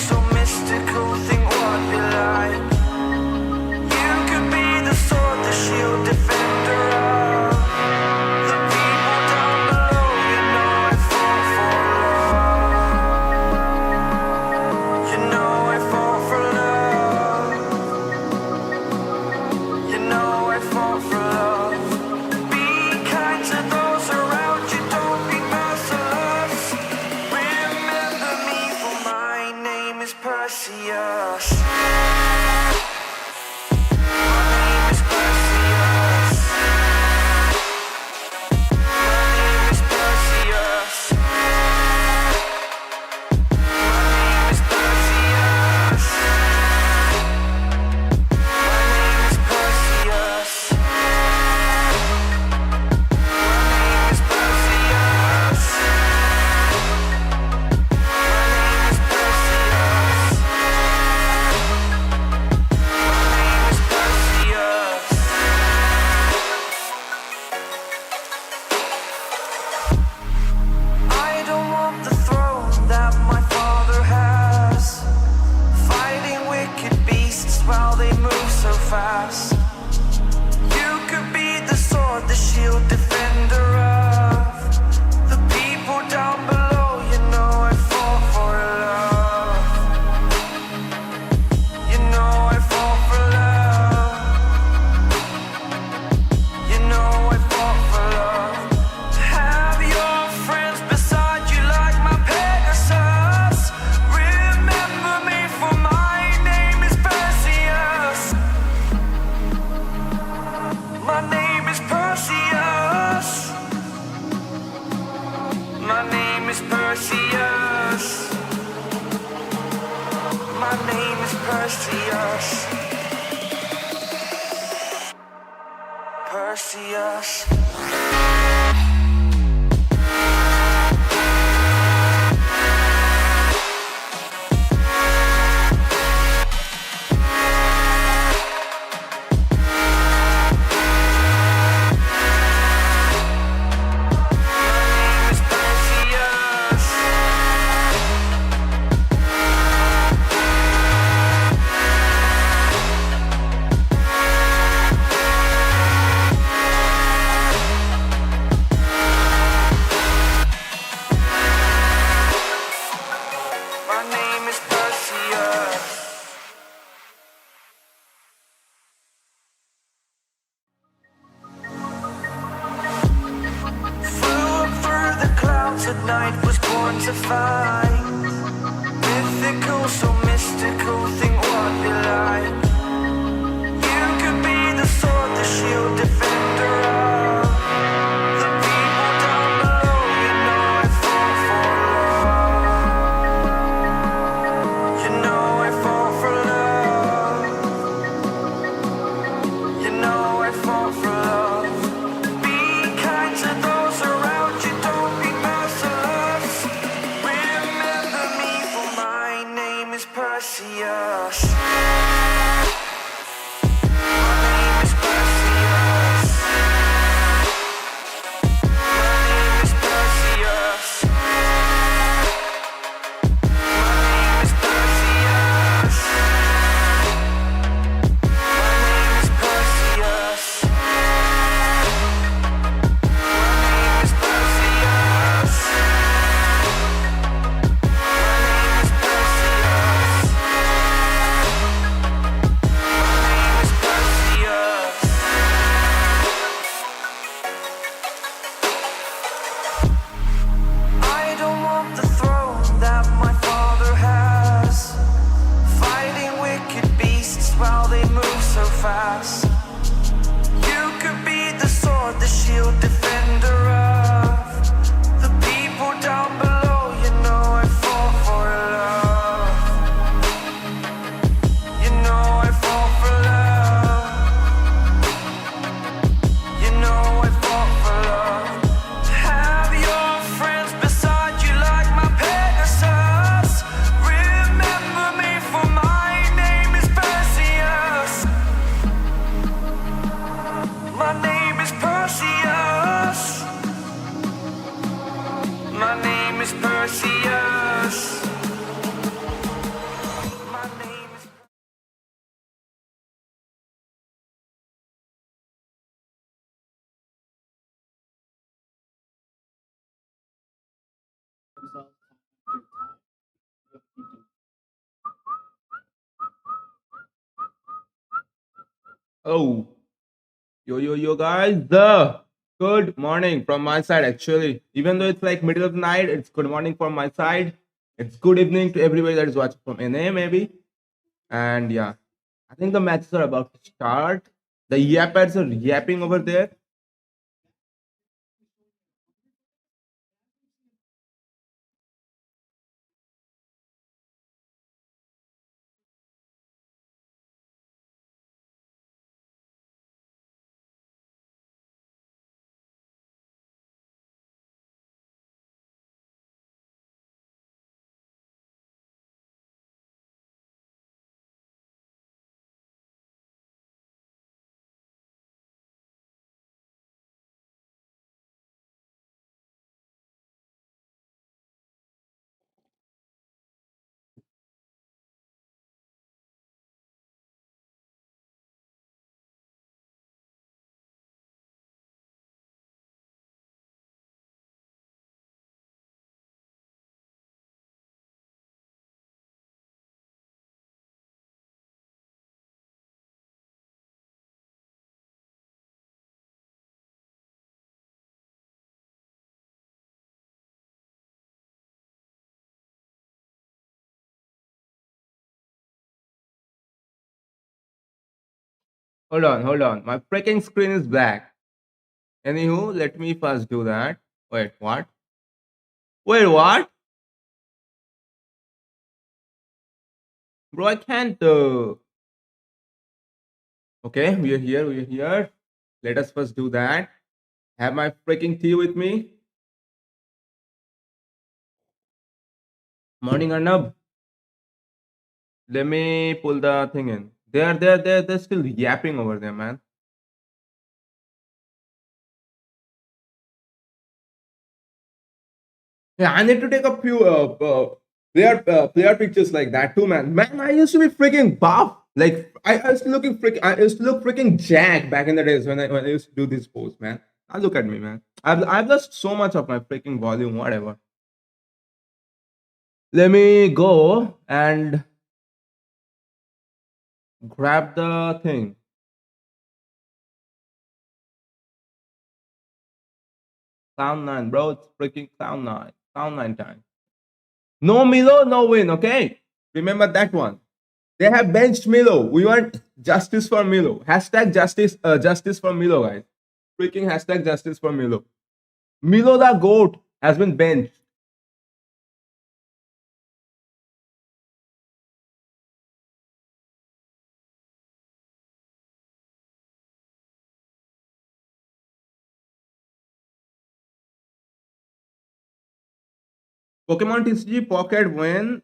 so mystical, think what you like. You could be the sword, the shield, defender of the people down below. You know I fought for love. You know I fought for love. You know I fought for love. Be kind to those around you, don't be merciless. Remember me, for my name is Perseus. Perseus. At night was born to find mythical, so mystical, think what you like. You could be the sword, the shield, defender of the people down below. You know I fought for love. You know I fought for love. You know I fought for love. Be kind to those around you, don't be Perseus. Oh, yo, guys. Good morning from my side, actually. Even though it's like middle of the night, it's good morning from my side. It's good evening to everybody that is watching from NA, maybe. And yeah, I think the matches are about to start. The yappers are yapping over there. Hold on. My freaking screen is black. Anywho, let me first do that. Wait, what? Wait, what? Bro, I can't. Okay, we are here. Let us first do that. Have my freaking tea with me. Morning, Arnab. Let me pull the thing in. They're still yapping over there, man. Yeah, I need to take a few player pictures like that too, man. Man, I used to be freaking buff. Like I used to I used to look freaking jacked back in the days when I used to do this pose, man. Now look at me, man. I've lost so much of my freaking volume, whatever. Let me go and grab the thing. Sound nine, bro. It's freaking sound nine. Sound nine time. No Milo, no win. Okay, remember that one. They have benched Milo. We want justice for Milo. Hashtag justice, justice for Milo, guys. Freaking hashtag justice for Milo. Milo the goat has been benched. Pokemon TCG Pocket win.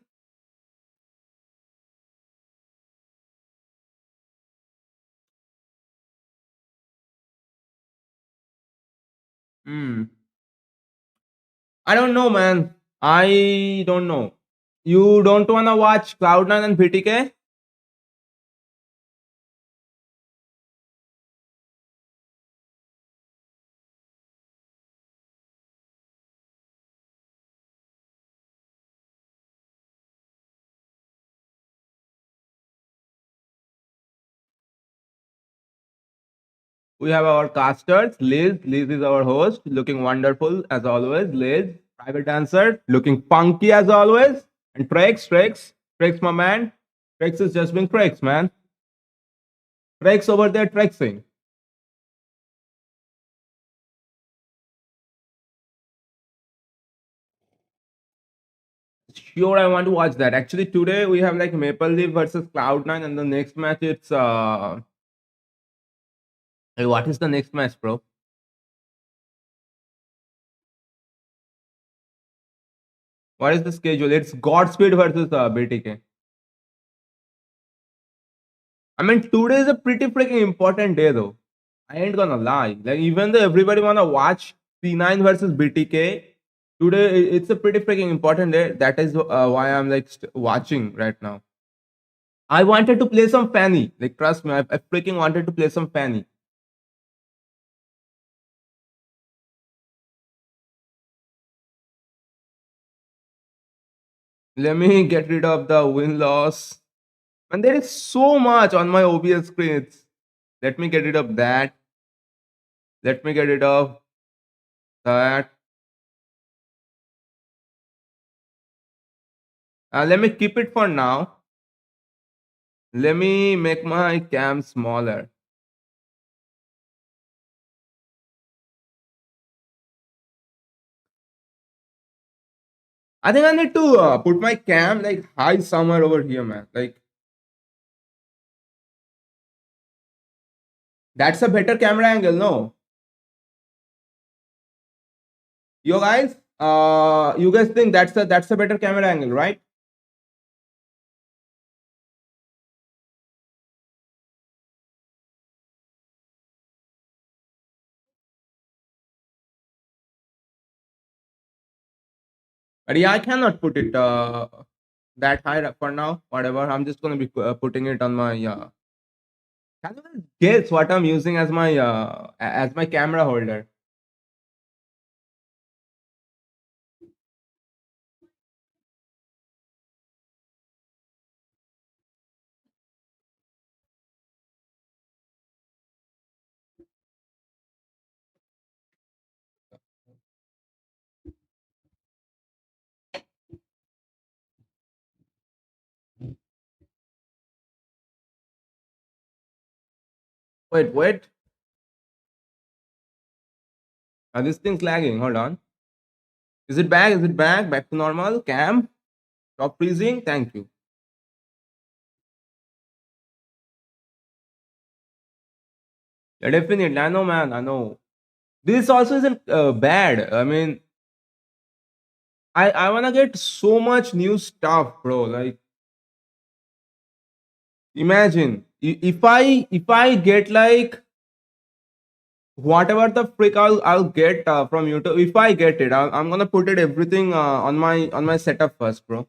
Hmm. I don't know, man. I don't know. You don't wanna watch Cloud9 and BTK? We have our casters. Liz. Liz is our host, looking wonderful as always. Liz, private dancer, looking funky as always. And Trex, my man. Trex is just being Trex, man. Trex over there, Trexing. Sure, I want to watch that. Actually, today we have like Maple Leaf versus Cloud9, and the next match it's hey, what is the next match, bro? What is the schedule? It's Godspeed versus BTK. I mean, today is a pretty freaking important day, though. I ain't gonna lie. Like, even though everybody wanna watch C9 versus BTK, today it's a pretty freaking important day. That is why I'm like watching right now. I wanted to play some Fanny. Like, trust me, I freaking wanted to play some Fanny. Let me get rid of the win loss. And there is so much on my OBS screen. Let me get rid of that. Let me get rid of that. Let me keep it for now. Let me make my cam smaller. I think I need to put my cam like high somewhere over here, man. Like that's a better camera angle, no? You guys think that's a better camera angle, right? But yeah, I cannot put it that high for now. Whatever, I'm just gonna be putting it on my. Can you guys guess what I'm using as my camera holder? Wait. This thing's lagging. Hold on. Is it back? Is it back? Back to normal. Cam. Stop freezing. Thank you. Yeah, definitely. I know, man. I know. This also isn't bad. I mean, I wanna get so much new stuff, bro. Like, imagine if I get like whatever the frick I'll get from YouTube. If I get it, I'm gonna put it everything on my setup first, bro.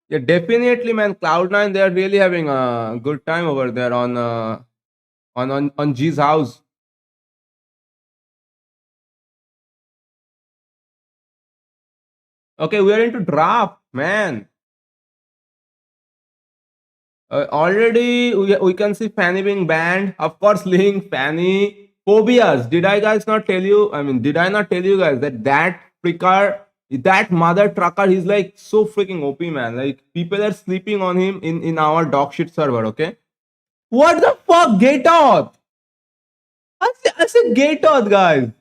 Yeah, definitely, man. Cloud9, they're really having a good time over there on G's house. Okay, we are into draft, man. Already we can see Fanny being banned. Of course, Link, Fanny, phobias. Did I guys not tell you? I mean, did I not tell you guys that freaker, that mother trucker, he's like so freaking OP, man. Like people are sleeping on him in our dog shit server. Okay, what the fuck? Get out! I said get out, guys.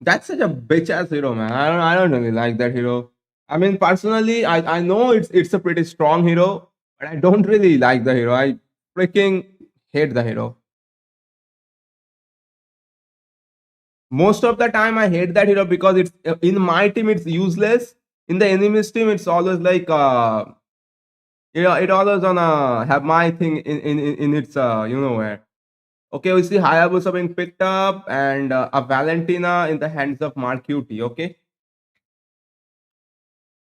That's such a bitch ass hero, man. I don't really like that hero. I mean, personally, I know it's a pretty strong hero, but I don't really like the hero. I freaking hate the hero. Most of the time, I hate that hero because it's in my team it's useless. In the enemy's team, it's always like it always gonna have my thing in its where. Okay, we see Hayabusa being picked up and a Valentina in the hands of Mark Cutie. Okay.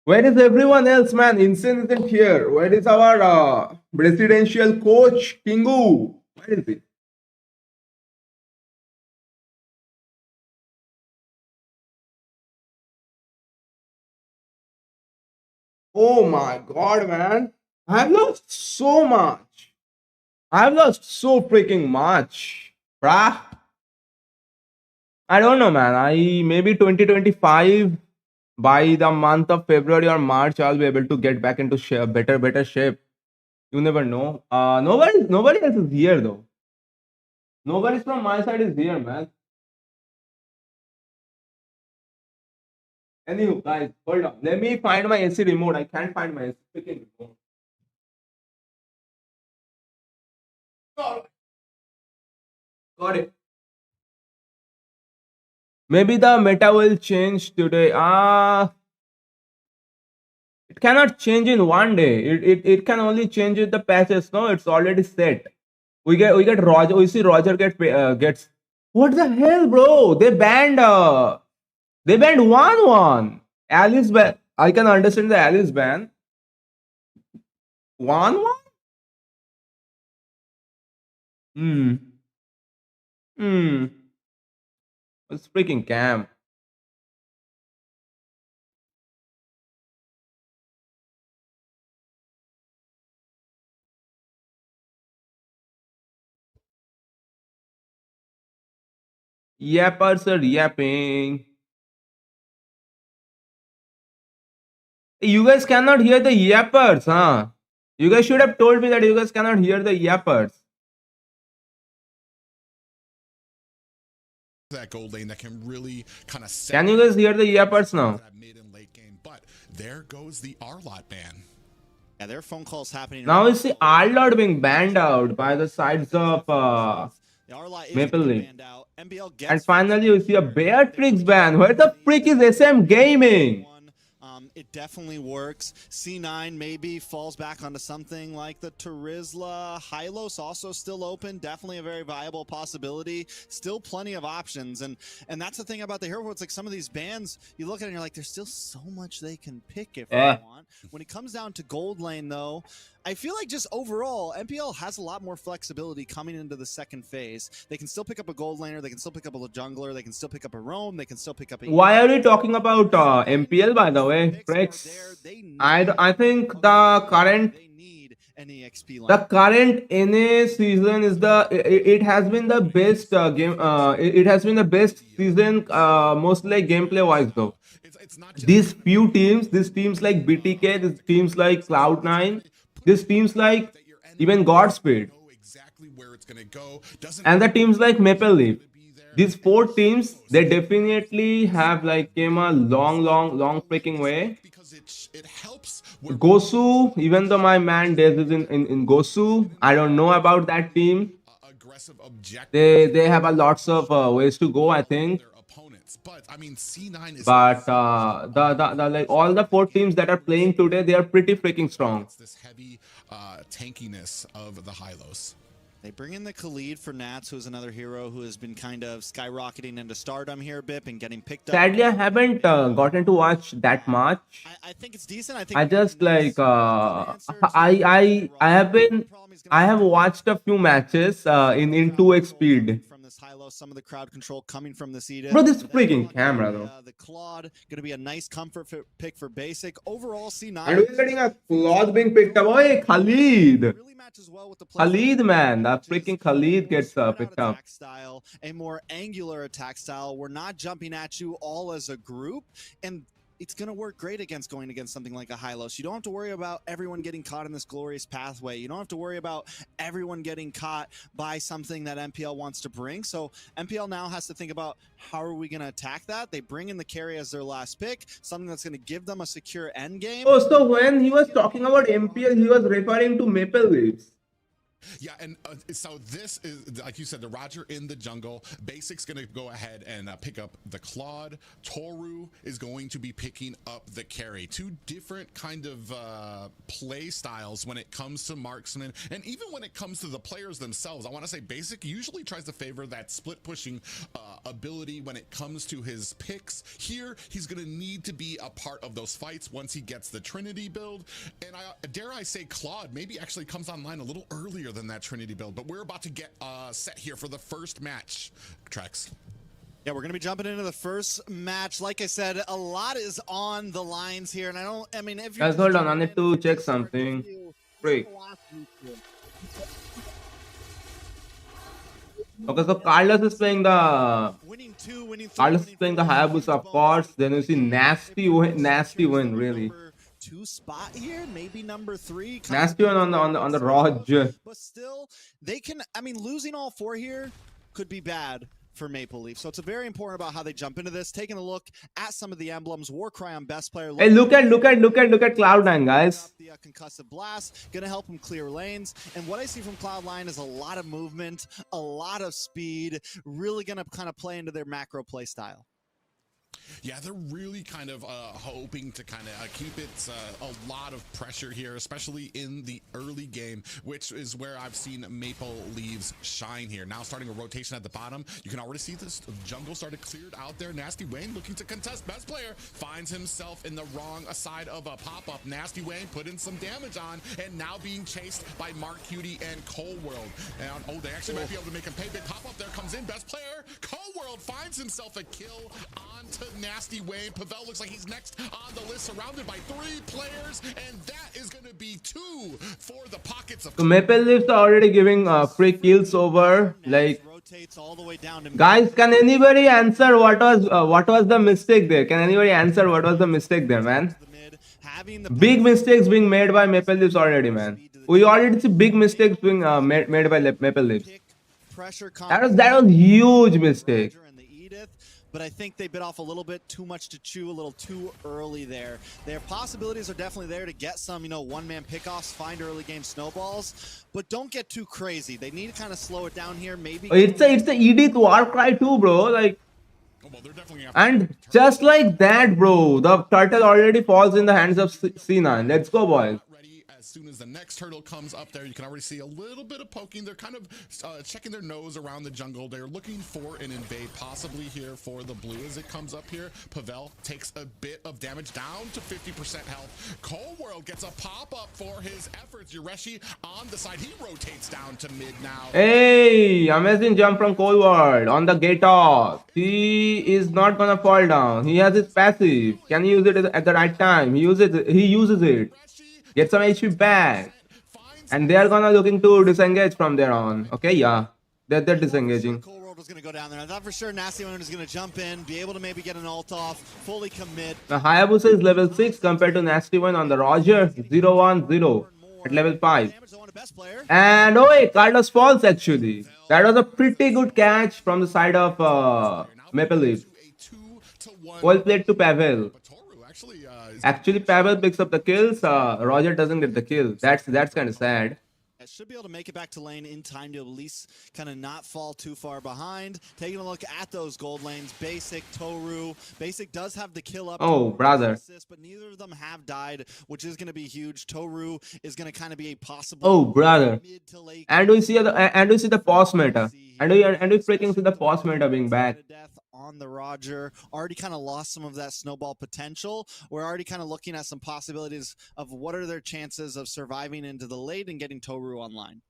Where is everyone else, man? Insane isn't here. Where is our presidential coach, Kingu? Where is he? Oh my god, man. I've lost so much. I've lost so freaking much. Bruh. I don't know, man. I maybe 2025 by the month of February or March, I'll be able to get back into shape, better shape. You never know. Nobody else is here though. Nobody from my side is here, man. Anywho, guys, hold on. Let me find my AC remote. I can't find my freaking remote. Oh, got it. Maybe the meta will change today. It cannot change in one day. It can only change with the patches. No, it's already set. We get Roger. We see Roger gets What the hell, bro? They banned 1-1. Alice ban. I can understand the Alice ban. 1-1? Hmm. Hmm. It's freaking camp. Yappers are yapping. You guys cannot hear the yappers, huh? You guys should have told me that you guys cannot hear the yappers. That gold lane that can really kind of set Can you guys hear the yappers now? that mid and late game. But there goes the R-Lot ban. Yeah, there are phone calls happening. Now is the R-Lord being banned out by the sides of The R-Lot is Maple being Leaf. banned out. MBL gets And finally you see a Beatrix ban. Where the frick is SM Gaming? it definitely works. C9 maybe falls back onto something like the Turizla. Hylos also still open. Definitely a very viable possibility. Still plenty of options. And that's the thing about the hero. It's like some of these bans, you look at it and you're like, there's still so much they can pick if they want. When it comes down to gold lane though, I feel like just overall, MPL has a lot more flexibility coming into the second phase. They can still pick up a gold laner, they can still pick up a jungler, they can still pick up a roam, they can still pick up a... Why are we talking about MPL, by the way? Frex, I think the current NA season is it has been the best game. It has been the best season, mostly like gameplay wise though. These teams like BTK, these teams like Cloud9, these teams like even Godspeed, and the teams like Maple Leaf. These four teams, they definitely have like came a long freaking way. Gosu, even though my man Dez is in Gosu, I don't know about that team. They have a lots of ways to go, I think. But the like all the four teams that are playing today, they are pretty freaking strong. This heavy tankiness of the Hylos. They bring in the Khalid for Nats, who's another hero who has been kind of skyrocketing into stardom here a bit and getting picked up. Sadly, I haven't gotten to watch that much. I think it's decent. I think I just like I have watched a few matches in 2x speed. From this high-low, some of the crowd control coming from this Edith. Bro, this freaking camera though. The Claude gonna be a nice comfort pick for basic. Overall, C9. And we're getting a Claude being picked up. Oh, Khalid. Really matches well with the Khalid, man, that freaking Khalid gets picked up. Style, a more angular attack style. We're not jumping at you all as a group, and it's going to work great going against something like a Hylos. You don't have to worry about everyone getting caught in this glorious pathway. You don't have to worry about everyone getting caught by something that MPL wants to bring. So MPL now has to think about how are we going to attack that. They bring in the carry as their last pick, something that's going to give them a secure end game. Oh, so when he was talking about MPL, he was referring to Maple Leafs. Yeah, and so this is, like you said, the Roger in the jungle. Basic's going to go ahead and pick up the Claude. Toru is going to be picking up the carry. Two different kind of play styles when it comes to marksman, and even when it comes to the players themselves. I want to say Basic usually tries to favor that split pushing ability when it comes to his picks. Here, he's going to need to be a part of those fights once he gets the Trinity build. And dare I say Claude maybe actually comes online a little earlier than that Trinity build, but we're about to get set here for the first match. Trex. Yeah, we're going to be jumping into the first match. Like I said, a lot is on the lines here, and I mean, if you're... Guys, hold on, I need to check something. Freak. Okay, so Carlos is playing the Hayabusa, of course. Then you see nasty win, really. Two spot here, maybe number 3. Nasty one on the Raj. But still, they can. I mean, losing all 4 here could be bad for Maple Leaf. So it's very important about how they jump into this. Taking a look at some of the emblems. Warcry on best player. Hey, look at Cloud9, guys. The concussive blast gonna help him clear lanes. And what I see from Cloud9 is a lot of movement, a lot of speed. Really gonna kind of play into their macro play style. Yeah, they're really kind of hoping to kind of keep it a lot of pressure here, especially in the early game, which is where I've seen Maple Leaves shine here. Now starting a rotation at the bottom, you can already see this jungle started cleared out there. Nasty Wayne looking to contest. Best player finds himself in the wrong side of a pop-up. Nasty Wayne put in some damage on, and now being chased by Mark Cutie and Cole World. And oh, they actually might be able to make him pay. Big pop-up there comes in. Best player, Cole World finds himself a kill onto Nasty Wayne. Pavel looks like he's next on the list, surrounded by 3 players, and that is going to be 2 for the pockets of. So Maple Leafs are already giving free kills over. Like, Rotates all the way down to guys, can anybody answer what was the mistake there? Can anybody answer what was the mistake there, man? the mid, having the Big mistakes being made by Maple Leafs already, man. We already see big mistakes being made by Maple Leafs. pick pressure That was huge mistake. and the Edith, but I think they bit off a little bit too much to chew, a little too early there. Their possibilities are definitely there to get some, one-man pickoffs, find early game snowballs, but don't get too crazy. They need to kind of slow it down here. Maybe It's a Edith war cry too, bro. Like, Oh, well, they're definitely gonna have and just like that, bro, the turtle already falls in the hands of C9. Let's go, boys. ready as soon as the next turtle comes up there. You can already see a little bit of poking. They're kind of checking their nose around the jungle. They're looking for an invade, possibly here for the blue as it comes up here. Pavel takes a bit of damage, down to 50% health. Cole World gets a pop-up for his efforts. Yureshi on the side. He rotates down to mid now. Hey, amazing jump from Colward on the gate off. He is not gonna fall down. He has his passive. Can he use it at the right time? He uses it. Yureshi Get some HP back. And they are gonna looking to disengage from there on. Okay, yeah. They're disengaging. Cole World was going to go down there. I thought for sure Nasty Wayne was going to jump in, be able to maybe get an ult off, fully commit. The Hayabusa is level 6 compared to Nasty One on the Roger 0-1-0 at level 5. Damage on a best player. And oh wait, Carlos falls actually. That was a pretty good catch from the side of Maple Leaf. A 2-1. Well played to Pavel. But Toru actually is Actually, Pavel picks up the kills. Roger doesn't get the kill. That's kind of sad. Should be able to make it back to lane in time to at least kind of not fall too far behind. Taking a look at those gold lanes, Basic, Toru. Basic does have the kill up. Oh, brother. Assist, but neither of them have died, which is going to be huge. Toru is going to kind of be a possible Oh, brother. mid to late. And we see the pause meta. And we freaking see the pause meta being back. Death on the Roger. Already kind of lost some of that snowball potential. We're already kind of looking at some possibilities of what are their chances of surviving into the late and getting Toru online.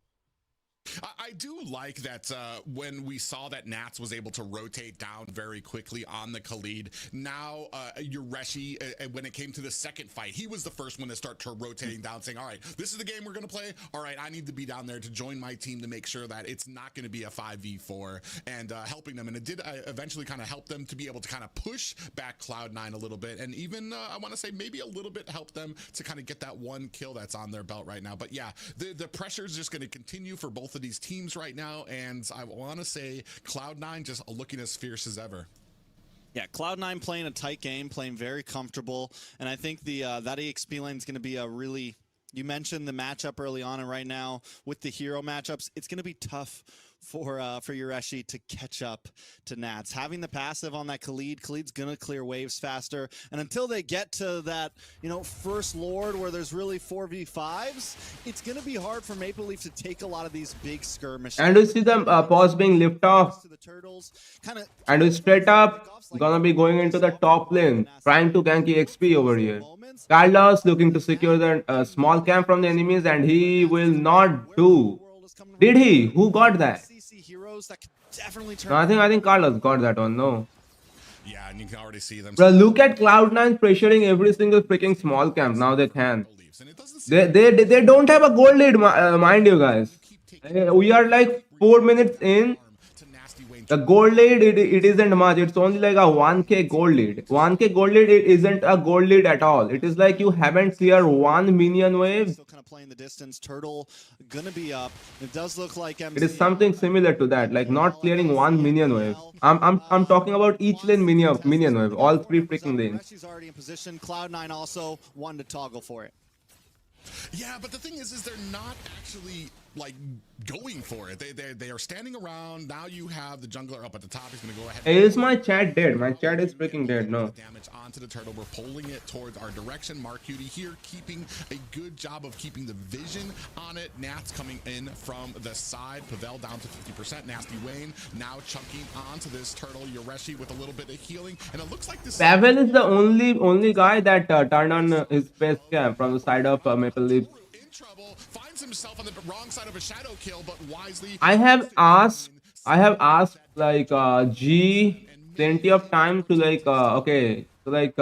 I do like that when we saw that Nats was able to rotate down very quickly on the Khalid. Now, Yureshi, when it came to the second fight, he was the first one to start rotating down, saying, all right, this is the game we're going to play. All right, I need to be down there to join my team to make sure that it's not going to be a 5v4 and helping them. And it did eventually kind of help them to be able to kind of push back Cloud9 a little bit. And even, I want to say, maybe a little bit help them to kind of get that one kill that's on their belt right now. But yeah, the pressure is just going to continue for both of these teams right now, and I want to say Cloud9 just looking as fierce as ever. Yeah, Cloud9 playing a tight game, playing very comfortable, and I think the that EXP lane is going to be a really. You mentioned the matchup early on, and right now with the hero matchups, it's going to be tough for Yureshi to catch up to Nats. Having the passive on that Khalid's going to clear waves faster, and until they get to that, first Lord where there's really 4v5s, it's going to be hard for Maple Leaf to take a lot of these big skirmishes. And we see the pause being lifted off. To the turtles, kind of. And we straight up gonna be going into the top lane, trying to gank EXP over here. Carlos looking to secure the small camp from the enemies, and he will not do. Did he? Who got that? No, I think Carlos got that one. No. Yeah, and you can already see them. Bro, look at Cloud9 pressuring every single freaking small camp. Now they can. They don't have a gold lead, mind you guys. We are like 4 minutes in. The gold lead, it isn't much. It's only like a 1k gold lead. 1k gold lead, it isn't a gold lead at all. It is like you haven't cleared one minion wave. Still kind of playing the distance. Turtle gonna be up. It does look like it is something similar to that, like not clearing one minion wave. I'm talking about each lane minion wave, all 3 freaking lanes. She's already in position. Cloud9 also one to toggle for it. Yeah, but the thing is they're not actually like going for it. They are standing around. Now you have the jungler up at the top. He's going to go ahead. Is my chat dead? My chat is freaking dead. No. Damage onto the turtle. We're pulling it towards our direction. Mark Cutie here keeping a good job of keeping the vision on it. Nat's coming in from the side. Pavel down to 50%. Nasty Wayne now chunking onto this turtle. Yoreshi with a little bit of healing, and it looks like this. Pavel is the only guy that turned on his face cam from the side of Maple Leafs. In trouble, finds himself on the wrong side of a shadow kill, but wisely. I have asked like G plenty of time to like okay, so like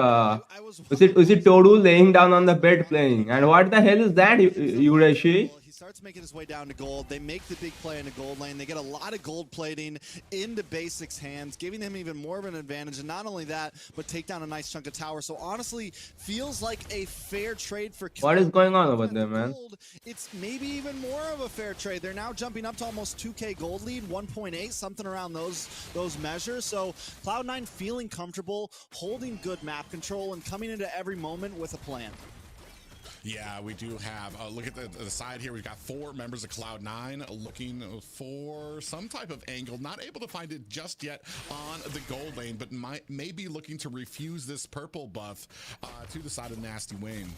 is it Toru laying down on the bed playing? And what the hell is that, Yureshi? He starts making his way down to gold. They make the big play in the gold lane. They get a lot of gold plating into Basics' hands, giving him even more of an advantage. And not only that, but take down a nice chunk of tower. So honestly, feels like a fair trade for What is going on over there, man? It's maybe even more of a fair trade. They're now jumping up to almost 2K gold lead, 1.8, something around those measures. So Cloud9 feeling comfortable, holding good map control, and coming into every moment with a plan. Yeah, we do have, look at the side here. We've got 4 members of Cloud9 looking for some type of angle. Not able to find it just yet on the gold lane, but may be looking to refuse this purple buff to the side of Nasty Wayne.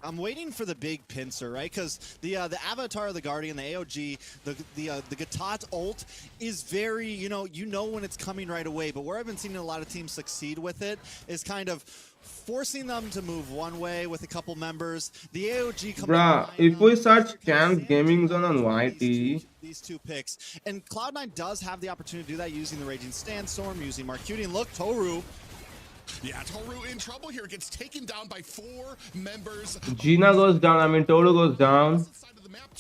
I'm waiting for the big pincer, right? Because the Avatar of the Guardian, the AOG, the Gatot ult is very, you know when it's coming right away. But where I've been seeing a lot of teams succeed with it is kind of forcing them to move one way with a couple members. The AOG coming. Bruh, if we search CHAMPS Gaming Zone on YT, these 2 picks, and Cloud9 does have the opportunity to do that using the Raging Sandstorm, using Marcuti, and look, Toru. Yeah, Toru in trouble here. Gets taken down by 4 members. Gina goes down. I mean, Toru goes down.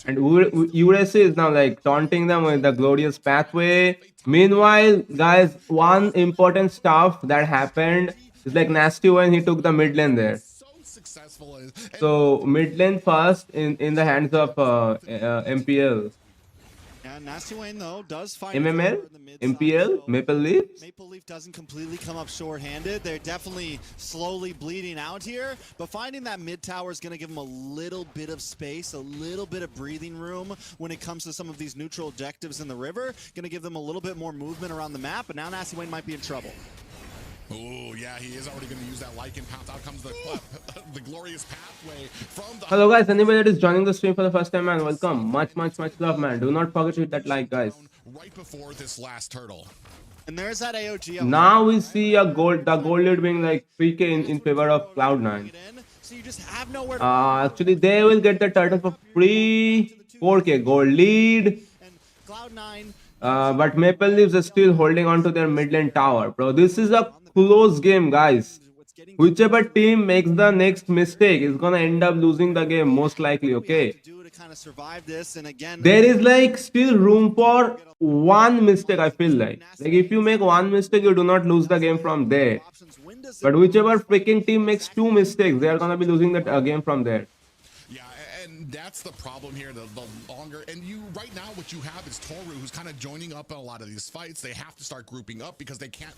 And USC is now like taunting them with the glorious pathway. Meanwhile, guys, one important stuff that happened is like Nasty when he took the mid lane there. So mid lane first in the hands of MPL. And Nasty Wayne, though, does find MML, MPL, Maple Leaf. Maple Leaf doesn't completely come up short-handed. They're definitely slowly bleeding out here, but finding that mid tower is going to give them a little bit of space, a little bit of breathing room when it comes to some of these neutral objectives in the river. Going to give them a little bit more movement around the map, but now Nasty Wayne might be in trouble. Oh, yeah, he is already going to use that Lycan pounce. Out comes the glorious pathway from the... Hello guys, anybody that is joining the stream for the first time, man, welcome. Much love, man. Do not forget to hit that like, guys. Right before this last turtle. And there's that AOG. Now we see the gold lead being like 3K in favor of Cloud9. So you just have nowhere to actually, they will get the turtle for free. 4K gold lead. and Cloud9. But Maple Leafs is still holding on to their mid lane tower, bro. This is a close game, guys. Whichever team makes the next mistake is gonna end up losing the game, most likely, okay? There is like still room for one mistake, I feel like. Like if you make one mistake, you do not lose the game from there. But whichever freaking team makes 2 mistakes, they are gonna be losing the game from there. Yeah, and that's the problem here, the longer, and you right now what you have is Toru, who's kind of joining up in a lot of these fights. They have to start grouping up because they can't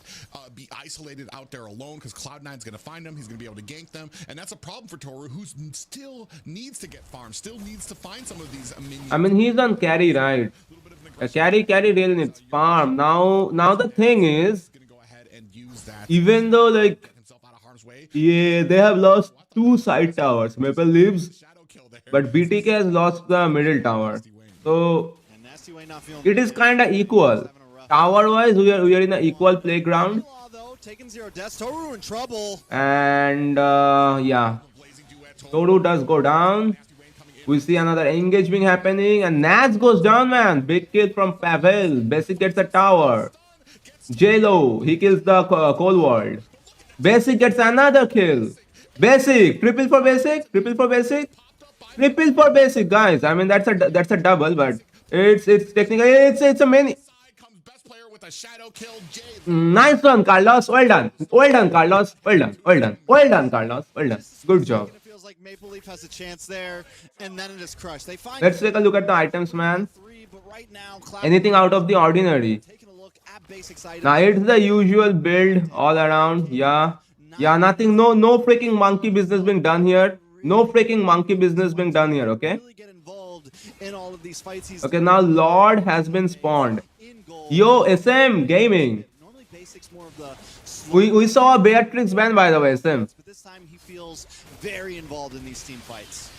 be isolated out there alone, because Cloud9's going to find them, he's going to be able to gank them, and that's a problem for Toru, who still needs to get farmed, still needs to find some of these minions. I mean, he's on carry, right? Carry really needs farm. Now the thing is, even though like, yeah, they have lost 2 side towers, Maple Leafs, but BTK has lost the middle tower. So it is kind of equal. Tower wise, we are in an equal playground. And yeah, Toru does go down. We see another engagement happening, and Nats goes down, man. Big kill from Pavel. Basic gets a tower. J-Lo, he kills the Cold World. Basic gets another kill. Basic, triple for Basic, triple for Basic. Triple for Basic, guys. I mean, that's a double, but it's technically it's a many. Nice one, Carlos. Well done, Carlos. Well done, Carlos. Well done. Good job. Feels like Maple Leaf has a chance there, and then it is crushed. Let's take a look at the items, man. Anything out of the ordinary? Now it's the usual build all around. Yeah, nothing. No freaking monkey business being done here. No freaking monkey business being done here, okay? Really get involved in all of these fights. He's Okay, now Lord has been spawned. in goal. Yo, SM Gaming. Normally Basics more of the We saw a Beatrix ban, by the way, SM. but this time he feels very involved in these team fights.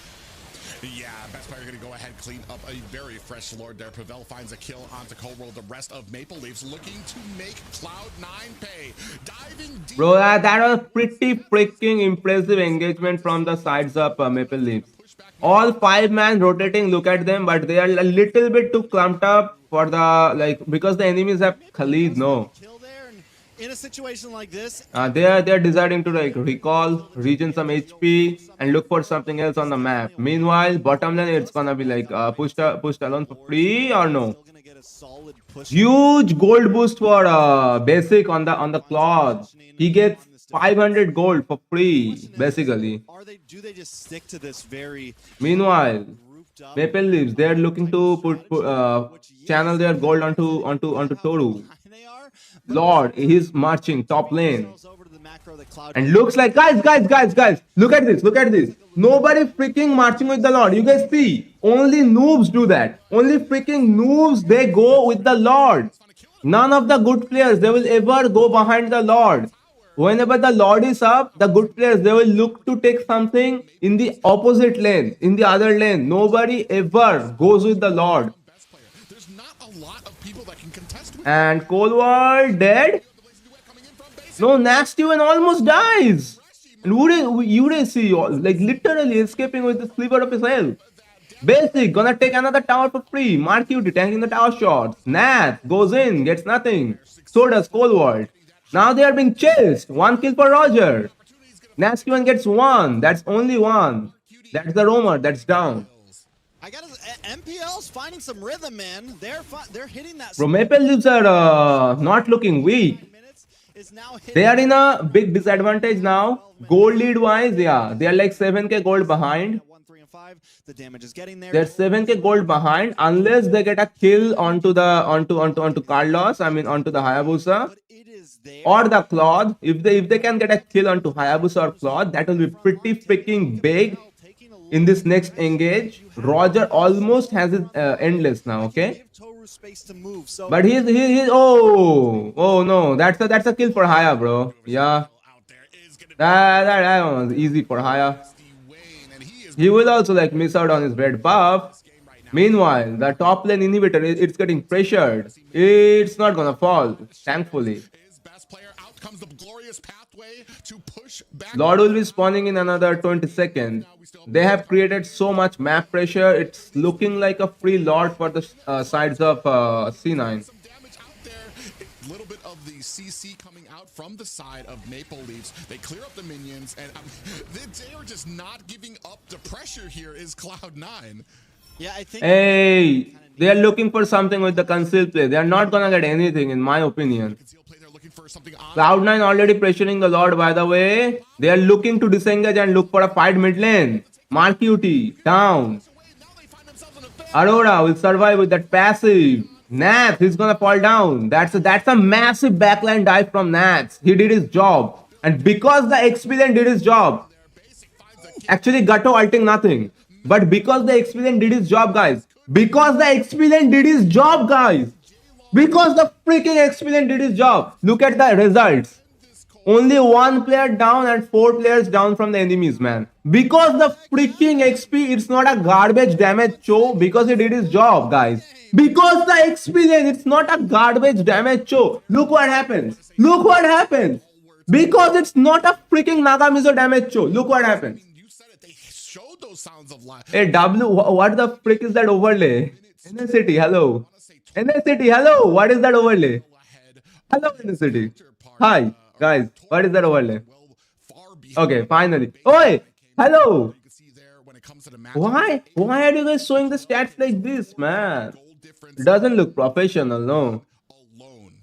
Yeah, best player going to go ahead, clean up a very fresh Lord there. Pavel finds a kill onto Coral. The rest of Maple Leafs looking to make Cloud9 pay. Diving deep. Bro, that was pretty freaking impressive engagement from the sides of Maple Leafs. All 5-man rotating, look at them, but they are a little bit too clumped up for the, like, because the enemies have Khalid, no. Kill there, and in a situation like this, They are deciding to like recall, regen some HP, and look for something else on the map. Meanwhile, bottom lane it's gonna be like pushed alone for free or no. still gonna get a solid push. Huge gold boost for basic on the cloth. He gets 500 gold for free, basically. Do they just stick to this very Meanwhile, grouped up? Maple Leafs, they're looking to channel their gold onto Toru. They are. Lord, he's marching top lane. Goes over to the macro that Cloud. And looks like, guys, look at this. Nobody freaking marching with the Lord. You guys see, only noobs do that. Only freaking noobs, they go with the Lord. None of the good players, they will ever go behind the Lord. Whenever the Lord is up, the good players, they will look to take something in the opposite lane, in the other lane. Nobody ever goes with the Lord. Best player. There's not a lot of people that can contest with And Colward dead. coming in from basic. No, NACT even almost dies. And you didn't see, like literally escaping with the sliver of his health. Basic gonna take another tower for free. Marcuti tanking the tower shots. NACT goes in, gets nothing. So does Colward. Now they are being chased. 1 kill for Roger. NACT even gets 1. That's only 1. That's the roamer. That's down. I got MPL's finding some rhythm, man. They're hitting that. Bro, Maple Leafs are not looking weak. Minutes is now hitting. They are in a big disadvantage now. Gold lead wise, yeah. They are like 7k gold behind. 1, 3, and 5. The damage is getting there. They're 7k gold behind unless they get a kill onto Carlos, I mean onto the Hayabusa But it is there. or the Claude. If they can get a kill onto Hayabusa or Claude, that will be pretty freaking big Taking a look in this next engage. Roger almost has it endless now, okay? give Toru space to move. So But he's oh no, that's a kill for Haya, bro. Yeah, Out there is going to be that one was easy for Haya. Wayne, and he is He will also like miss out on his red buff. Meanwhile, the top lane inhibitor, it's getting pressured. It's not gonna fall, thankfully. his best player. Out comes the glorious pathway to push back. Lord will be spawning in another 20 seconds. They have created so much map pressure. It's looking like a free Lord for the sides of C9. Some damage out there. A little bit of the CC coming out from the side of Maple Leafs. They clear up the minions, and they are just not giving up the pressure here. Is Cloud9? yeah, I think Hey, they are looking for something with the concealed play. They are not gonna get anything, in my opinion. Conceal play. They're looking for something on. Cloud9 already pressuring the Lord, by the way. They are looking to disengage and look for a fight mid lane. Marcuti, down. Now they find themselves in a bad Aurora will survive with that passive. Nats, he's gonna fall down. That's a massive backline dive from Nats. He did his job. And because the experience did his job, basic finds a actually Gato ulting nothing. But because the experience did his job, guys. Because the experience did his job, guys. Because the freaking experience did his job. Look at the results. Only 1 player down and 4 players down from the enemies, man. Because the freaking XP, it's not a garbage damage show. Because he did his job, guys. Because the experience, it's not a garbage damage show. Look what happens. Look what happens. Because it's not a freaking Nagamizo damage show. Look what happens. You said it. They showed those sounds of life. Hey, W, what the frick is that overlay? NACT, hello. NACT, hello. What is that overlay? Hello, NACT. Hi, guys. What is that overlay? Well, far behind. Okay, finally. Oi, hello. You can see there when it comes to the match. Why are you guys showing the stats like this, man? Goal difference It doesn't look professional, no. alone.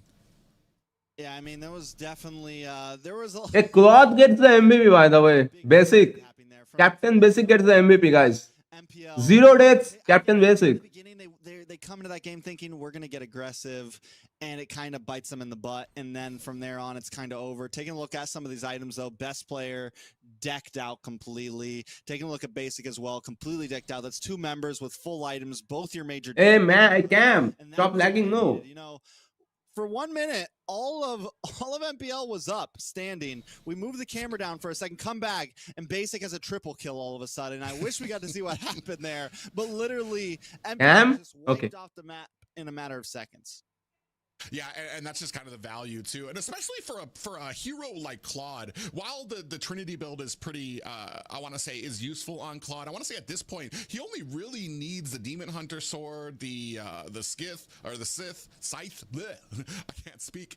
yeah, I mean, there was definitely there was a A cloth gets the MVP, by the way. Basic. happening there from Captain Basic gets the MVP, guys. MPL. 0 deaths, Captain Basic. Beginning, they come into that game thinking we're going to get aggressive, and it kind of bites them in the butt. And then from there on, it's kind of over. Taking a look at some of these items, though, best player decked out completely. Taking a look at basic as well, completely decked out. That's 2 members with full items, both your major. Hey man, I can. And that Stop was what lagging, they no. needed. You know, for 1 minute, all of MPL was up, standing. We moved the camera down for a second, come back, and Basic has a triple kill all of a sudden. I wish we got to see what happened there, but literally, MPL just wiped off the map in a matter of seconds. Yeah, and that's just kind of the value too, and especially for a hero like Claude. While the Trinity build is pretty, I want to say, is useful on Claude. I want to say at this point he only really needs the Demon Hunter sword, the Skith or the Scythe. Bleh, I can't speak.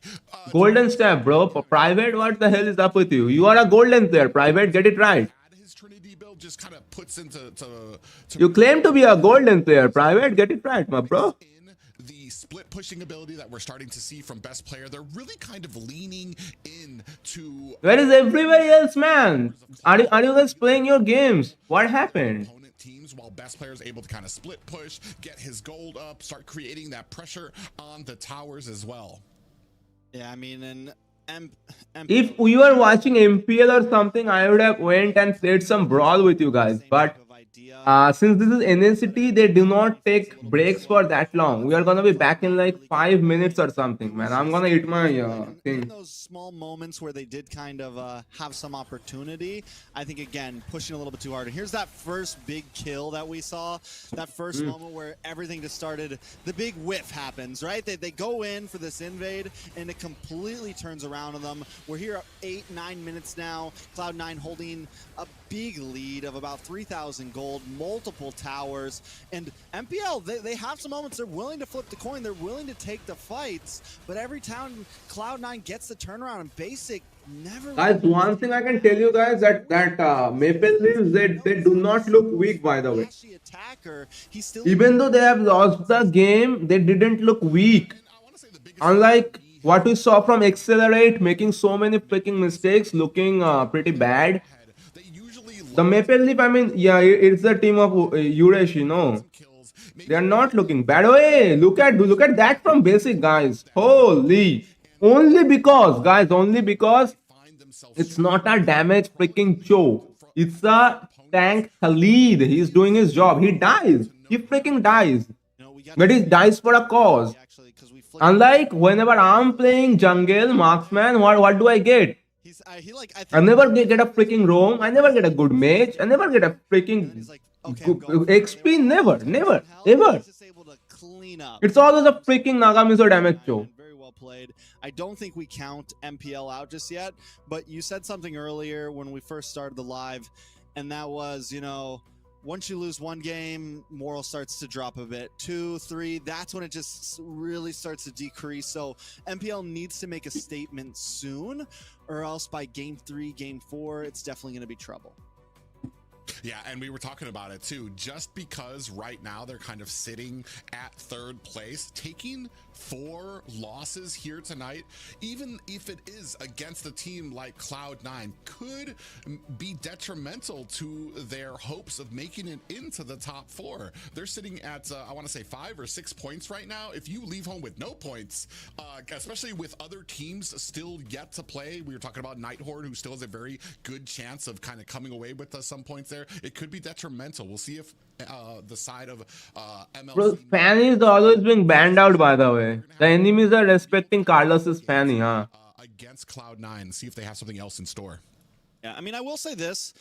Golden step, bro. For private, what the hell is up with you? You are a golden player. Private, get it right. His Trinity build just kind of puts into You claim to be a golden player. Private, get it right, my bro. The split pushing ability that we're starting to see from best player, they're really kind of leaning into. Where is everybody else, man? Are you guys playing your games? What happened? Opponent teams, while best player is able to kind of split push, get his gold up, start creating that pressure on the towers as well. Yeah, I mean, and If we were watching MPL or something, I would have went and played some brawl with you guys. But since this is NACT, they do not take breaks for that long. We are gonna be back in like 5 minutes or something, man. I'm gonna eat my thing. In those small moments where they did kind of have some opportunity, I think, again, pushing a little bit too hard. And here's that first big kill that we saw, that first moment where everything just started, the big whiff happens, right? They go in for this invade, and it completely turns around on them. We're here at 8-9 minutes now. Cloud9 holding a big lead of about 3,000 gold, multiple towers, and MPL, they have some moments they're willing to flip the coin, they're willing to take the fights, but every time Cloud9 gets the turnaround, and Basic never. Guys, one thing I can tell you guys that Maple Leafs, they do not look weak, by the way. Even though they have lost the game, they didn't look weak. Unlike what we saw from Accelerate, making so many freaking mistakes, looking pretty bad. The Maple Leaf, I mean, yeah, it's the team of Uresh, you know. They are not looking bad. Hey, look at that from Basic, guys. Holy. Only because, guys, it's not a damage freaking Cho. It's a tank Khalid. He's doing his job. He dies. He freaking dies. But he dies for a cause. Unlike whenever I'm playing jungle, marksman, what do I get? I never get a freaking roam. I never get a good mage. I never get a freaking XP. Never, ever. It's always a freaking Nagamiso damage show. Very well played. I don't think we count MPL out just yet, but you said something earlier when we first started the live, and that was, you know, once you lose one game, moral starts to drop a bit. 2, 3, that's when it just really starts to decrease. So MPL needs to make a statement soon, or else by game 3, game 4, it's definitely going to be trouble. Yeah, and we were talking about it too. Just because right now they're kind of sitting at 3rd place, taking 4 losses here tonight, even if it is against a team like Cloud9, could be detrimental to their hopes of making it into the top 4. They're sitting at, I want to say 5 or 6 points right now. If you leave home with no points, especially with other teams still yet to play, we were talking about Nighthorde, who still has a very good chance of kind of coming away with some points there. It could be detrimental. We'll see if the side of MLC. Bro, Fanny is always being banned out, by the way. The enemies are respecting Carlos's Fanny, huh? Against Cloud9, see if they have something else in store. Yeah, I mean, I will say this.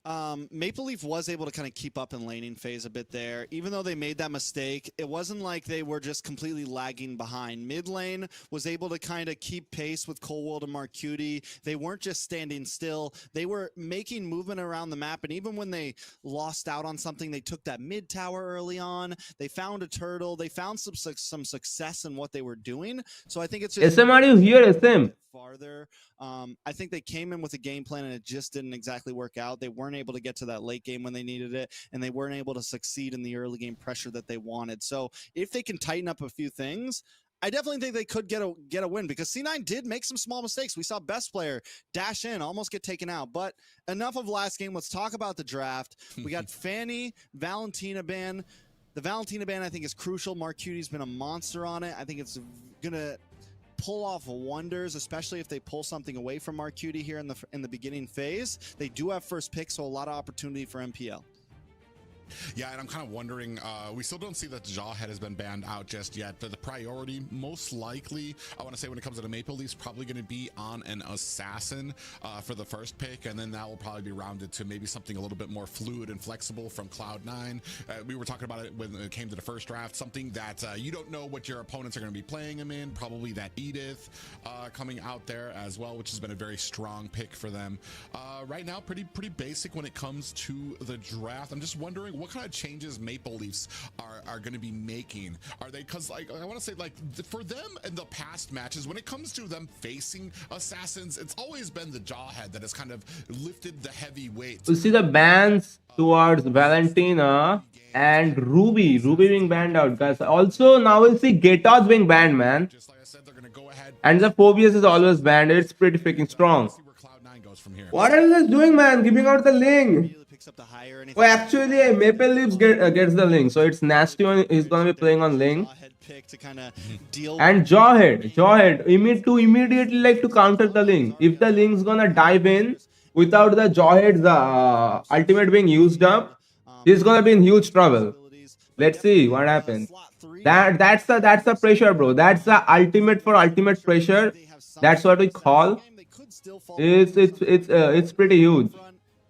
Maple Leaf was able to kind of keep up in laning phase a bit there. Even though they made that mistake, it wasn't like they were just completely lagging behind. Mid lane was able to kind of keep pace with Coldworld and Marcuti. They weren't just standing still. They were making movement around the map, and even when they lost out on something, they took that mid tower early on. They found a turtle. They found some success in what they were doing. So I think it's just... SM, are you here, SM? Farther. I think they came in with a game plan and it just didn't exactly work out. They weren't able to get to that late game when they needed it, and they weren't able to succeed in the early game pressure that they wanted. So if they can tighten up a few things, I definitely think they could get a win, because C9 did make some small mistakes. We saw best player dash in, almost get taken out. But enough of last game. Let's talk about the draft. We got Fanny, Valentina ban. The Valentina ban, I think, is crucial. Mark Cutie's been a monster on it. I think it's going to pull off wonders, especially if they pull something away from Mark Cutie here in the beginning phase. They do have first pick, so a lot of opportunity for MPL. Yeah, and I'm kind of wondering, we still don't see that Jawhead has been banned out just yet. The priority, most likely, I want to say when it comes to the Maple Leafs, probably going to be on an Assassin for the first pick, and then that will probably be rounded to maybe something a little bit more fluid and flexible from Cloud9. We were talking about it when it came to the first draft, something that you don't know what your opponents are going to be playing him in, probably that Edith coming out there as well, which has been a very strong pick for them. Right now, pretty basic when it comes to the draft. I'm just wondering what kind of changes Maple Leafs are going to be making. Are they, because like I want to say, like for them in the past matches, when it comes to them facing Assassins, it's always been the Jawhead that has kind of lifted the heavy weight. You see the bans towards Valentina and Ruby being banned out, guys. Also now we'll see Gatos being banned, man. Just like I said, they're going to go ahead And the Phobius is always banned. It's pretty freaking strong. see where Cloud9 goes from here. What are you guys doing, man? Giving out the link. Picks up the high or anything. Oh, actually, Maple Leafs gets the link, so it's nasty when he's gonna be playing on link. Jawhead pick to kind of deal And Jawhead, immediately like to counter the link. If the link's gonna dive in without the Jawhead's ultimate being used up, he's gonna be in huge trouble. Let's see what happens. That's the pressure, bro. That's the ultimate for ultimate pressure. That's what we call. It's pretty huge.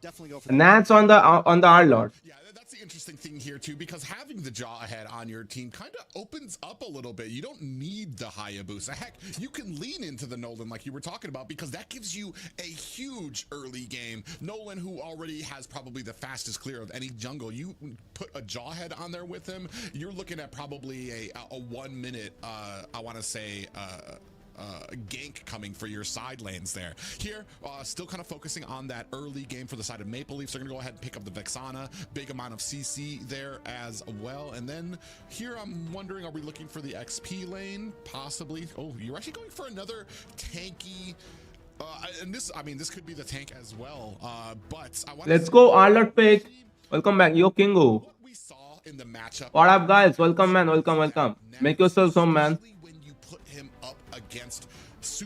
Definitely go for And that's on the R-Lord. Yeah, that's the interesting thing here too, because having the Jawhead on your team kind of opens up a little bit. You don't need the Hayabusa. Heck, you can lean into the Nolan like you were talking about, because that gives you a huge early game. Nolan, who already has probably the fastest clear of any jungle, you put a Jawhead on there with him, you're looking at probably a 1 minute, I want to say, gank coming for your side lanes there. Here, still kind of focusing on that early game for the side of Maple Leafs. They're going to go ahead and pick up the Vexana. Big amount of CC there as well. And then here, I'm wondering, are we looking for the XP lane? Possibly. Oh, you're actually going for another tanky. And this, I mean, this could be the tank as well. But I want Let's go, R-Lord pick. Welcome back, Yo Kingo. what we saw in the matchup. What up, guys? Welcome, man. Welcome. Make yourselves home, man. When you put him up against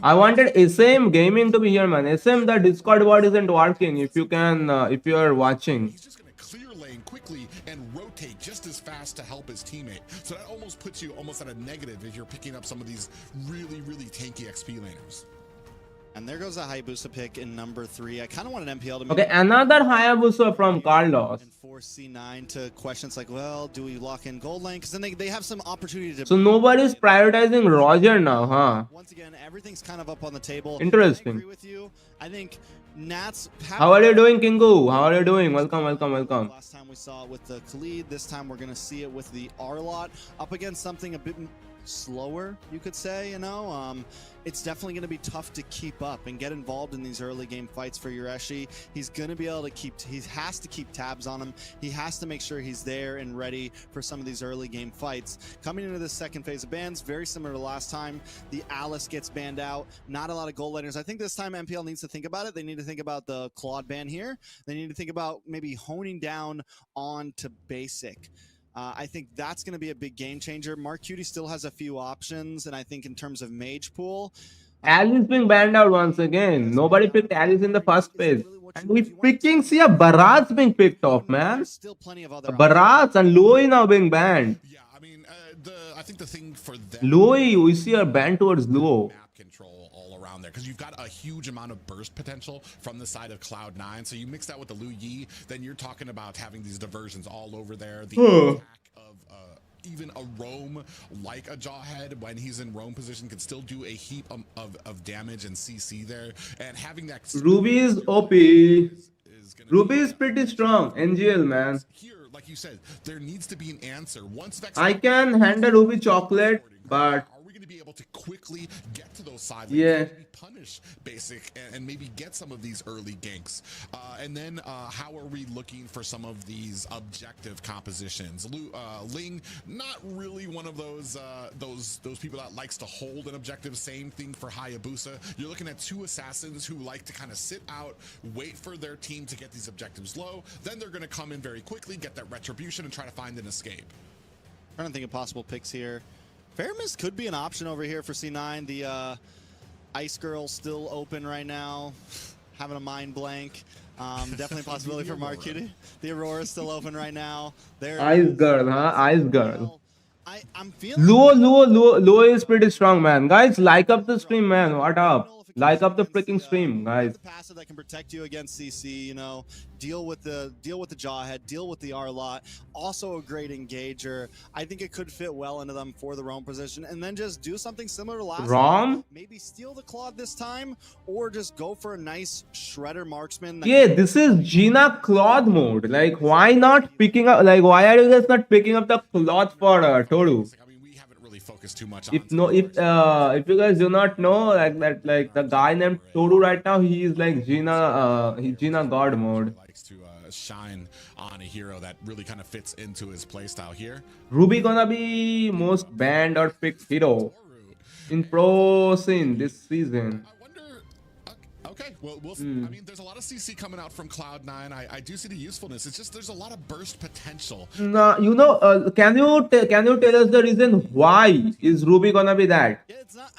I wanted SM Gaming to be here, man. SM, the Discord bot isn't working. If you can, if you are watching. he's just going to clear lane quickly and rotate just as fast to help his teammate. So that almost puts you almost at a negative if you're picking up some of these really tanky XP laners. And there goes a Hayabusa pick in number 3. I kind of want an MPL to Okay, another Hayabusa from Carlos. and force C9 to questions like, well, do we lock in gold lane? Because then they have some opportunity to. So nobody's prioritizing Roger now, huh? Once again, everything's kind of up on the table. Interesting. I agree with you. I think Nats. How are you doing, Kingu? How are you doing? Welcome. Last time we saw it with the Khalid. This time we're going to see it with the R-Lot up against something a bit slower, you could say. You know, it's definitely going to be tough to keep up and get involved in these early game fights for Yureshi. He's going to be able to he has to keep tabs on him. He has to make sure he's there and ready for some of these early game fights. Coming into this second phase of bans, very similar to last time, the Alice gets banned out. Not a lot of gold laners. I think this time MPL needs to think about it. They need to think about the Claude ban here. They need to think about maybe honing down on to basic. I think that's going to be a big game changer. Mark Cutie still has a few options, and I think in terms of mage pool, Alice being banned out once again. Nobody picked Alice in the first phase. And we freaking see a Barat's being picked off, man. there's still plenty of other Barat's and Louis now being banned. Yeah, I mean, I think the thing for them, Louis, we see a ban towards Luo. map control all around there, because you've got a huge amount of burst potential from the side of Cloud9. So you mix that with the Lu Yi, then you're talking about having these diversions all over there. The attack of even a roam like a Jawhead, when he's in roam position, can still do a heap of damage and CC there. And having that Ruby is OP. is gonna Ruby is pretty strong. NGL, man. here, like you said, there needs to be an answer. Once I can handle Ruby chocolate, but are we going to be able to quickly get to those side Yeah. lanes, maybe punish basic and maybe get some of these early ganks? And then how are we looking for some of these objective compositions? Ling, not really one of those people that likes to hold an objective. Same thing for Hayabusa. You're looking at two assassins who like to kind of sit out, wait for their team to get these objectives low. Then they're going to come in very quickly, get that retribution, and try to find an escape. Trying to think of possible picks here. Fair Mist could be an option over here for C9. The Ice Girl still open right now, having a mind blank. Definitely a possibility for Marquette. The Aurora is still open right now. There Ice Girl, huh? Ice Girl. I'm feeling Luo is pretty strong, man. Guys, like up the stream, man. What up? Like up the freaking stream, guys. The passive that can protect you against CC, you know, deal with the Jawhead, deal with the R-Lot. Also a great engager. I think it could fit well into them for the roam position, and then just do something similar to last Rom? time. Maybe steal the Claude this time, or just go for a nice shredder marksman. Yeah, this is Gina Cloth mode. Like, why not picking up? Like, why are you guys not picking up the cloth for Toru? I mean, we haven't really focused too much on If you guys do not know, like the guy named Toru right now, he is like Gina God mode. likes to shine on a hero that really kind of fits into his playstyle here. Ruby gonna be most banned or picked hero in pro scene this season. I wonder. Okay, well, we'll see. I mean, there's a lot of CC coming out from Cloud9. I do see the usefulness. It's just there's a lot of burst potential. Nah, you know, can you tell us the reason why is Ruby gonna be that? Yeah, it's not.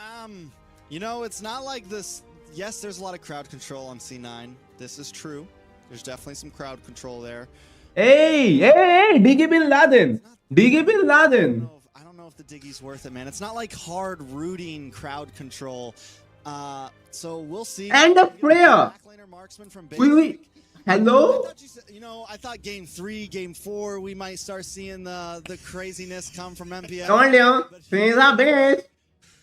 You know, it's not like this. Yes, there's a lot of crowd control on C9. This is true. There's definitely some crowd control there. Hey, Diggy Bin Laden, Diggy Bin Laden. I don't know if the Diggy's worth it, man. It's not like hard rooting crowd control. So we'll see. And the Freya. Backlaner marksman from Wait. Hello? I thought you said, you know, I thought game 3, game 4, we might start seeing the craziness come from MPL. Told you, she's a bitch.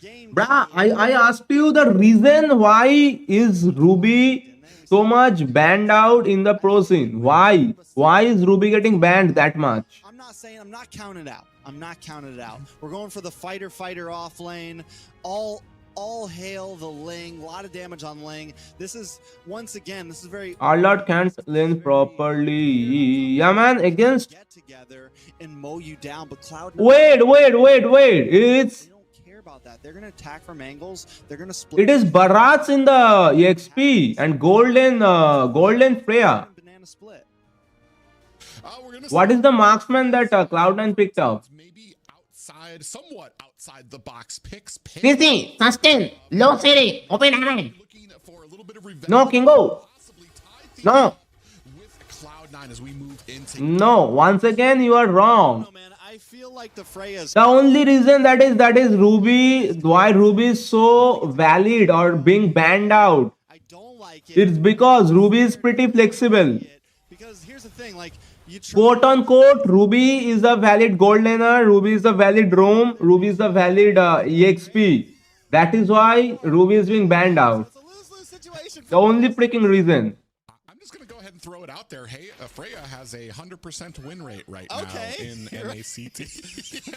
Game Bruh, I asked you the reason why is Ruby so much banned out in the pro scene. Why? Why is Ruby getting banned that much? I'm not saying I'm not counting it out. I'm not counting it out. We're going for the fighter off lane. All hail the Ling. A lot of damage on Ling. This is once again. This is very. Arlot can't lane properly. Yeah, man. Against. Get together and mow you down, but Cloud. Wait. It's. They don't care about that. They're gonna attack from angles. They're gonna split. It is Barats in the EXP and golden Freya. Banana split. What is the marksman that Cloud9 picked up? Maybe somewhat outside the box picks. CC, sustain, low city, open hand. Looking for a little bit of revenge. No, Kingo. Possibly tie things No. up with Cloud9 as we move into. No. Once again, you are wrong. No, man. I feel like the Freya's. The only reason that is Ruby, why Ruby is so valid or being banned out, I don't like it. it's because Ruby is pretty flexible. Because here's the thing, like you try. Quote unquote, Ruby is a valid gold laner, Ruby is a valid roam, Ruby is a valid EXP. That is why Ruby is being banned out. It's a lose-lose situation. The only freaking reason. I'm just gonna go ahead and throw it out there. Hey, Freya has a 100% win rate right Okay. now in You're right. NACT.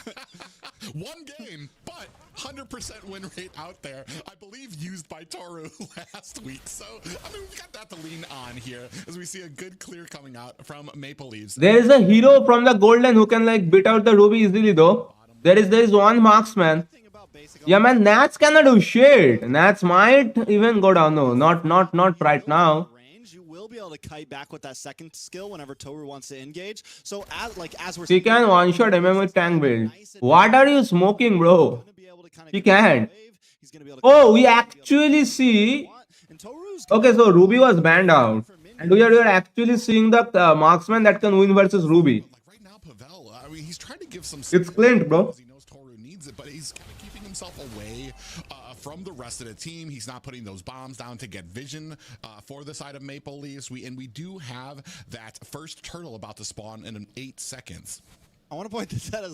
One game, but 100% win rate out there. I believe used by Toru last week. So I mean, we've got that to lean on here as we see a good clear coming out from Maple Leaves. There is a hero from the golden who can like beat out the Ruby easily though. There is one marksman. Thing about basic Yeah, man, Nats cannot do shit. Nats might even go down. No, not right now. range, you will be able to kite back with that second skill whenever Toru wants to engage. So as we're She can one-shot MM with tank build. What are you smoking, bro? gonna be able to kind She can't. He's gonna be able to Oh, we actually see. and Toru's Okay, so Ruby was banned out. And we are actually seeing the marksman that can win versus Ruby. Like right now, Pavel, I mean, he's trying to give some. It's Clint, bro. He knows Toru needs it, but he's kind of keeping himself away from the rest of the team. He's not putting those bombs down to get vision for the side of Maple Leafs. We do have that first turtle about to spawn in 8 seconds. I want to point this out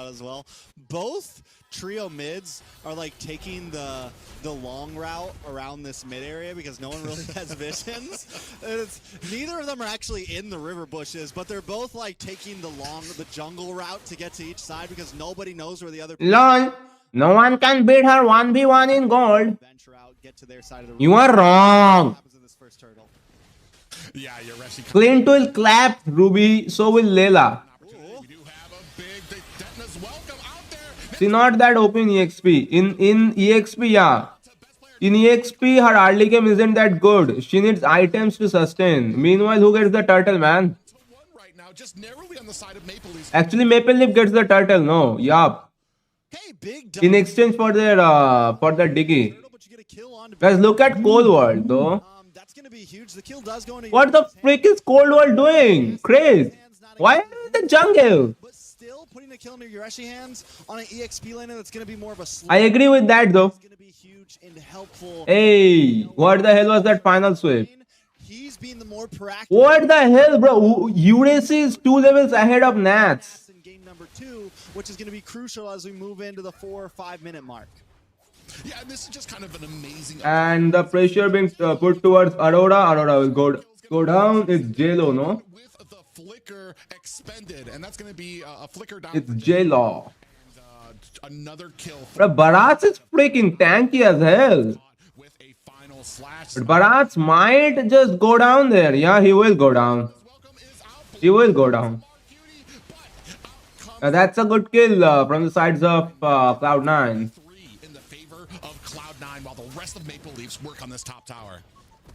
as well. Both trio mids are like taking the long route around this mid area because no one really has visions. Neither of them are actually in the river bushes, but they're both like taking the jungle route to get to each side because nobody knows where the other LOL. No one can beat her 1v1 in gold. venture out, get to their side of the You are wrong. happens in this first turtle. Yeah, you're rushing. Clint will clap Ruby, so will Layla. We do have a big Detna's welcome out there. She not that open EXP. In EXP, yeah. In EXP, her early game isn't that good. She needs items to sustain. Meanwhile, who gets the turtle, man? One right now, now, just narrowly on the side of Maple Leafs. Actually, Maple Leaf gets the turtle. No, yup. Hey, big In exchange for their diggy. turtle, but you get a kill on Guys, look at Cold World though. that's going to be huge. The kill does go into What the frick is Cold World doing? Crazy. Why are you in the jungle? But still, putting a kill into Yureshi hands on an EXP laner that's going to be more of a I agree with that though. It's going to be huge and helpful. Hey, what the hell was that final sweep? He's been the more proactive. What the hell, bro? UAC is 2 levels ahead of NATS. In game number 2, which is going to be crucial as we move into the 4 or 5 minute mark. Yeah, and this is just kind of an amazing. And the pressure being put towards Aurora. Aurora will go down. It's JLo, no? With the flicker expended, and that's going to be a flicker down. It's for JLo. another kill. Bro, Bharat is freaking tanky as hell. With a final slash. But Bharat might just go down there. Yeah, he will go down. Welcome is out. He will go down. Cutie, but out comes That's a good kill from the sides of Cloud9. 3 in the favor of Cloud9, while the rest of Maple Leafs work on this top tower.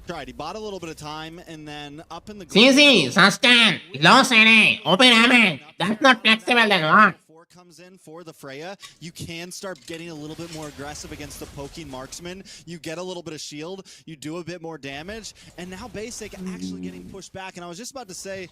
Tried. He bought a little bit of time, and then up in the CC, sustain. Low city. Open amen. That's not flexible then what? Four comes in for the Freya. You can start getting a little bit more aggressive against the poking marksman. You get a little bit of shield. You do a bit more damage, and now Basic actually getting pushed back. And I was just about to say,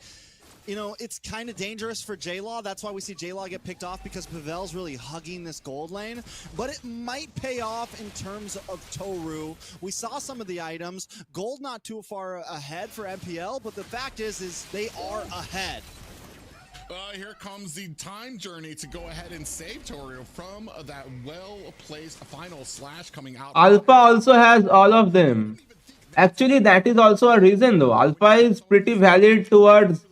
you know, it's kind of dangerous for J-Law. That's why we see J-Law get picked off, because Pavel's really hugging this gold lane. But it might pay off in terms of Toru. We saw some of the items. Gold not too far ahead for MPL, but the fact is they are ahead. Here comes the time journey to go ahead and save Toru from that well-placed final slash coming out. Alpha also has all of them. Actually, that is also a reason though. Alpha is pretty valid towards...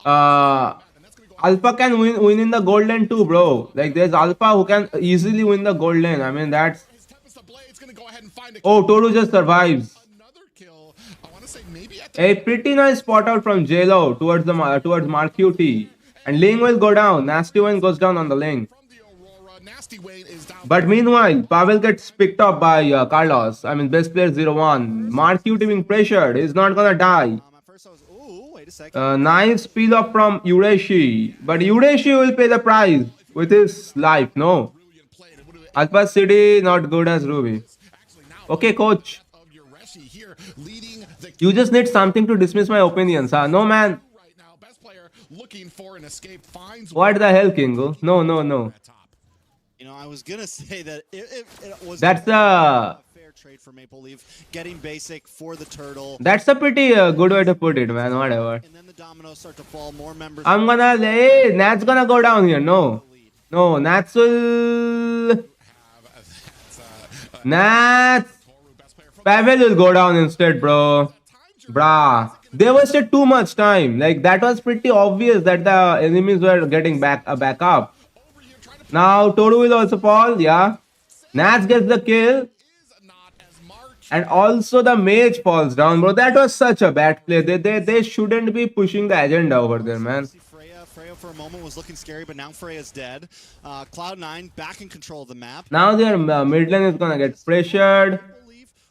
Alpha can win in the gold lane too, bro. Like, there's Alpha who can easily win the gold lane. I mean, that's... Oh, Toru just survives. Another kill. I want to say maybe at A pretty nice spot out from JLo towards Marquty. And Ling will go down. Nasty Wayne goes down on the lane. from the Aurora. Nasty Wayne is down. But meanwhile, Pavel gets picked up by Carlos. I mean, best player 0-1. Marquty being pressured. He's not gonna die. At first I was, ooh, wait a second. Nice peel off from Yureshi. But Yureshi will pay the price with his life, no? Brilliant play. It would've Alpha City, not good as Ruby. actually now Okay, coach. of Yureshi here leading the You just need something to dismiss my opinions, huh? No, man. right now. Best player looking for an escape finds What the hell, Kingo? No, no, no. at top. You know, I was going to say that it was That's a a... fair trade for Maple Leaf, getting Basic for the turtle. That's a pretty good way to put it, man. Whatever. And then the dominoes start to fall. More members. I'm gonna lay. Nat's gonna go down here. No. No, Nats will. Nats. Pavel will go down instead, bro. Brah. They wasted too much time. Like, that was pretty obvious that the enemies were getting back up. Now, Toru will also fall. Yeah. Nats gets the kill. And also the mage falls down, bro. That was such a bad play. They shouldn't be pushing the agenda over there, man. Freya for a moment was looking scary, but now Freya's dead. Cloud9 back in control of the map. Now their mid lane is gonna get pressured.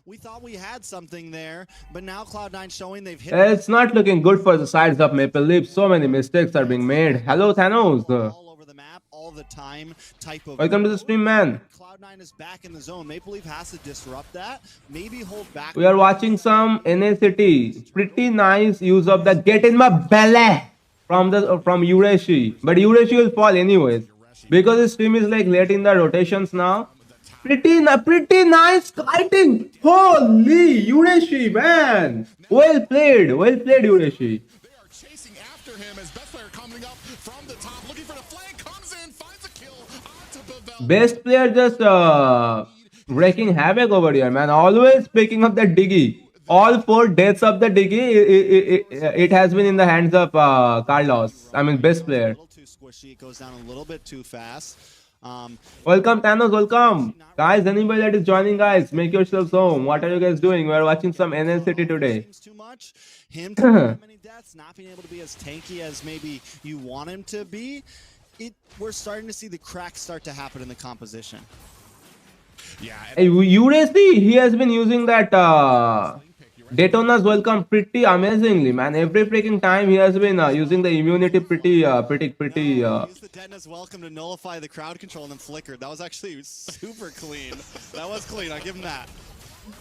We thought we had something there, but now Cloud9 showing they've hit It's not looking good for the sides of Maple Leaf. So many mistakes are being made. Hello, Thanos. all over the map all the time type of. Welcome to the stream, man. Cloud9 is back in the zone. Maple Leaf has to disrupt that. Maybe hold back. We are watching some NACT. Pretty nice use of the get in my belly from Yureshi. But Yureshi will fall anyways. Because his team is like late in the rotations now. Pretty nice kiting. Holy Yureshi, man. Well played, Yureshi. They are chasing after him as best player coming up from the top, looking for the flank, comes in, finds a kill onto Pavel. Best player just wreaking havoc over here, man. Always picking up the diggy. All 4 deaths of the diggy, it has been in the hands of Carlos. I mean, best player. A little too squishy. It goes down a little bit too fast. Welcome, Thanos, welcome. Guys, anybody that is joining, guys, make yourselves home. What are you guys doing? We are watching some NLCT today. Too much. Him taking that many deaths, not being able to be as tanky as maybe you want him to be. We're starting to see the cracks start to happen in the composition. Yeah, Hey, Yureshi, he has been using that Daytona's welcome pretty amazingly, man. Every freaking time he has been using the immunity pretty. Use the Detona's welcome to nullify the crowd control and then flickered. That was actually super clean. That was clean. I give him that.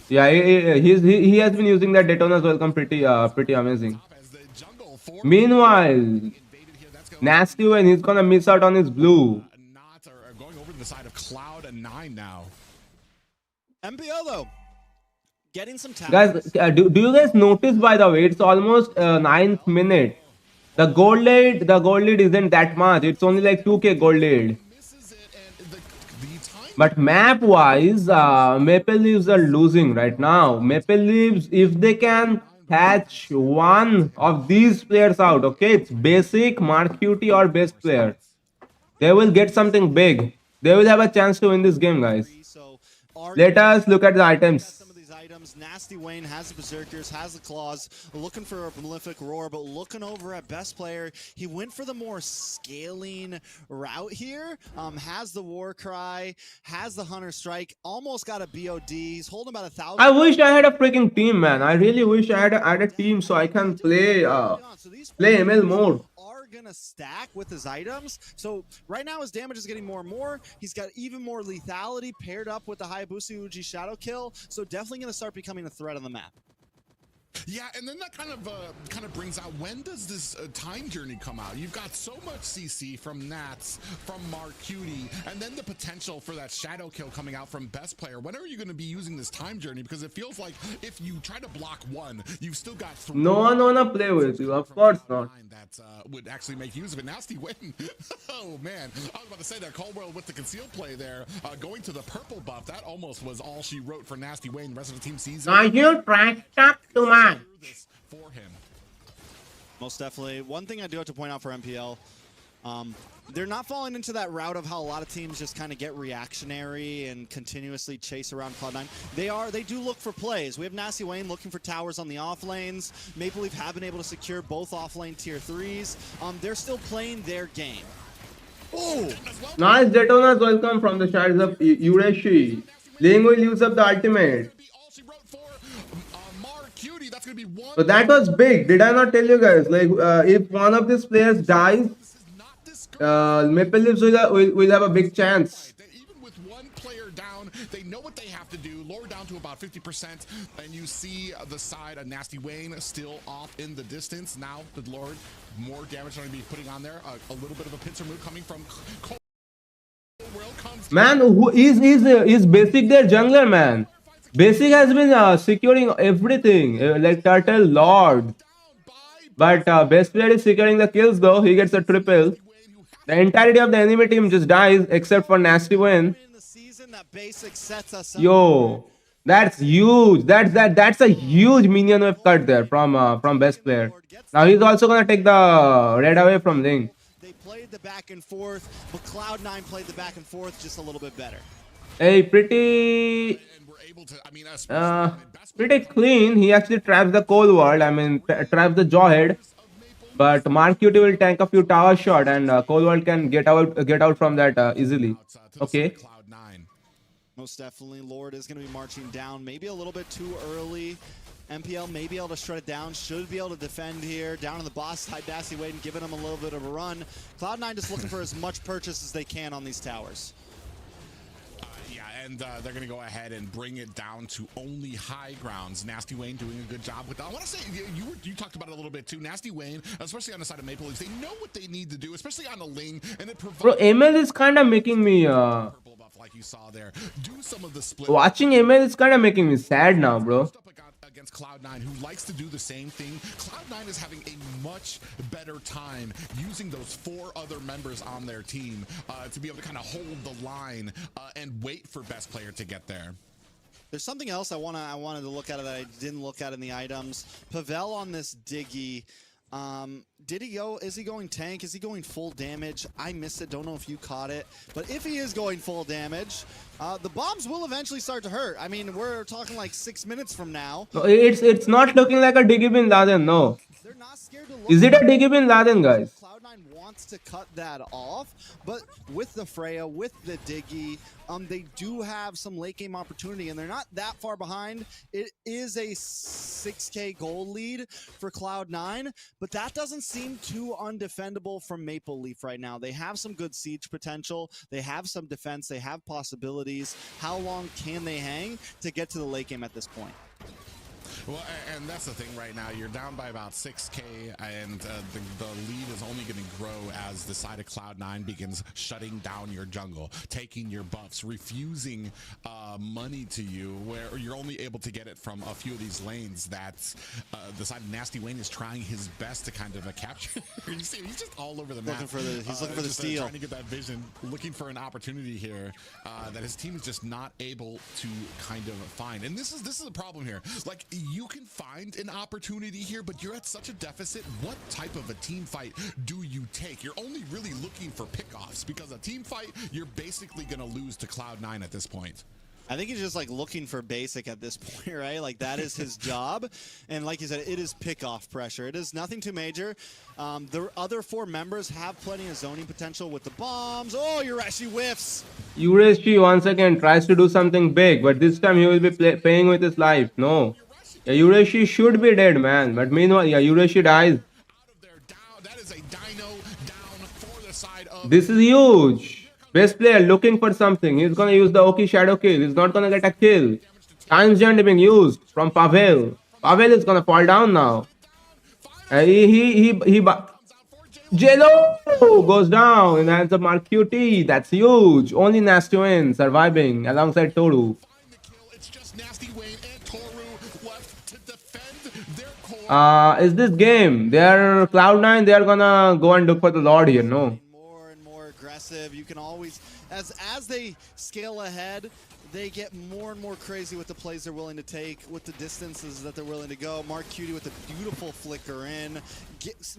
Yeah, he has been using that Daytona's welcome pretty amazing. As the jungle for Meanwhile, invaded here, that's going Nasty when he's gonna miss out on his blue. not or going over to the side of Cloud9 now. MPL though, getting some talent. Guys, do you guys notice, by the way, it's almost 9th minute. The gold lead isn't that much. It's only like 2k gold lead. Misses it, and the time But map wise, Maple Leafs are losing right now. Maple Leafs, if they can catch one of these players out, okay, it's basic, Marcuti or best player, they will get something big. They will have a chance to win this game, guys. So Let us look at the items. some of these items. Nasty Wayne has the Berserkers, has the Claws, looking for a prolific Roar, but looking over at best player, he went for the more scaling route here. Has the War Cry, has the Hunter Strike, almost got a BOD. He's holding about 1,000. I wish I had a freaking team, man. I really wish I had a team so I can play So these play ML mode. are gonna stack with his items. So right now his damage is getting more and more. He's got even more lethality paired up with the Hayabusa Uji Shadow Kill. So definitely gonna start becoming a threat on the map. Yeah, and then that kind of brings out, when does this time journey come out? You've got so much CC from Nats, from Marcuti, and then the potential for that shadow kill coming out from best player. When are you going to be using this time journey? Because it feels like if you try to block one, you've still got three. No one wanna play with you, of course not. That would actually make use of a nasty win. Oh man, I was about to say that Caldwell with the concealed play there, going to the purple buff. That almost was all she wrote for Nasty Wayne. The rest of the team sees it. Are you trash talk too much? This for him. Most definitely. One thing I do have to point out for MPL, they're not falling into that route of how a lot of teams just kind of get reactionary and continuously chase around Cloud9. They do look for plays. We have Nasty Wayne looking for towers on the off lanes. Maple Leaf have been able to secure both off lane tier 3s. They're still playing their game. Oh! Nice Daytona's welcome from the shadows of Ureshi. Ling will use up the ultimate. All she wrote for Marcuti. That's gonna be one. So that was big. Did I not tell you guys? Like, if one of these players dies, This is not discouraging. Maple Leafs will have a big chance. Even with one player down, they know what they have to do. Lower down to about 50%, and you see the side of Nasty Wayne still off in the distance. Now, the Lord, more damage going to be putting on there. A little bit of a pincer move coming from Cole. World comes Man, who is Basic their jungler, man? Basic has been securing everything, like Turtle Lord. down by But best player is securing the kills though. He gets a triple. Wayne, who The entirety of the enemy team just dies except for Nasty Wayne. In the season, that basic sets us up. Yo, that's huge. That's a huge minion wave cut there from best player. Now he's also gonna take the red away from Ling. They played the back and forth, but Cloud9 played the back and forth just a little bit better. Hey, pretty and we're able to, I mean, pretty clean. He actually traps the cold world. I mean, traps the jawhead. But Marcuti will tank a few tower shot, and cold world can get out from that easily. Okay. Cloud9. Most definitely, Lord is going to be marching down, maybe a little bit too early. MPL may be able to shred it down, should be able to defend here. Down on the boss side, Nasty Wayne giving him a little bit of a run. Cloud9 just looking for as much purchase as they can on these towers. Yeah, and they're going to go ahead and bring it down to only high grounds. Nasty Wayne doing a good job with that. I want to say, you talked about it a little bit too. Nasty Wayne, especially on the side of Maple Leafs, they know what they need to do, especially on a Ling, and it provides Bro, ML is kind of making me purple buff like you saw there. Do some of the split. watching ML is kind of making me sad now, bro. Up against Cloud9, who likes to do the same thing. Cloud9 is having a much better time using those 4 other members on their team to be able to kind of hold the line and wait for best player to get there. There's something else I wanted to look at that I didn't look at in the items. Pavel on this Diggy. Did he go? Is he going tank? Is he going full damage? I missed it. Don't know if you caught it. But if he is going full damage, the bombs will eventually start to hurt. I mean, we're talking like 6 minutes from now. No, it's not looking like a Diggy Bin Laden, no. They're not scared to look. Is it a Diggy Bin Laden, guys? Cloud9 wants to cut that off, but with the Freya, with the Diggy, they do have some late game opportunity, and they're not that far behind. It is a 6K goal lead for Cloud9, but that doesn't seem too undefendable from Maple Leaf right now. They have some good siege potential, they have some defense, they have possibilities. How long can they hang to get to the late game at this point? Well, and that's the thing right now. You're down by about 6K, and the lead is only going to grow as the side of Cloud9 begins shutting down your jungle, taking your buffs, refusing money to you, where you're only able to get it from a few of these lanes that the side of Nasty Wayne is trying his best to kind of capture. You see, he's just all over the map. He's looking for the steal. Trying to get that vision, looking for an opportunity here that his team is just not able to kind of find. And this is the problem here. Like, you can find an opportunity here, but you're at such a deficit. What type of a team fight do you take? You're only really looking for pickoffs, because a team fight, you're basically going to lose to Cloud9 at this point. I think he's just like looking for basic at this point, right? Like that is his job. And like you said, it is pick-off pressure. It is nothing too major. The other 4 members have plenty of zoning potential with the bombs. Oh, Yureshi whiffs. Yureshi once again tries to do something big, but this time he will be paying with his life. No. Yeah, Yureshi should be dead, man. But meanwhile, yeah, Yureshi dies. That is a dino down for the side of... This is huge. Best player looking for something. He's gonna use the Oki Shadow kill. He's not gonna get a kill. Time Giant being used from Pavel. Pavel is gonna fall down now. Jello goes down in the hands of Mark QT. That's huge. Only Nasty Wayne surviving alongside Toru. It's just Nasty Wayne and Toru left to defend their core. Is this game? They're Cloud9. They're gonna go and look for the Lord here. No. More and more aggressive. You can always, as they scale ahead, they get more and more crazy with the plays they're willing to take, with the distances that they're willing to go. Mark Cutie with a beautiful flicker in,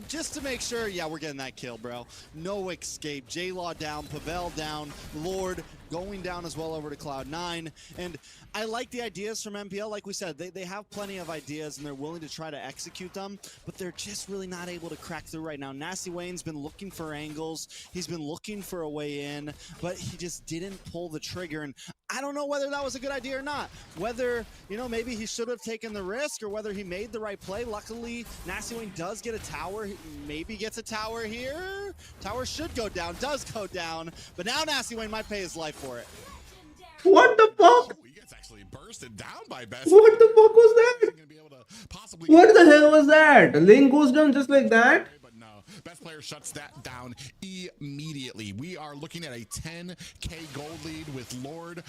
just to make sure, yeah, we're getting that kill, bro. No escape. J-Law down, Pavel down, Lord going down as well over to Cloud9. And I like the ideas from MPL. Like we said, they have plenty of ideas and they're willing to try to execute them, but they're just really not able to crack through right now. Nasty Wayne's been looking for angles. He's been looking for a way in, but he just didn't pull the trigger. And I don't know whether that was a good idea or not. Whether, you know, maybe he should have taken the risk, or whether he made the right play. Luckily, Nasty Wayne does get a tower. He maybe gets a tower here. Tower should go down, does go down, but now Nasty Wayne might pay his life for it. What the fuck? He gets actually bursted down by Best. What the fuck was that? Gonna be able to possibly... What the hell was that? Link goes down just like that? But no, Best Player shuts that down immediately. We are looking at a 10K gold lead with Lord,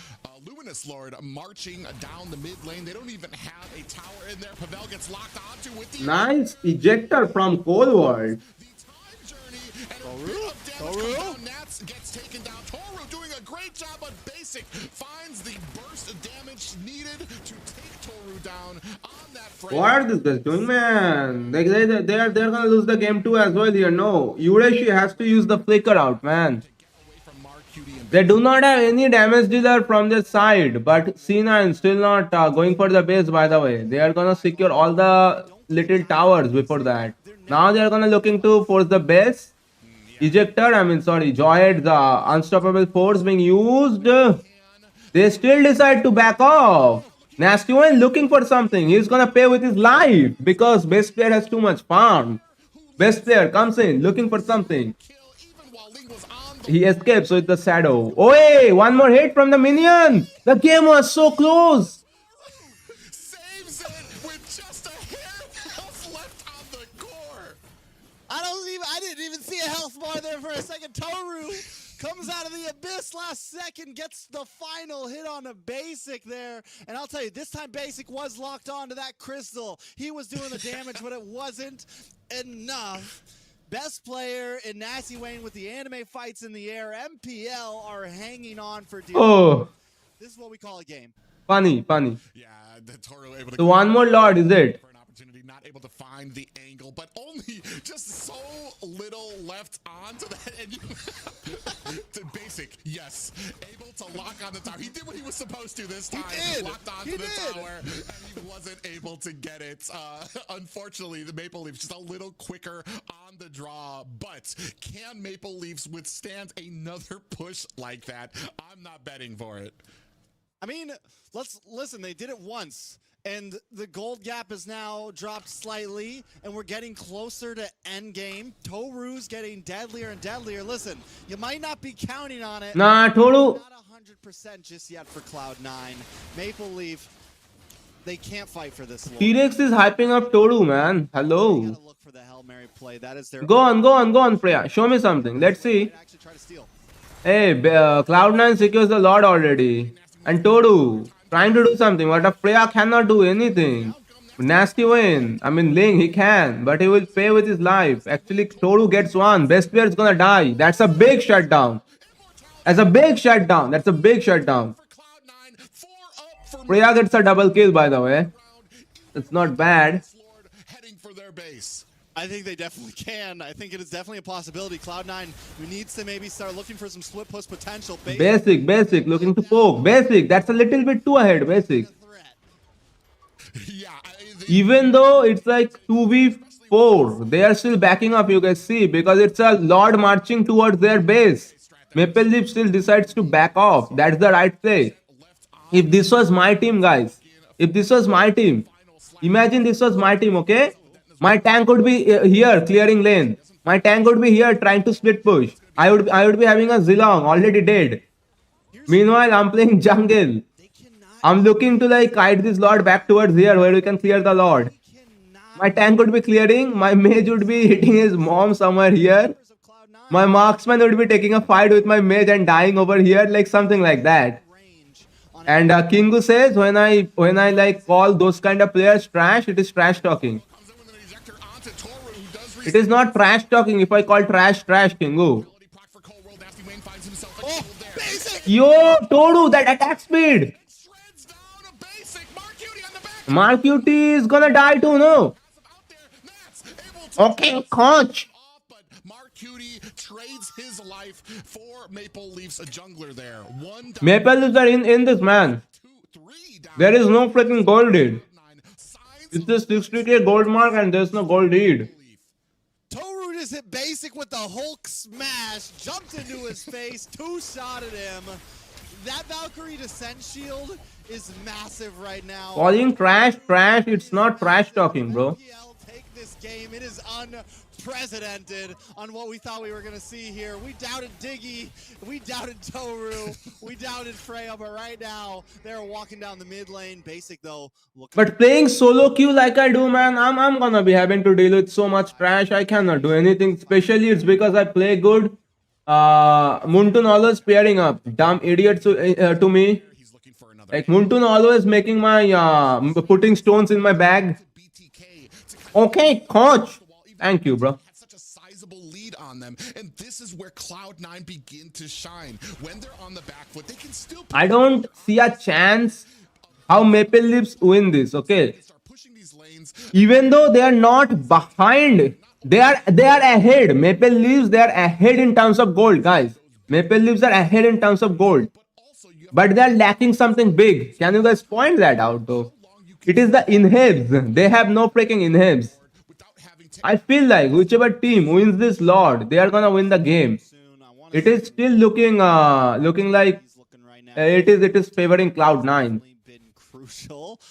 Luminous Lord, marching down the mid lane. They don't even have a tower in there. Pavel gets locked onto with the... Nice ejector from Cold World. The time journey, and a bit of damage comes down. Nats gets taken down. Toru doing a great job, but Basic finds the burst of damage needed to take Toru down on that frame. What are these guys doing, man? They're gonna lose the game too as well here. No, Yureshi has to use the flicker out, man. They do not have any damage dealer from their side, but C9 still not going for the base, by the way. They are gonna secure all the little towers before that. Now they are gonna looking to force the base. Ejector, Joyhead, the unstoppable force being used. They still decide to back off. Nasty One looking for something. He's gonna pay with his life because best player has too much farm. Best player comes in looking for something. He escapes with the shadow. Oh, hey, one more hit from the minion. The game was so close. Saves it with just a hair of health left on the core. I didn't even see a health bar there for a second. Toru comes out of the abyss last second, gets the final hit on a Basic there. And I'll tell you, this time Basic was locked onto that crystal. He was doing the damage, but it wasn't enough. Best player in Nasty Wayne with the anime fights in the air. MPL are hanging on for dear. Oh, This is what we call a game. funny. Yeah, the Toru able to... So one more Lord, is it? For an opportunity, not able able to find the angle, but only just so little left onto that. And to basic, yes, able to lock on the tower. He did what he was supposed to this time. He did. Locked onto the tower, and he wasn't able to get it. Unfortunately, the Maple Leafs just a little quicker on the draw. But can Maple Leafs withstand another push like that? I'm not betting for it. I mean, let's listen. They did it once, and the gold gap is now dropped slightly, and we're getting closer to end game. Toru's getting deadlier and deadlier. Listen, you might not be counting on it. Nah, Toru. Not 100% just yet for Cloud9. Maple Leaf, they can't fight for this long. T-Rex is hyping up Toru, man. They Hello. gotta look for the Hail Mary play. That is their Go on, Freya. Show me something. Let's see. Might actually try to steal. Hey, Cloud9 secures the Lord already. And Toru trying to do something, but Freya cannot do anything. Nasty win. I mean, Ling, he can, but he will pay with his life. Actually, Toru gets one. Best player is gonna die. That's a big shutdown. That's a big shutdown. That's a big shutdown. For Cloud9, 4 up for Freya gets a double kill, by the way. It's not bad. Lord heading for their base. I think they definitely can. I think it is definitely a possibility. Cloud9 needs to maybe start looking for some split push potential. Basic, looking to poke. Basic, that's a little bit too ahead, Basic. Yeah, Even though it's like 2v4, they are still backing up, you guys see, because it's a Lord marching towards their base. Maple Leaf still decides to back off. That's the right play. If this was my team, guys, if this was my team, imagine this was my team, okay? My tank would be here clearing lane. My tank would be here trying to split push. I would be having a Zilong already dead. Meanwhile, I'm playing jungle. I'm looking to like guide this Lord back towards here where we can clear the Lord. My tank would be clearing. My mage would be hitting his mom somewhere here. My marksman would be taking a fight with my mage and dying over here, like something like that. And Kingu says when I like call those kind of players trash, it is trash talking. It is not trash talking if I call trash Kingu. Oh, basic! Yo, Toru, that attack speed. Shreds down a basic. Marcuti on the back. Marcuti is gonna die too, no? Out there. Nats able to Okay, coach. off, but Marcuti trades his life for Maple Leafs, a jungler there. One down, Maple Leafs are in this, man. 2, 3 down. There is no freaking gold lead. 9 signs It's just 60k gold mark and there's no gold lead. Toru just hit basic with the Hulk smash, jumped into his face, two-shotted him. That Valkyrie descent shield is massive right now. Calling trash, it's not trash talking, bro. PL take this game. It is unprecedented on what we thought we were going to see here. We doubted Diggy, we doubted Toru, we doubted Freya, but right now they're walking down the mid lane. Basic though, look. But playing solo queue like I do, man, I'm gonna be having to deal with so much trash. I cannot do anything. Especially it's because I play good. Muntun always pairing up. Dumb idiots to me. he's looking for another Like Muntun always making my putting stones in my bag. BTK to kind Okay, coach. Thank you, bro. have such a sizable lead on them, and this is where Cloud9 begin to shine. When they're on the back foot, they can still I don't see a chance how Maple Leafs win this, okay? start pushing these lanes. Even though they are not behind, they are ahead. Maple Leafs, they are ahead in terms of gold, guys. Maple Leafs are ahead in terms of gold. Also, you have But they are lacking something big. Can you guys point that out though? It is the inhibs. They have no freaking inhibs. without having to I feel like whichever team wins this Lord, they are gonna win the game. Soon, I want It is still looking like he's looking right now. it is favoring Cloud9. Been crucial.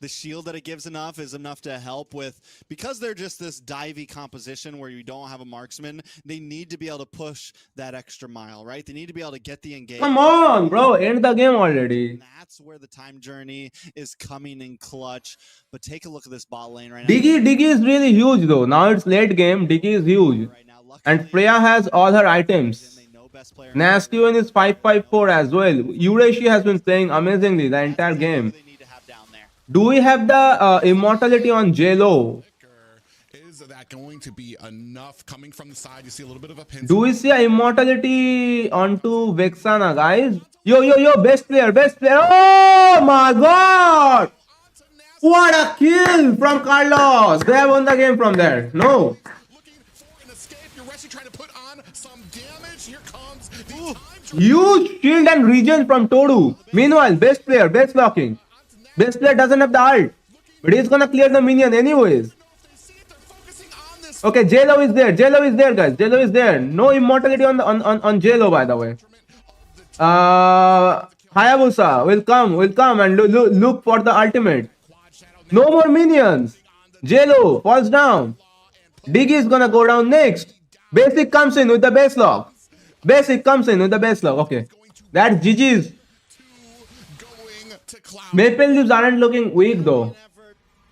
The shield that it gives is enough to help with, because they're just this divey composition where you don't have a marksman. They need to be able to push that extra mile, right? They need to be able to get the engagement. Come on, bro, end the game already. That's where the time journey is coming in clutch. But take a look at this bot lane right now. Diggy is really huge though. Now it's late game. Diggy is huge. Right now, And Freya has all her items. they know best player. Nasty one is 554 as well. Urashi has been playing amazingly the entire game. They need to have down there. Do we have the immortality on JLo? is that going to be enough coming from the side? You see a little bit of a pin. Do we see a immortality onto Vexana, guys? Yo, best player. Oh my god! What a kill from Carlos! They have won the game from there. No. Looking for an escape. You're actually trying to put on some damage. Here comes the time to Huge shield and regen from Toru. Meanwhile, best player, best blocking. Best player doesn't have the ult. But he's gonna clear the minion anyways. see if they're focusing on this. Okay, JLo is there. JLo is there, guys. JLo is there. No immortality on JLo, by the way. Hayabusa will come and look for the ultimate. No more minions. JLo falls down. Diggy is gonna go down next. Basic comes in with the base lock. Basic comes in with the base lock. Okay. That's GG's. Going to Cloud. Maple Leaves aren't looking weak though.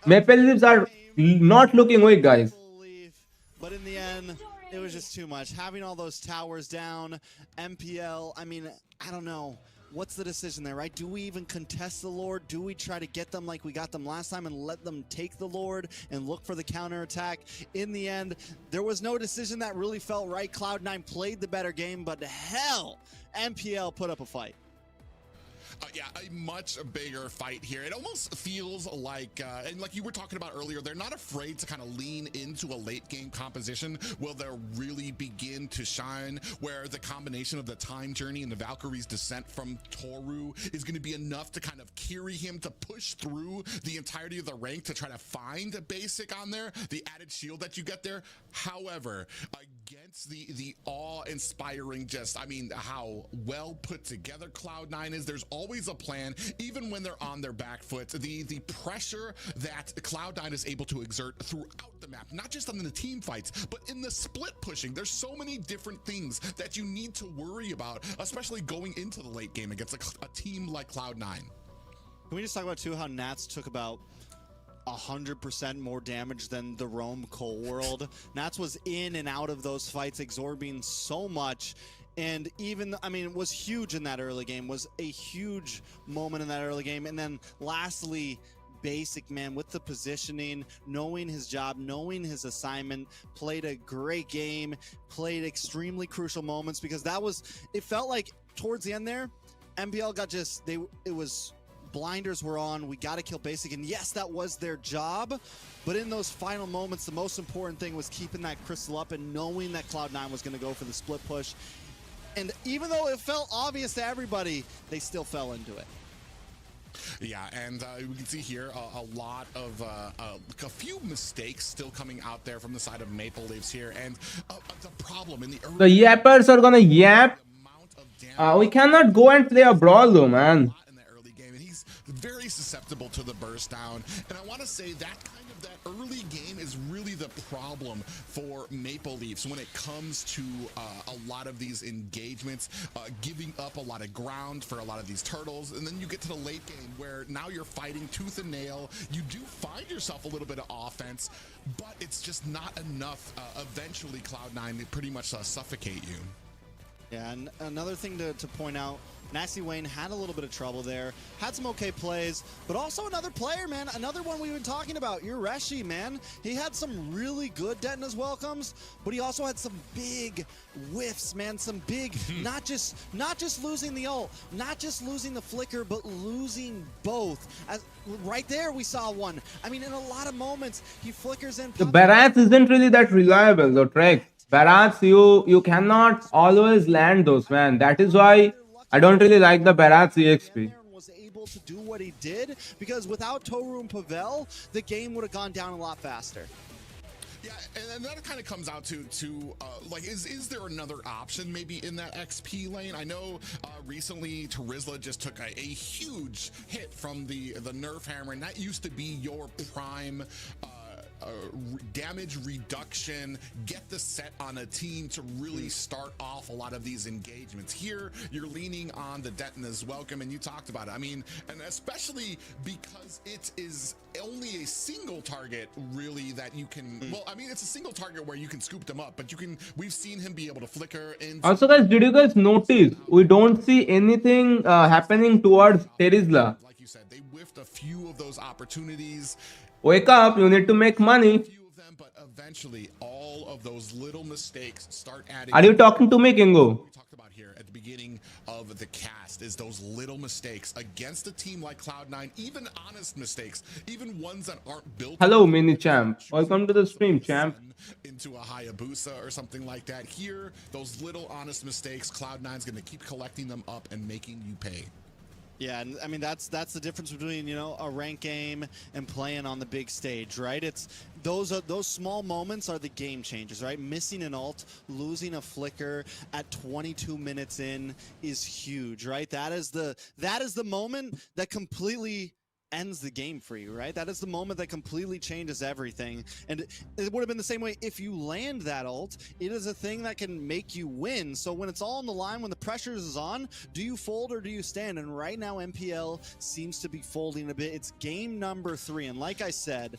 Maple Leaves are not looking weak, guys. believe, but in the end, it was just too much. Having all those towers down, MPL, I mean, I don't know. What's the decision there, right? Do we even contest the Lord? Do we try to get them like we got them last time and let them take the Lord and look for the counterattack? In the end, there was no decision that really felt right. Cloud9 played the better game, but hell, MPL put up a fight. Yeah, a much bigger fight here. It almost feels like, and like you were talking about earlier, they're not afraid to kind of lean into a late game composition. Will they really begin to shine? Where the combination of the time journey and the Valkyrie's descent from Toru is going to be enough to kind of carry him to push through the entirety of the rank to try to find a basic on there, the added shield that you get there. However, against the awe-inspiring, just, I mean, how well put together Cloud9 is, there's always a plan, even when they're on their back foot. The pressure that Cloud9 is able to exert throughout the map, not just on the team fights, but in the split pushing. There's so many different things that you need to worry about, especially going into the late game against a team like Cloud9. Can we just talk about too how Nats took about 100% more damage than the Rome Cold World? Nats was in and out of those fights, absorbing so much. And even, I mean, it was huge in that early game, was a huge moment in that early game. And then lastly, Basic, man, with the positioning, knowing his job, knowing his assignment, played a great game, played extremely crucial moments, because that was, it felt like towards the end there, MPL got just, it was, blinders were on, we got to kill Basic, and yes, that was their job, but in those final moments, the most important thing was keeping that crystal up and knowing that Cloud9 was going to go for the split push. And even though it felt obvious to everybody, they still fell into it. Yeah, and we can see here a lot of a few mistakes still coming out there from the side of Maple Leafs here, and the problem in the early The yappers are gonna yap. amount of damage We cannot go and play a brawl though, man. in the early game, and he's very susceptible to the burst down. And I want to say that early game is really the problem for Maple Leafs when it comes to a lot of these engagements, giving up a lot of ground for a lot of these turtles. And then you get to the late game where now you're fighting tooth and nail. You do find yourself a little bit of offense, but it's just not enough. Eventually, Cloud9 pretty much suffocate you. Yeah, and another thing to point out, Nasty Wayne had a little bit of trouble there, had some okay plays, but also another player, man, another one we've been talking about, Ureshi, man. He had some really good Detona's welcomes, but he also had some big whiffs, man, some big, not just losing the ult, not just losing the flicker, but losing both. Right there, we saw one. I mean, in a lot of moments, he flickers in. The Barats isn't really that reliable though, Trek. Barats, you cannot always land those, man. That is why I don't really like the Barats EXP. Was able to do what he did, because without Toru and Pavel, the game would have gone down a lot faster. Yeah, and that kind of comes out to like, is there another option maybe in that XP lane? I know recently Terizla just took a huge hit from the Nerf hammer, and that used to be your prime damage reduction, get the set on a team to really start off a lot of these engagements. Here, you're leaning on the Detona's welcome, and you talked about it. I mean, and especially because it is only a single target, really, that you can, well, I mean, it's a single target where you can scoop them up, but we've seen him be able to flicker in. Also, guys, did you guys notice we don't see anything happening towards Terizla? Like you said, they whiffed a few of those opportunities. Wake up, you need to make money. Few of them, but eventually all of those little mistakes start adding. Are you talking to me, Kingo? We talked about here at the beginning of the cast is those little mistakes against a team like Cloud9, even honest mistakes, even ones that aren't built. Hello, mini champ. Welcome to the stream, champ. Into a Hayabusa or something like that. Here, those little honest mistakes, Cloud9's going to keep collecting them up and making you pay. Yeah, and I mean that's the difference between, you know, a rank game and playing on the big stage, right? It's those small moments are the game changers, right? Missing an ult, losing a flicker at 22 minutes in is huge, right? That is the moment that completely ends the game for you, right? That is the moment that completely changes everything. And it would have been the same way if you land that ult. It is a thing that can make you win. So when it's all on the line, when the pressure is on, do you fold or do you stand? And right now MPL seems to be folding a bit. It's game number 3. And like I said,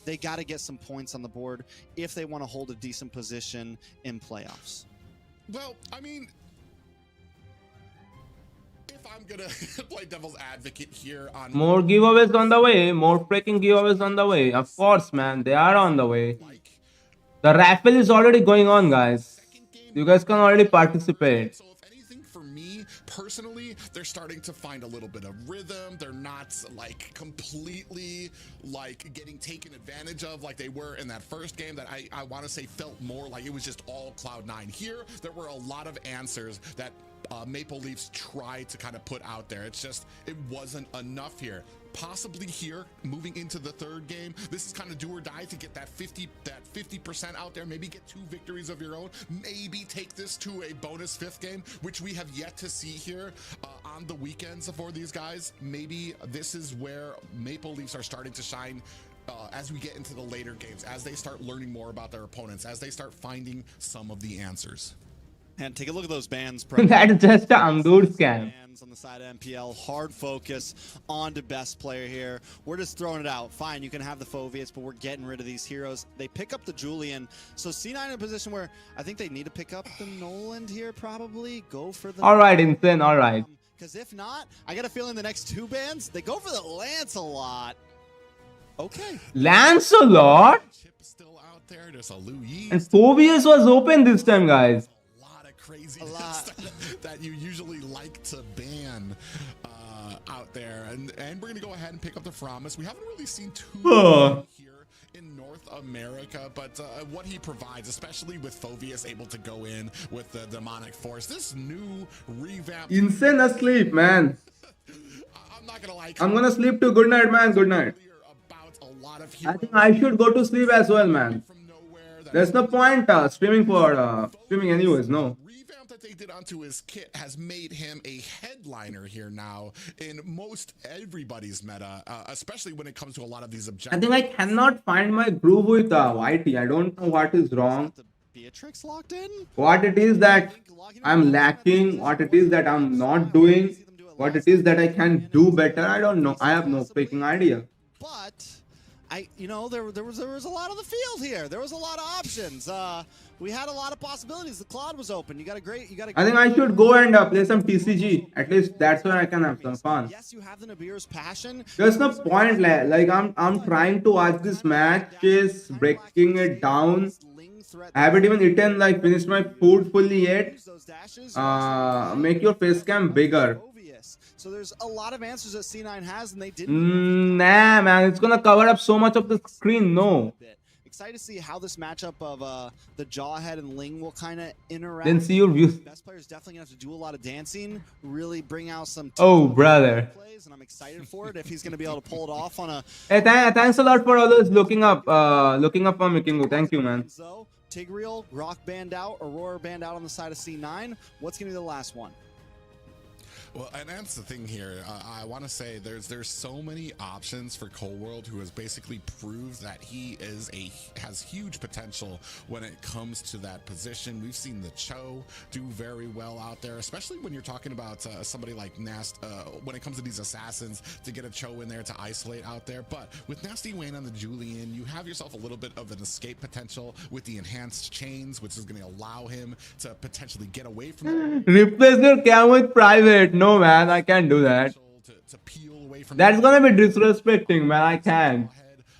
they got to get some points on the board if they want to hold a decent position in playoffs. Well, I mean, if I'm gonna play devil's advocate here on More giveaways on the way. More freaking giveaways on the way. Of course, man. They are on the way. like The raffle is already going on, guys. You guys can already participate. So if anything, for me personally, they're starting to find a little bit of rhythm. They're not like completely like getting taken advantage of like they were in that first game that I want to say felt more like it was just all Cloud9. Here, there were a lot of answers that Maple Leafs tried to kind of put out there. It's just, it wasn't enough here. Possibly here, moving into the third game, this is kind of do or die to get that 50% out there. Maybe get 2 victories of your own. Maybe take this to a bonus 5th game, which we have yet to see here on the weekends for these guys. Maybe this is where Maple Leafs are starting to shine as we get into the later games, as they start learning more about their opponents, as they start finding some of the answers. And take a look at those bans. That is just an Angur scam. On the side of MPL, hard focus on to best player here. We're just throwing it out. Fine, you can have the Phoveus, but we're getting rid of these heroes. They pick up the Julian. So C9 in a position where I think they need to pick up the Noland here, probably. Go for the... All right, Insane, all right. Because if not, I got a feeling the next 2 bans, they go for the Lancelot. Okay. Lancelot? Chip is still out there. There's a Louis. And Phobius was open this time, guys. Craziness that you usually like to ban out there, and we're gonna go ahead and pick up the Framus. We haven't really seen too many here in North America, but what he provides, especially with Phoveus able to go in with the demonic force, this new revamp. Insane asleep, man. I'm not gonna lie. I'm gonna sleep too. Good night, man. Good night. About a lot of I think I should go to sleep as well, man. There's no point streaming anyways, no. Revamp that they did onto his kit has made him a headliner here now in most everybody's meta, especially when it comes to a lot of these objectives. I think I cannot find my groove with YT. I don't know what is wrong. Beatrix locked in? What it is that I'm lacking, what it is that I'm not doing, what it is that I can do better. I don't know. I have no freaking idea. But there was a lot of the field here. There was a lot of options. We had a lot of possibilities. The Claude was open. I think I should go and play some TCG. At least that's where I can have some fun. Yes, you have the Nabir's passion. There's no point. Like I'm trying to watch this match, just breaking it down. I haven't even eaten, like finished my food fully yet. Make your face cam bigger. So there's a lot of answers that C9 has, and they didn't. Nah, man, it's gonna cover up so much of the screen. No. Excited to see how this matchup of the Jawhead and Ling will kind of interact. Then see your views. Best player's definitely gonna have to do a lot of dancing, really bring out some. Oh, brother. Plays, and I'm excited for it if he's gonna be able to pull it off on a. Hey, thanks a lot for all those looking up on Mikingo. Thank you, man. So Tigreal, Rock banned out, Aurora banned out on the side of C9. What's gonna be the last one? Well, and that's the thing here. I want to say there's so many options for Cold World, who has basically proved that he has huge potential when it comes to that position. We've seen the Cho do very well out there, especially when you're talking about somebody like Nast. When it comes to these assassins, to get a Cho in there to isolate out there. But with Nasty Wayne on the Julian, you have yourself a little bit of an escape potential with the enhanced chains, which is going to allow him to potentially get away from. Replace your cam with private. No, man, I can't do that. That's gonna be disrespecting, man. I can't.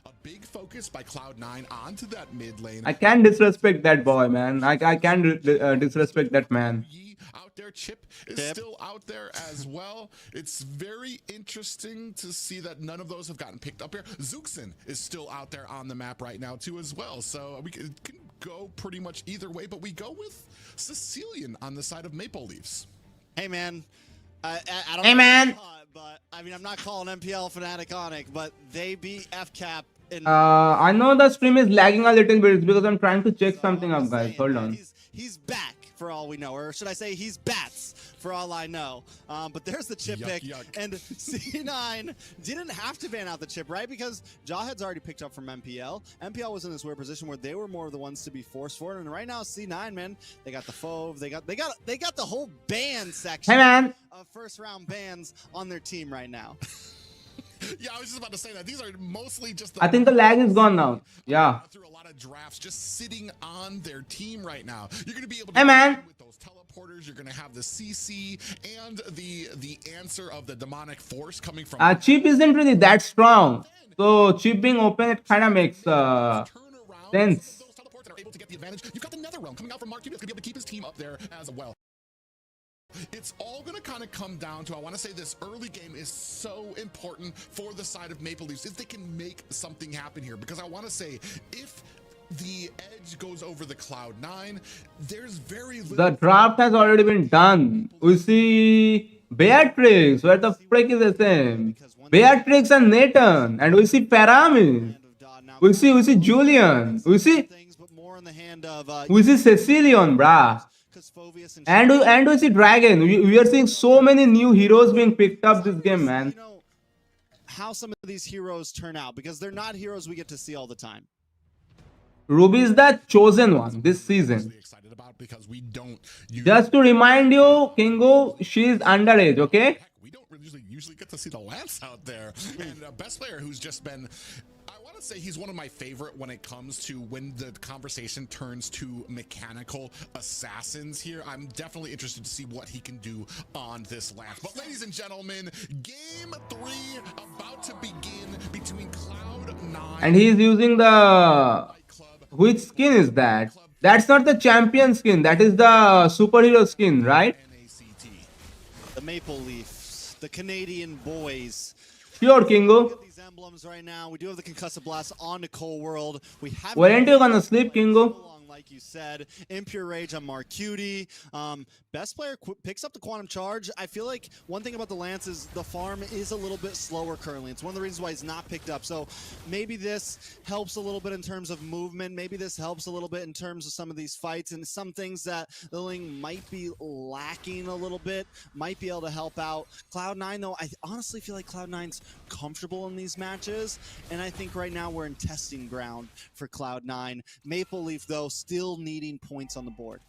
A big focus focused by Cloud9 onto that mid lane. I can't disrespect that boy, man. I can't disrespect that man. Yi out there, Chip is still out there as well. It's very interesting to see that none of those have gotten picked up here. Zuxin is still out there on the map right now too as well. So we can go pretty much either way, but we go with Sicilian on the side of Maple Leafs. Hey, man. I don't Hey, know man. if you saw it, but I mean, I'm not calling MPL Fnatic, but they beat FCAP in. I know the stream is lagging a little bit. It's because I'm trying to check something I'm up, guys. saying, Hold man, on. He's back for all we know, or should I say he's bats for all I know. But there's the chip Yuck, pick, yuck. and C9 didn't have to ban out the chip, right? Because Jawhead's already picked up from MPL. MPL was in this weird position where they were more of the ones to be forced for it, and right now C9, man, they got the Fove, they got the whole ban section Hey, man. of first round bans on their team right now. Yeah, I was just about to say that these are mostly just. I think the lag is gone now. Yeah. Through a lot of drafts, just sitting on their team right now. You're going to be able to. Hey, man. With those teleporters, you're going to have the CC and the answer of the demonic force coming from. Chip isn't really that strong. So chip being open, it kind of makes Turn around sense. those teleports that are able to get the advantage. You've got the Nether Realm coming out from Mark Cuban. It's going to be able to keep his team up there as well. It's all going to kind of come down to, I want to say this early game is so important for the side of Maple Leafs if they can make something happen here. Because I want to say, if the edge goes over the Cloud9, there's very little. The draft has already been done. We see Beatrix. Where the frick is the same? Beatrix and Nathan. And we see Paramis. We see Julian. We see Cecilion, brah. And we see Dragon. We are seeing so many new heroes being picked up this game, man. You know how some of these heroes turn out, because they're not heroes we get to see all the time. Ruby is the chosen one this season. Excited about because we don't use. Just to remind you, Kingo, she's underage, okay? We don't usually get to see the Lance out there. And best player who's just been, I want to say he's one of my favorite when it comes to when the conversation turns to mechanical assassins here. I'm definitely interested to see what he can do on this Lance. But ladies and gentlemen, game 3 about to begin between Cloud9 And he's using the... Which skin is that? That's not the champion skin. That is the superhero skin, right? NACT. The Maple Leafs, the Canadian boys. Sure, Kingo. Look at these emblems right now. We do have the Concussive Blast on Nicole World. We have. Weren't you gonna sleep, Kingo? Like you said, Impure Rage on Marcuti. Best player picks up the Quantum Charge. I feel like one thing about the Lance is the farm is a little bit slower currently. It's one of the reasons why he's not picked up. So maybe this helps a little bit in terms of movement. Maybe this helps a little bit in terms of some of these fights and some things that Lilling might be lacking a little bit, might be able to help out. Cloud9, though, I honestly feel like Cloud9's comfortable in these matches. And I think right now we're in testing ground for Cloud9. Maple Leaf, though, still needing points on the board.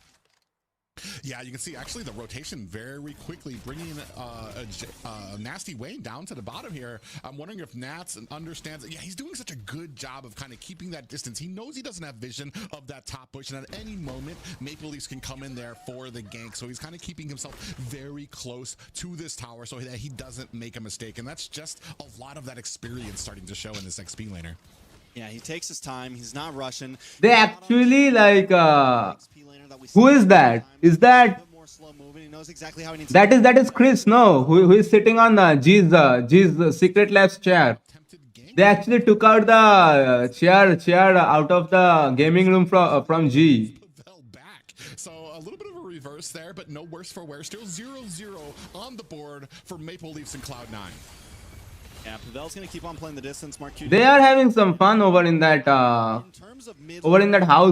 Yeah, you can see actually the rotation very quickly bringing a Nasty Wayne down to the bottom here. I'm wondering if Nats understands. Yeah, he's doing such a good job of kind of keeping that distance. He knows he doesn't have vision of that top bush, and at any moment, Maple Leafs can come in there for the gank. So he's kind of keeping himself very close to this tower so that he doesn't make a mistake. And that's just a lot of that experience starting to show in this XP laner. Yeah, he takes his time. He's not rushing. They actually like who is that? Is that that is Chris? No, who is sitting on G's Secret Labs chair? They actually took out the chair out of the gaming room from G. Back. So a little bit of a reverse there, but no worse for wear. Still 0-0 on the board for Maple Leafs and Cloud9. Yeah, Pavel's gonna keep on playing the distance. They are having some fun over in that house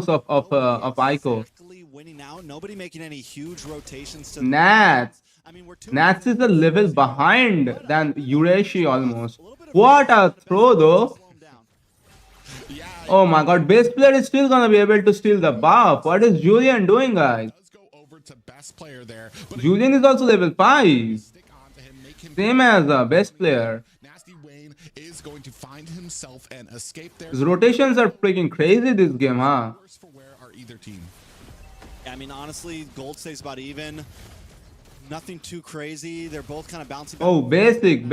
of Ico. Winning out. Nobody making any huge rotations to Nats. I mean, Nats is a level behind than Ureshi almost. What a throw though. Oh my god, base player is still gonna be able to steal the buff. What is Julian doing, guys? Julian is also level 5. Same as a best player. Nasty Wayne is going to find himself an escape there. His rotations are freaking crazy this game, huh? Worse for wear are either team. I mean, honestly, gold stays about even. Nothing too crazy. They're both kind of bouncing back. Oh, basic.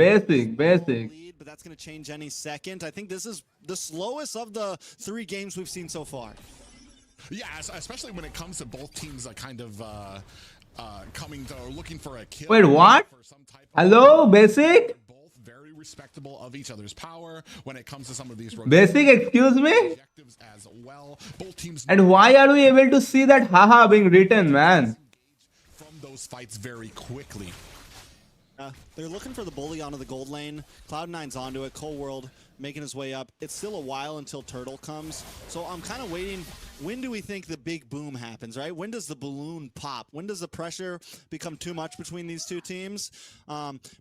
but that's going to change any second. I think this is the slowest of the 3 games we've seen so far. Yeah, especially when it comes to both teams kind of coming to or looking for a kill. Wait, what? For some type of- Hello, Basic? Both very respectable of each other's power when it comes to some of these Basic, excuse me? objectives as well. Both teams And why are we able to see that haha being written, man? from those fights very quickly. They're looking for the bully onto the gold lane. Cloud9's onto it. Cold World making his way up. It's still a while until Turtle comes. So I'm kind of waiting. When do we think the big boom happens, right? When does the balloon pop? When does the pressure become too much between these two teams?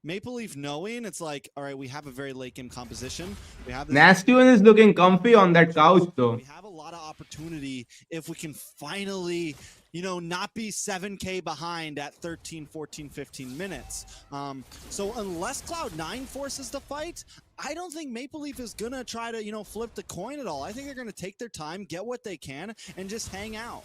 Maple Leaf knowing it's like, all right, we have a very late game composition. We have this Nasty one is looking comfy on that couch though. we have a lot of opportunity if we can finally, you know, not be 7K behind at 13, 14, 15 minutes. So unless Cloud9 forces the fight, I don't think Maple Leaf is going to try to, you know, flip the coin at all. I think they're going to take their time, get what they can, and just hang out.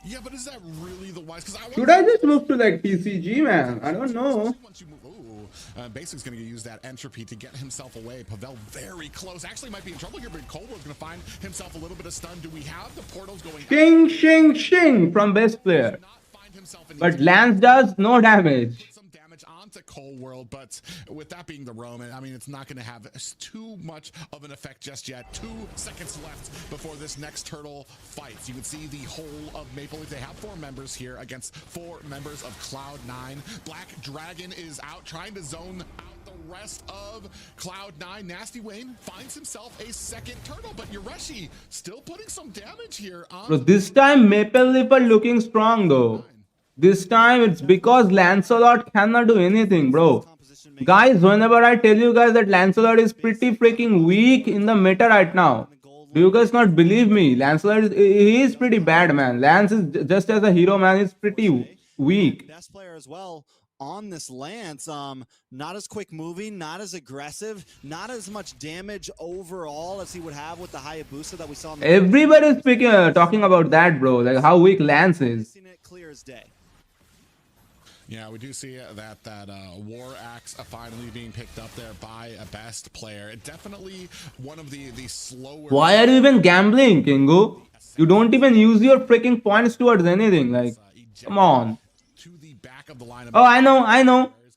Yeah, but is that really the wise? Because Should I just move to like TCG, man? I don't know. Once you move, Basic's going to use that entropy to get himself away. Pavel very close. Actually, might be in trouble here, but Coldwell's going to find himself a little bit of stun. Do we have the portals going? Shing, shing, shing from best player. Not find himself in But Lance does no damage. some damage onto Cold World, but with that being the Roman, I mean, it's not going to have too much of an effect just yet. 2 seconds left before this next turtle fights. You can see the whole of Maple Leaf. They have 4 members here against 4 members of Cloud9. Black Dragon is out trying to zone out the rest of Cloud9. Nasty Wayne finds himself a second turtle, but Yureshi still putting some damage here on Bro, this time Maple Leaf are looking strong though. This time it's because Lancelot cannot do anything, bro. Guys, whenever I tell you guys that Lancelot is pretty freaking weak in the meta right now, do you guys not believe me? Lancelot he is pretty bad, man. Lance is just as a hero, man. He's pretty weak. Best player as well on this Lance. Not as quick moving, not as aggressive, not as much damage overall as he would have with the Hayabusa that we saw in the Everybody's talking about that, bro. Like how weak Lance is. seen it clear as day. Yeah, we do see that War Axe finally being picked up there by a best player. Definitely one of the slower. Why are you even gambling, Kingu? You don't even use your freaking points towards anything. Like, come on. To the back of the lineup. Oh,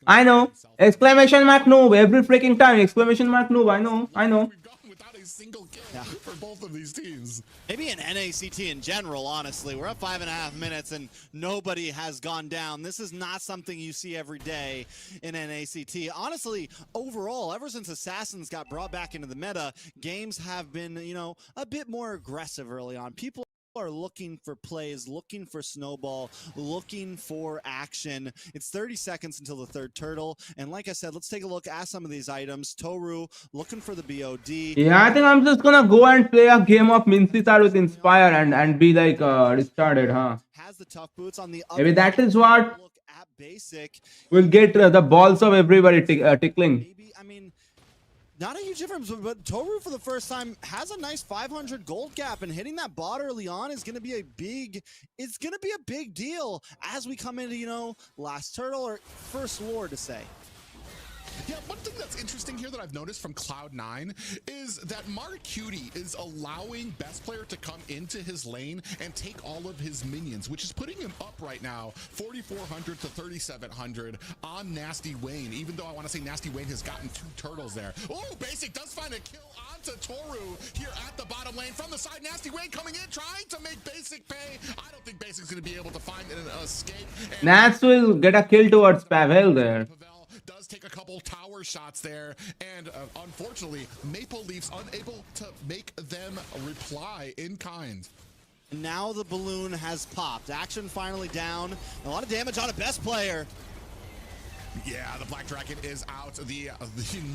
I know. Exclamation mark noob every freaking time. Exclamation mark noob. I know. We've gone without a single kill for both of these teams. Maybe in NACT in general, honestly. We're up 5.5 minutes and nobody has gone down. This is not something you see every day in NACT. Honestly, overall, ever since Assassins got brought back into the meta, games have been, you know, a bit more aggressive early on. People are looking for plays, looking for snowball, looking for action. It's 30 seconds until the third turtle. And like I said, let's take a look at some of these items. Toru looking for the BOD. Yeah, I think I'm just gonna go and play a game of Mincitar with Inspire and be like restarted, huh? Has the tough boots on the Maybe that is what look at basic. will get the balls of everybody tickling. Maybe, I mean, not a huge difference, but Toru for the first time has a nice 500 gold gap, and hitting that bot early on is going to be it's going to be a big deal as we come into, you know, last turtle or first war to say. Yeah, one thing that's interesting here that I've noticed from Cloud9 is that Marcuti is allowing best player to come into his lane and take all of his minions, which is putting him up right now 4,400 to 3,700 on Nasty Wayne, even though I want to say Nasty Wayne has gotten 2 turtles there. Oh, Basic does find a kill onto Toru here at the bottom lane from the side. Nasty Wayne coming in, trying to make Basic pay. I don't think Basic's going to be able to find an escape. And Nats will get a kill towards Pavel there. Pavel does take a couple tower shots there, and unfortunately, Maple Leafs unable to make them reply in kind. Now the balloon has popped. Action finally down. A lot of damage on a best player. Yeah, the Black Dragon is out. The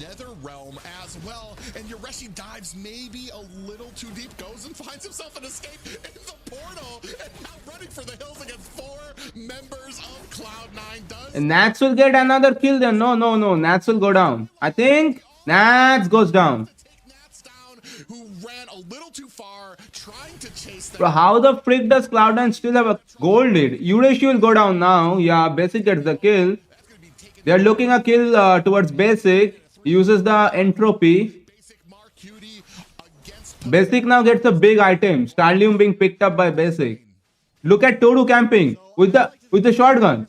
Nether Realm as well. And Yureshi dives maybe a little too deep, goes and finds himself an escape in the portal. And now running for the hills against 4 members of Cloud9 does. And Nats will get another kill then. No. Nats will go down. I think Nats goes down. Take Nats down, who ran a little too far, trying to chase them. Bro, how the frick does Cloud9 still have a gold lead? Yureshi will go down now. Yeah, Basic gets the kill. They are looking a kill towards Basic. He uses the entropy. Basic Mark Cutie against Basic now gets a big item. Starlium being picked up by Basic. Look at Toru camping with the shotgun.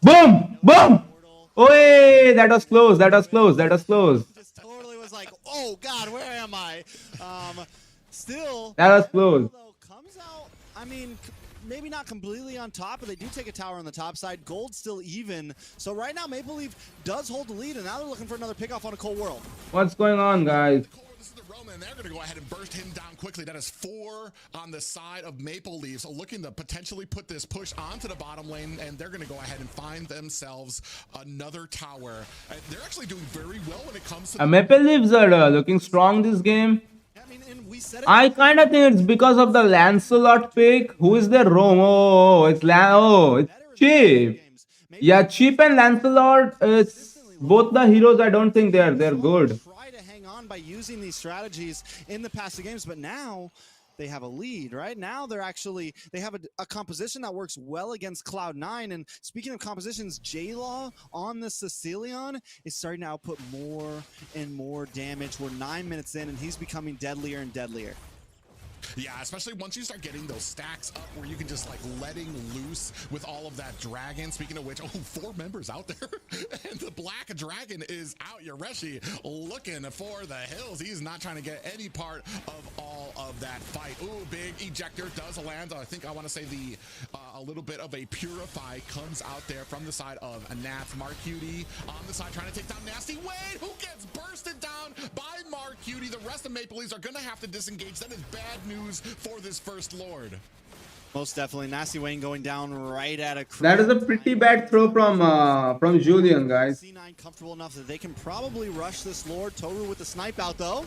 Boom! Boom! Oh, that was close. That was close. That was close. Just totally was like, oh God, where am I? Still, That was close. though, comes out, I mean, maybe not completely on top, but they do take a tower on the top side. Gold still even. So right now, Maple Leaf does hold the lead, and now they're looking for another pickoff on a Cold World. What's going on, guys? This is the Roman. They're going to go ahead and burst him down quickly. That is 4 on the side of Maple Leaf. So looking to potentially put this push onto the bottom lane, and they're going to go ahead and find themselves another tower. They're actually doing very well when it comes to Maple Leafs are looking strong this game. I mean, and we said it. I kind of think it's because of the Lancelot pick. Who is their Rome? It's Cheap. Yeah, Cheap and Lancelot. It's both the heroes. I don't think they're good. Try to hang on by using these strategies in the past games, but now they have a lead, right? Now they have a composition that works well against Cloud9. And speaking of compositions, J-Law on the Sicilian is starting to output more and more damage. We're 9 minutes in, and he's becoming deadlier and deadlier. Yeah, especially once you start getting those stacks up where you can just like letting loose with all of that dragon. Speaking of which, 4 members out there. And the black dragon is out. Yoreshi looking for the hills. He's not trying to get any part of all of that fight. Ooh, big ejector does land. I think I want to say a little bit of a purify comes out there from the side of NACT. Marcutie on the side trying to take down Nasty Wade, who gets bursted down by Marcutie. The rest of Maple Leafs are going to have to disengage. That is bad news for this first Lord. Most definitely. Nasty Wayne going down right at a... That is a pretty bad throw from Julian, guys. C9 comfortable enough that they can probably rush this Lord. Toru with the snipe out, though.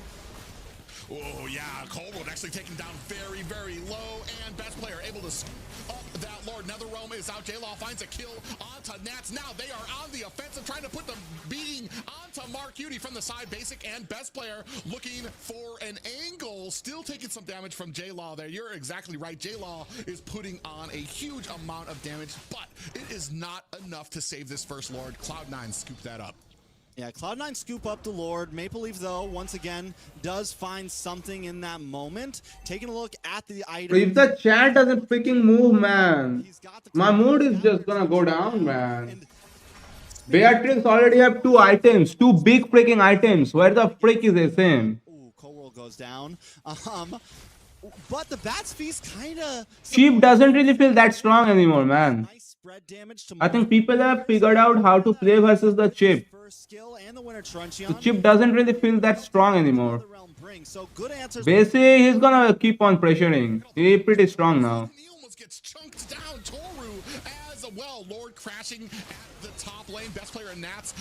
Oh, yeah. Cold actually taken down very, very low. And best player able to up that Lord. Netherrealm is out. J-Law finds a kill onto Nats. Now they are on the offensive, trying to put the beating onto Marcutie from the side. Basic and best player looking for an angle. Still taking some damage from J-Law there. You're exactly right. J-Law is putting on a huge amount of damage, but it is not enough to save this first Lord. Cloud9 scooped that up. Yeah, Cloud9 scoop up the Lord. Maple Leaf, though, once again, does find something in that moment. Taking a look at the item. If the chat doesn't freaking move, man, my mood is just gonna go down, man. Beatrix already have 2 items, 2 big freaking items. Where the freak is SM? Ooh, Coral goes down. But the Bats Feast kind of... Cheap doesn't really feel that strong anymore, man. Nice spread damage to I think people have figured out how to play versus the Chip. first skill and the winner The Truncheon. Chip doesn't really feel that strong anymore. The realm brings. So good answers. Basically, he's gonna keep on pressuring. He's pretty strong now. He almost gets chunked down. Toru as well. Lord crashing at the top lane. Best player in Nats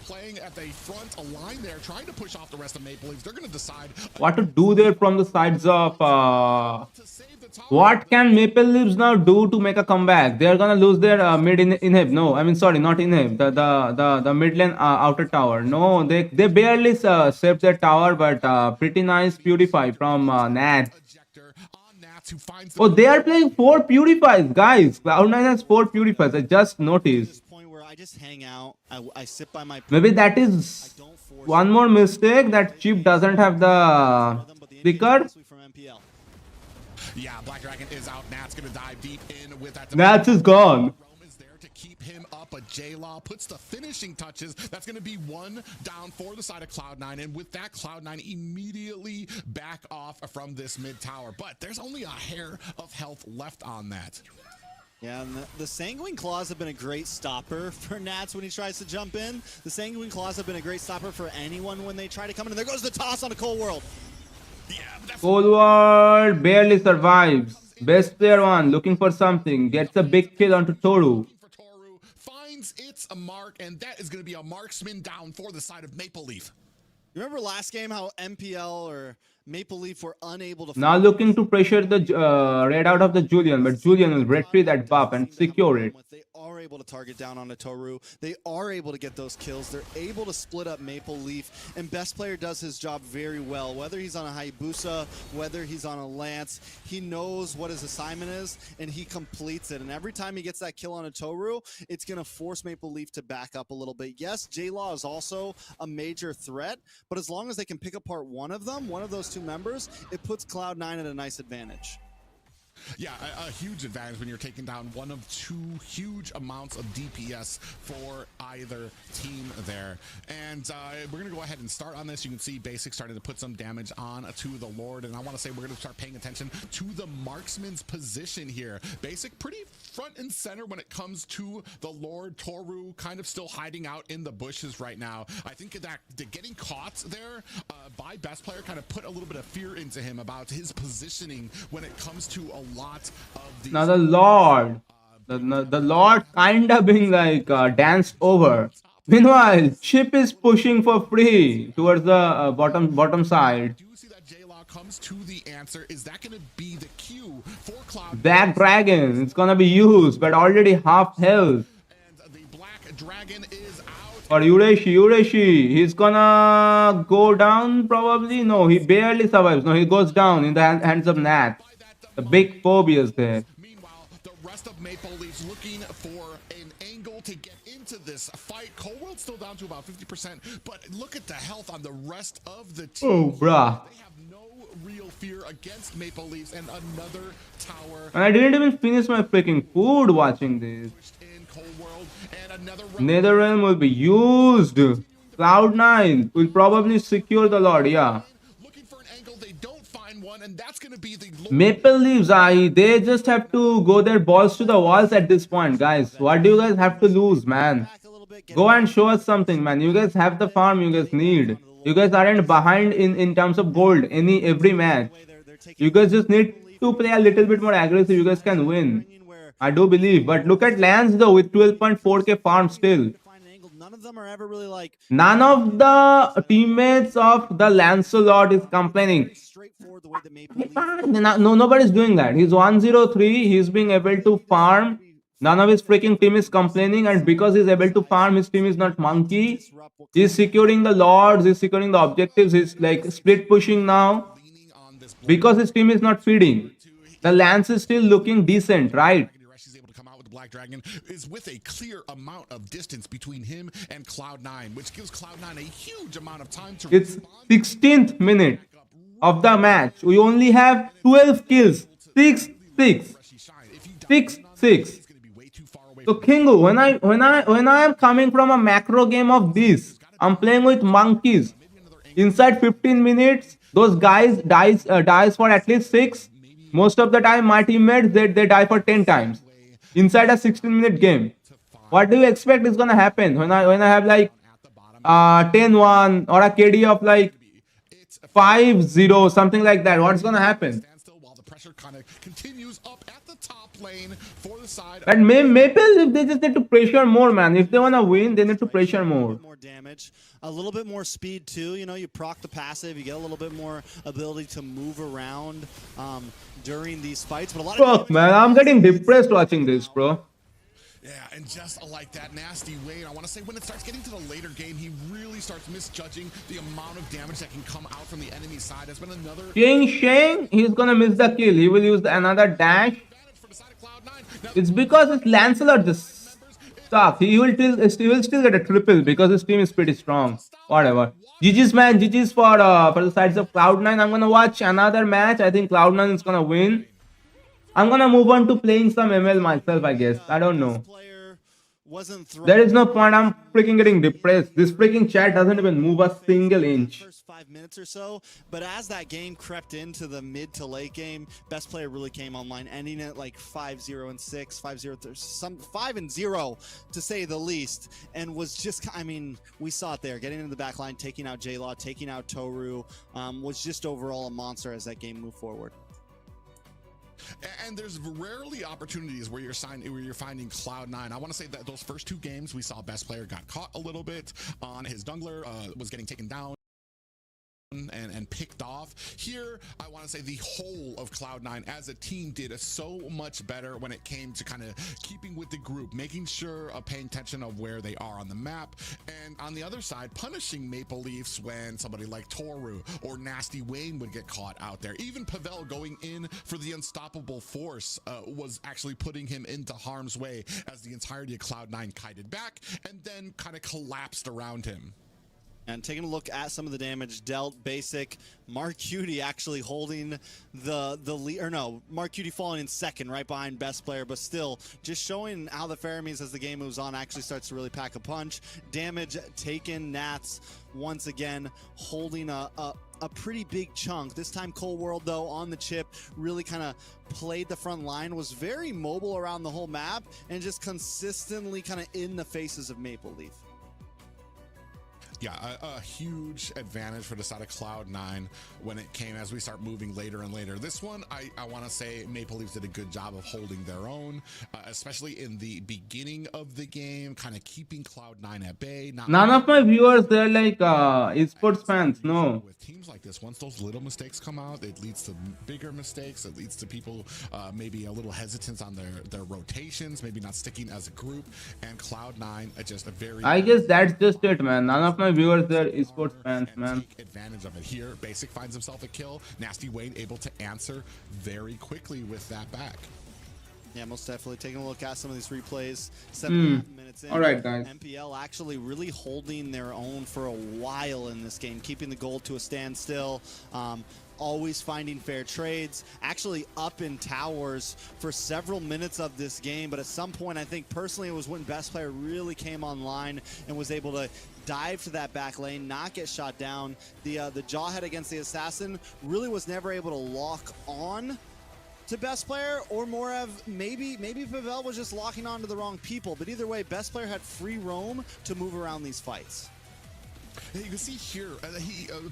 playing at the front line there, trying to push off the rest of Maple Leafs. They're going to decide What to do there from the sides of... to save the tower. What can Maple Leafs now do to make a comeback? They are gonna lose their mid inhib. No, I mean sorry, not inhib. The mid lane outer tower. No, they barely saved their tower, but pretty nice purify from Nat. Ejector on Nats, who finds Oh, they are playing 4 purifies, guys. Cloud9 has 4 purifies. I just noticed. Point where I just hang out. I sit by my... Maybe that is one more mistake that Chip doesn't have the sticker. From MPL. Yeah, Black Dragon is out. Nat's going to dive deep in with that. Nats is gone. Realm is there to keep him up. A J-Law puts the finishing touches. That's going to be 1 down for the side of Cloud9. And with that, Cloud9 immediately back off from this mid tower. But there's only a hair of health left on that. Yeah, and the Sanguine Claws have been a great stopper for Nats when he tries to jump in. The Sanguine Claws have been a great stopper for anyone when they try to come in. And there goes the toss on the Cold World. Yeah, but that's Cold World barely survives. Best player 1 looking for something. Gets a big kill onto Toru. for Toru. Finds it's a mark, and that is going to be a marksman down for the side of Maple Leaf. You remember last game how MPL or Maple Leaf were unable to... Now looking to pressure the red out of the Julian, but Julian will retreat that buff and secure it. They are able to target down on a Toru. They are able to get those kills. They're able to split up Maple Leaf, and Best Player does his job very well. Whether he's on a Hayabusa, whether he's on a Lance, he knows what his assignment is, and he completes it. And every time he gets that kill on a Toru, it's going to force Maple Leaf to back up a little bit. Yes, J-Law is also a major threat, but as long as they can pick apart one of them, one of those two members, it puts Cloud9 at a nice advantage. Yeah, a huge advantage when you're taking down one of two huge amounts of DPS for either team there. And we're going to go ahead and start on this. You can see Basic starting to put some damage on to the Lord. And I want to say we're going to start paying attention to the marksman's position here. Basic pretty front and center when it comes to the Lord. Toru kind of still hiding out in the bushes right now. I think that getting caught there by Best Player kind of put a little bit of fear into him about his positioning when it comes to a lot of these. Now the Lord, the Lord kinda being like danced over. Meanwhile, Chip is pushing for free towards the bottom side. Do you see that J-Law comes to the answer? Is that going to be the cue for Cloud? Black Dragon, it's gonna be used, but already half health. And the Black Dragon is out. For Yureshi, he's gonna go down probably. No, he barely survives. No, he goes down in the hands of NACT. The big phobias there. Meanwhile, the rest of Maple Leafs looking for an angle to get into this fight. Coldworld's still down to about 50%, but look at the health on the rest of the team. Oh, bruh. They have no real fear against Maple Leafs, and another tower And I didn't even finish my freaking food watching this. pushed in Coldworld, and another Netherrealm will be used. Cloud9 will probably secure the Lord, yeah. looking for an angle. They don't find one, and that's going to be the Maple Leafs, they just have to go their balls to the walls at this point, guys. What do you guys have to lose, man? Back a little bit, Go and show us something, man. You guys have the farm you guys need. You guys aren't behind in terms of gold every match. You guys just need to play a little bit more aggressive. You guys can win. I do believe. But look at Lance though with 12.4k farm still. None of them are ever really like None of the teammates of the Lancelot is complaining. straightforward the way that Maple Leaf. No, nobody's doing that. He's 103. He's being able to farm. None of his freaking team is complaining, and because he's able to farm, his team is not monkey. He's securing the lords. He's securing the objectives. He's like split pushing now leaning on this. because his team is not feeding. The Lance is still looking decent, right? He's able to come out with the Black Dragon is with a clear amount of distance between him and Cloud9, which gives Cloud9 a huge amount of time to It's respond. 16th minute of the match. We only have 12 kills. 6-6. If he dies, 6-6. he's going to be way too far away. So Kingu, when I am coming from a macro game of this, I'm playing with monkeys. Inside 15 minutes, those guys dies for at least 6. Most of the time, my teammates they die for 10 times inside a 16-minute game. What do you expect is gonna happen when I have like 10-1 or a KD of like 5-0, something like that? What's gonna happen? Stand still while the pressure kind of continues up at the top lane for the side. But Maple, if they just need to pressure more, man. If they wanna win, they need to pressure more. More damage, a little bit more speed too. You know, you proc the passive, you get a little bit more ability to move around during these fights. But a lot of Fuck, man, I'm getting depressed watching this, bro. Yeah, and just like that nasty way, I want to say when it starts getting to the later game, he really starts misjudging the amount of damage that can come out from the enemy side. That's been another Sheng, he's gonna miss the kill. He will use another dash. advantage for the side of Cloud9. Now, It's because it's Lancelot just stuff. He will still get a triple because his team is pretty strong. Whatever. GG's, man. GG's for the sides of Cloud9. I'm gonna watch another match. I think Cloud9 is gonna win. I'm gonna move on to playing some ML myself, I guess. I don't know. player wasn't thrown. There is no point. I'm freaking getting depressed. This freaking chat doesn't even move a single inch. First 5 minutes or so, but as that game crept into the mid to late game, Best Player really came online, ending it like 5-0 and 6, 5-0, some 5-0 to say the least, and was just, I mean, we saw it there, getting into the back line, taking out J-Law, taking out Toru, was just overall a monster as that game moved forward. and there's rarely opportunities where you're finding Cloud9. I want to say that those first 2 games we saw Best Player got caught a little bit on his jungler, was getting taken down. and picked off. Here, I want to say the whole of Cloud9 as a team did so much better when it came to kind of keeping with the group, making sure of paying attention of where they are on the map, and on the other side, punishing Maple Leafs when somebody like Toru or Nasty Wayne would get caught out there. Even Pavel going in for the unstoppable force was actually putting him into harm's way as the entirety of Cloud9 kited back and then kind of collapsed around him. And taking a look at some of the damage dealt, basic, Mark Cutie actually holding the lead, or no, Mark Cutie falling in second right behind best player, but still just showing how the Pharaohs as the game moves on actually starts to really pack a punch. Damage taken, Nats once again holding a pretty big chunk. This time Cold World though on the chip really kind of played the front line, was very mobile around the whole map and just consistently kind of in the faces of Maple Leaf. Yeah, a huge advantage for the side of Cloud9 when it came as we start moving later and later. This one, I want to say Maple Leafs did a good job of holding their own, especially in the beginning of the game, kind of keeping Cloud9 at bay. None of my viewers, they're like esports fans, no. With teams like this, once those little mistakes come out, it leads to bigger mistakes. It leads to people maybe a little hesitant on their rotations, maybe not sticking as a group. And Cloud9 just a very... I guess that's just it, man. None of my viewers, they're esports fans, man. Take advantage of it. Here, Basic finds himself a kill. Nasty Wayne able to answer very quickly with that back. Yeah, most definitely. Taking a look at some of these replays. 7.5 minutes in. All right, guys. MPL actually really holding their own for a while in this game, keeping the gold to a standstill. Always finding fair trades, actually up in towers for several minutes of this game, but at some point I think personally it was when best player really came online and was able to dive to that back lane, not get shot down. The jawhead against the assassin really was never able to lock on to best player, or more of maybe Pavel was just locking on to the wrong people, but either way best player had free roam to move around these fights. You can see here,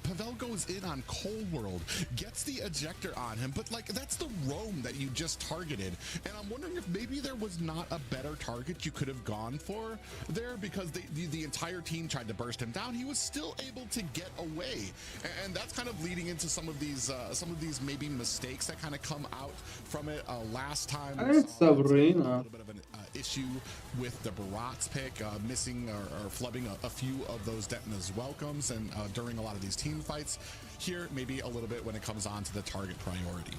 Pavel goes in on Cold World, gets the ejector on him, but like that's the roam that you just targeted. And I'm wondering if maybe there was not a better target you could have gone for there, because the entire team tried to burst him down. He was still able to get away. And that's kind of leading into some of these maybe mistakes that kind of come out from it. Last time, we saw a little bit of an issue with the Barat's pick, missing or flubbing a few of those Detona's welcomes, and during a lot of these team fights here, maybe a little bit when it comes on to the target priority.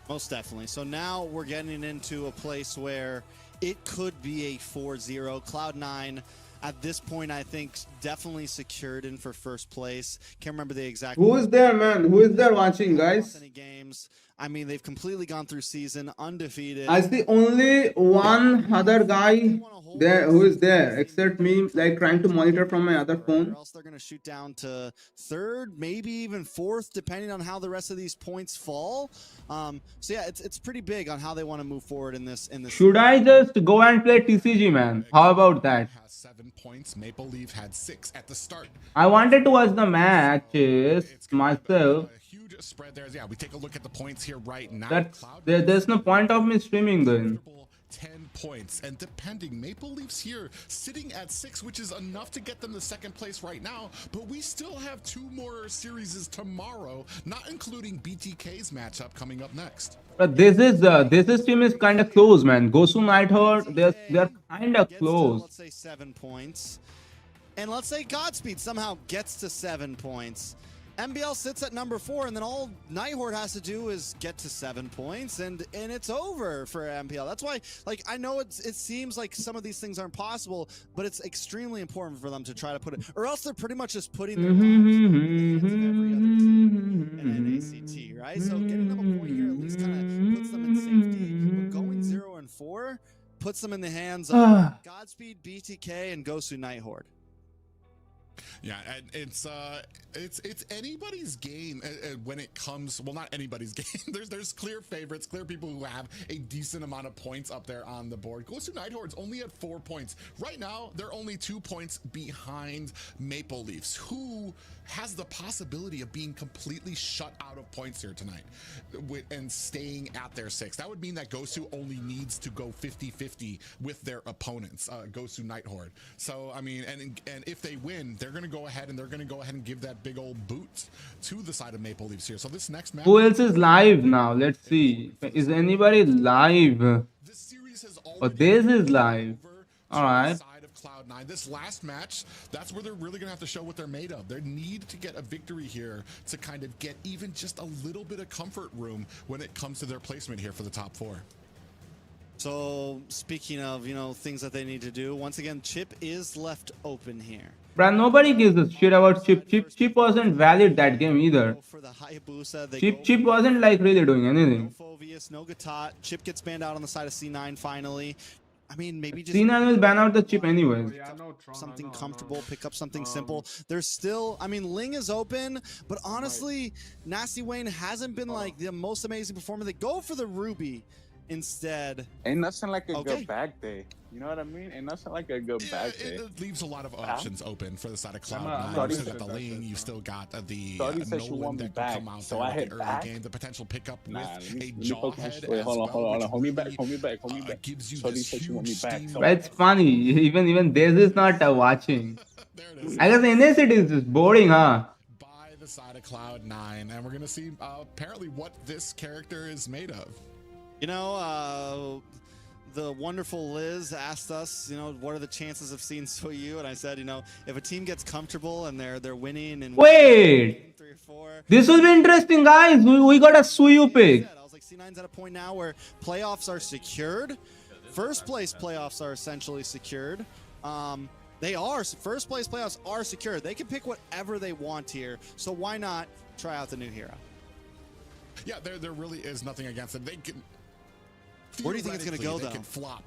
Most definitely. So now we're getting into a place where it could be a 4-0. Cloud9 at this point, I think, definitely secured in for first place. Can't remember the exact... Who is there, man? Who is there watching, guys? Any games. I mean, they've completely gone through season undefeated. I see only one other guy there who is there, except me, like trying to monitor from my other phone. Or else they're going to shoot down to third, maybe even fourth, depending on how the rest of these points fall. So yeah, it's pretty big on how they want to move forward in this. Should I just go and play TCG, man? How about that? Has 7 points. Maple Leaf had 6 at the start. I wanted to watch the matches myself. Huge spread there. Yeah, we take a look at the points here right now. There's no point of me streaming then. 10 points, and depending, Maple Leafs here sitting at 6, which is enough to get them to second place right now, but we still have 2 more series tomorrow, not including BTK's matchup coming up next. But this team is kind of close, man. Gosu Nighthawk, they're kind of close. Let's say 7 points, and let's say Godspeed somehow gets to 7 points. MBL sits at number 4, and then all Nighthawk has to do is get to 7 points, and it's over for MPL. That's why, like, I know it seems like some of these things aren't possible, but it's extremely important for them to try to put it, or else they're pretty much just putting their lives in the hands of every other team in an ACT, right? So getting them a point here at least kind of puts them in safety, but going 0-4 puts them in the hands of Godspeed, BTK, and Gosu Nighthawk. Yeah, and it's anybody's game when it comes. Well, not anybody's game. There's clear favorites, clear people who have a decent amount of points up there on the board. Gosu Nighthawk's only at 4 points right now. They're only 2 points behind Maple Leafs, who has the possibility of being completely shut out of points here tonight and staying at their 6. That would mean that Gosu only needs to go 50-50 with their opponents, Gosu Nighthawk. So I mean, and if they win, they're going to go ahead and they're going to go ahead and give that big old boot to the side of Maple Leafs here. So this next match, Who else is live now? Let's see. Is anybody live? this series has Oh, already this is live. over All to right. the side of Cloud9. This last match, that's where they're really going to have to show what they're made of. They need to get a victory here to kind of get even just a little bit of comfort room when it comes to their placement here for the top four. So speaking of, things that they need to do, once again, Chip is left open here. Bruh, nobody gives a shit about Chip. Chip wasn't valid that game either. Go for the Hayabusa. They Chip wasn't like really doing no anything. Phoveus, no Gatot. Chip gets banned out on the side of C9 finally. I mean, maybe just C9 will ban out the Chip anyways. something comfortable, pick up something simple. There's still, Ling is open, but honestly, Nasty Wayne hasn't been like the most amazing performer. They go for the Ruby instead. Ain't nothing like a Okay. good back day. You know what I mean? Ain't nothing like a good Yeah, back day. it leaves a lot of options open for the side of I'm Cloud9. not- You still got the Ling, you still got the Shorty said she Nolan want me that can back, come out so there I with hit the early back. game, the potential pickup Nah, with let me a focus. Jawhead Wait, as hold on, well, hold on. which Hold me back, really, hold me back, hold me back. gives you Shorty this said she want me huge back. steam So But it's funny. Even this is not watching. there it is. I guess NACT is just boring, huh? By the side of Cloud9, and we're gonna see apparently what this character is made of. The wonderful Liz asked us, what are the chances of seeing Soyu? And I said, if a team gets comfortable and they're winning and Wait. 3 or 4. This will be interesting, guys. We got a Suyu pick. I was like, C9's at a point now where playoffs are secured. First place playoffs are essentially secured. They are. First place playoffs are secured. They can pick whatever they want here. So why not try out the new hero? Yeah, there really is nothing against it. They can. Where do you think it's gonna go, They though? can flop.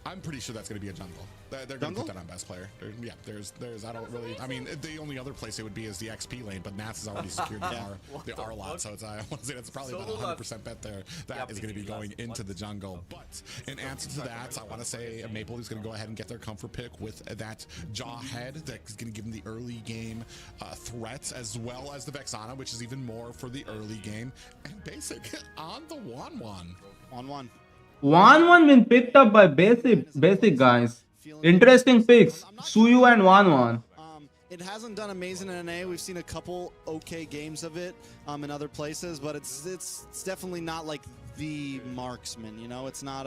I'm pretty sure that's going to be a jungle. They're going to Jungle? put that on best player. I don't really. I mean, the only other place it would be is the XP lane, but Nats has already secured the R lot, so I want to say that's probably about 100% bet there. That is going to be going into the jungle. But in answer to that, I want to say Maple is going to go ahead and get their comfort pick with that Jawhead that's going to give them the early game threats, as well as the Vexana, which is even more for the early game. And Basic on the 1-1. On one. 1-1 been picked up by basic guys. Interesting picks. Suyu and 1-1. It hasn't done amazing in NA. We've seen a couple okay games of it in other places, but it's definitely not like the marksman. It's not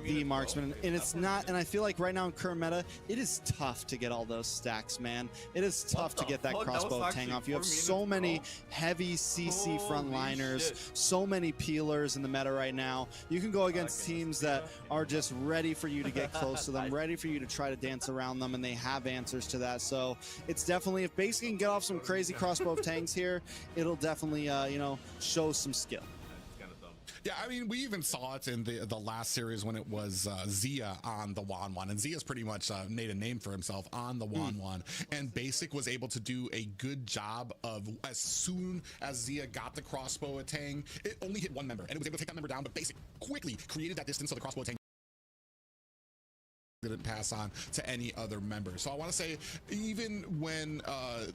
the marksman, and it's not. And I feel like right now in current meta, it is tough to get all those stacks, man. It is tough to get that crossbow tang off. You have so many heavy CC frontliners, so many peelers in the meta right now. You can go against teams that are just ready for you to get close to them, ready for you to try to dance around them, and they have answers to that. So it's definitely, if Basic can get off some crazy crossbow tangs here, it'll definitely show some skill. Yeah, I mean, we even saw it in the last series when it was Zia on the 1-1, and Zia's pretty much made a name for himself on the 1-1, and Basic was able to do a good job of, as soon as Zia got the crossbow tang, it only hit one member, and it was able to take that member down, but Basic quickly created that distance so the crossbow tang didn't pass on to any other member. So I want to say, even when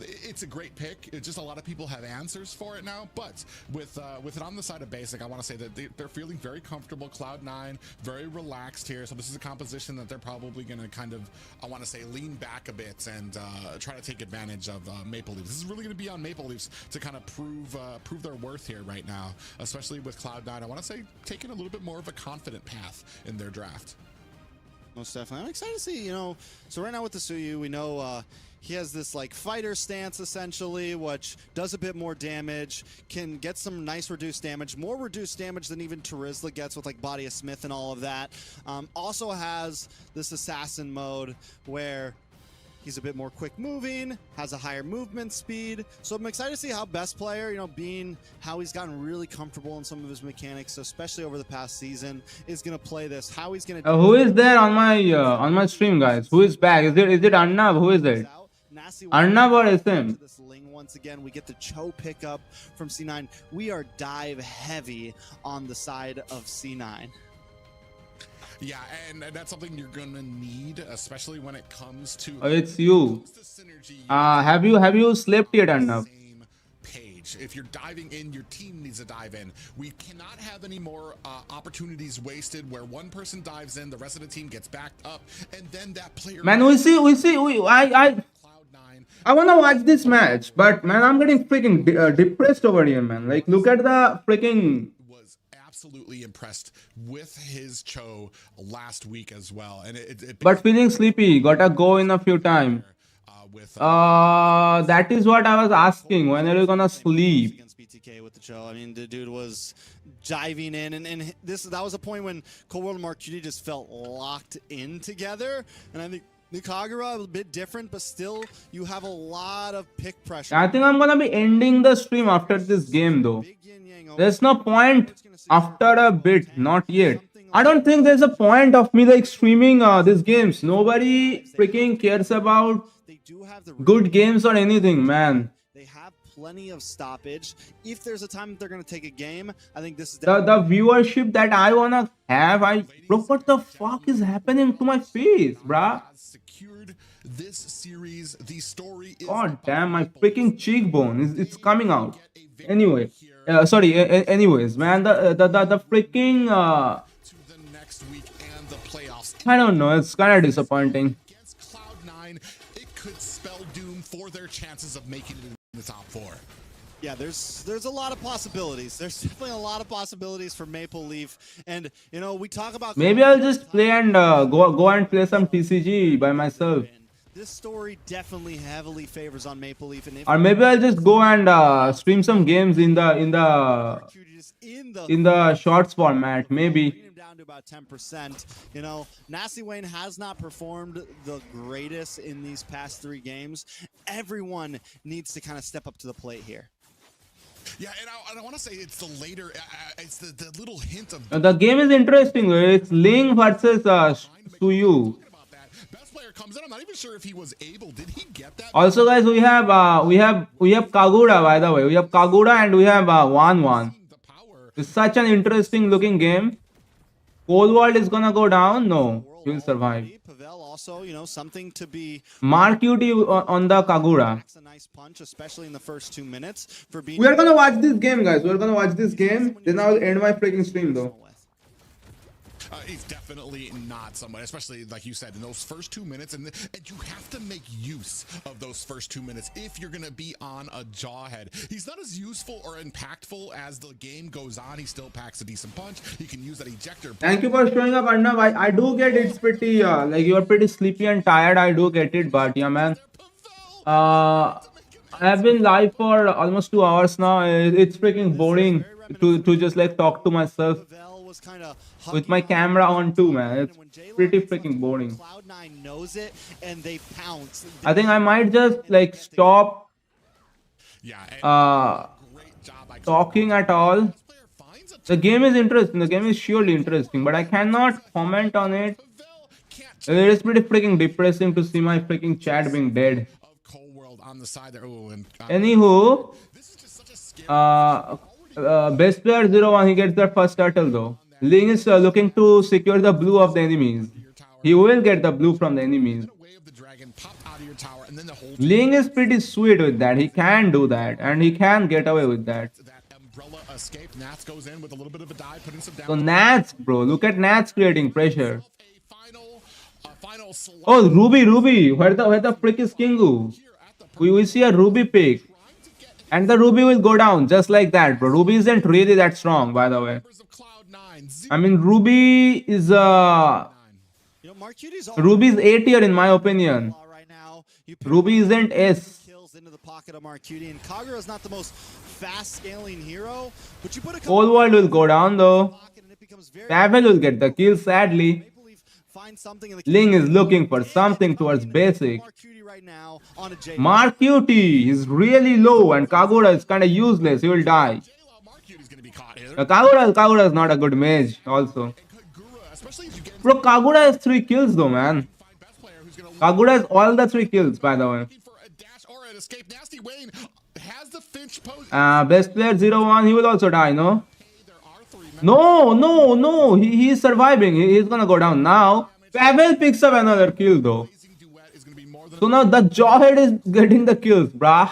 it's a great pick, it's just a lot of people have answers for it now, but with it on the side of Basic, I want to say that they're feeling very comfortable. Cloud9 very relaxed here, so this is a composition that they're probably going to kind of, I want to say, lean back a bit and try to take advantage of Maple Leafs. This is really going to be on Maple Leafs to kind of prove their worth here right now, especially with Cloud9. I want to say taking a little bit more of a confident path in their draft. Most definitely. I'm excited to see, so right now with the Suyu, we know he has this like fighter stance essentially, which does a bit more damage, can get some nice reduced damage, more reduced damage than even Terizla gets with like Body of Smith and all of that. Also has this assassin mode where he's a bit more quick moving, has a higher movement speed. So I'm excited to see how best player, being how he's gotten really comfortable in some of his mechanics, especially over the past season, is going to play this. How he's going to Who is there on my stream, guys? Who is back? Is it Arnav? Who is it? Arnav or SM? This Ling once again. We get the Cho pickup from C9. We are dive heavy on the side of C9. Yeah, and that's something you're gonna need, especially when it comes to Oh, it's you. synergy. Have you slept yet, Arnav? Same page. advantage. If you're diving in, your team needs to dive in. We cannot have any more opportunities wasted where one person dives in, the rest of the team gets backed up, and then that player. Man, we see. I wanna watch this match, but man, I'm getting freaking depressed over here, man. Like, look at the freaking. Was absolutely impressed with his Cho last week as well, and But feeling sleepy. Gotta go in a few time. That is what I was asking. When are you gonna sleep? Against BTK with the Cho. I mean, the dude was diving in, and that was a point when Cold World and Mark Cutie just felt locked in together, and I think the Kagura a bit different, but still you have a lot of pick pressure. I think I'm gonna be ending the stream after this game though. There's no point after a bit, not yet. I don't think there's a point of me like streaming these games. Nobody freaking cares about good games or anything, man. They have plenty of stoppage. If there's a time that they're gonna take a game, I think this is The viewership that I wanna have. Bro, what the fuck is happening to my face, bruh? Secured this series. The story is God damn, my freaking cheekbone it's coming out. Anyway, anyways, man, the freaking to the next week and the playoffs. I don't know, it's kind of disappointing. Against Cloud9, it could spell doom for their chances of making it in the top 4. Yeah, there's a lot of possibilities. There's definitely a lot of possibilities for Maple Leaf, and you know we talk about. Maybe I'll just play and go and play some TCG by myself. This story definitely heavily favors on Maple Leaf, and Or maybe I'll just go and stream some games in the shorts format. Maybe. Down to about 10%. You know, Nasty Wayne has not performed the greatest in these past 3 games. Everyone needs to kind of step up to the plate here. Yeah, and I want to say it's the later, it's the little hint of. The game is interesting. It's Ling versus Suyu. Best player comes in. I'm not even sure if he was able. Did he get that? Also, guys, we have Kagura, by the way. We have Kagura and we have Wan. It's such an interesting looking game. Cold World is gonna go down. No, he will survive. Pavel also, you know, something to be. Mark Cutie on the Kagura. A nice punch, especially in the first 2 minutes for being. We are gonna watch this game, guys. We're gonna watch this game. Then I'll end my freaking stream, though. He's definitely not someone, especially like you said, in those first 2 minutes, and you have to make use of those first 2 minutes if you're going to be on a jawhead. He's not as useful or impactful as the game goes on. He still packs a decent punch. He can use that ejector. Thank you for showing up, Arnav. I do get it's pretty, like you're pretty sleepy and tired. I do get it, but yeah, man. I have been live for almost 2 hours now. It's freaking boring to just like talk to myself. With my camera on too, man. It's pretty freaking boring. Cloud9 knows it, and they pounce. I think I might just like stop talking at all. The game is interesting. The game is surely interesting, but I cannot comment on it. It is pretty freaking depressing to see my freaking chat being dead. Anywho, best player 0-1, he gets their first turtle though. Ling is looking to secure the blue of the enemies. He will get the blue from the enemies. Ling is pretty sweet with that. He can do that, and he can get away with that. So Nats, bro, look at Nats creating pressure. Oh, Ruby, where the frick is Kingu? We see a Ruby pick. And the Ruby will go down just like that, bro. Ruby isn't really that strong, by the way. I mean, Ruby is Ruby's A tier in my opinion. Ruby isn't S. Into the pocket of Marcuti, and Kagura is not the most fast scaling hero, but you put a Cold World will go down though. Pavel will get the kill, sadly. Ling is looking for something towards basic. Marcuti is really low and Kagura is kind of useless. He will die. Kagura is not a good mage also. Bro, Kagura has 3 kills though, man. Kagura has all the 3 kills, by the way. Best player 0-1, he will also die, no? No. He is surviving. He's gonna go down now. Pavel picks up another kill though. So now the Jawhead is getting the kills, brah.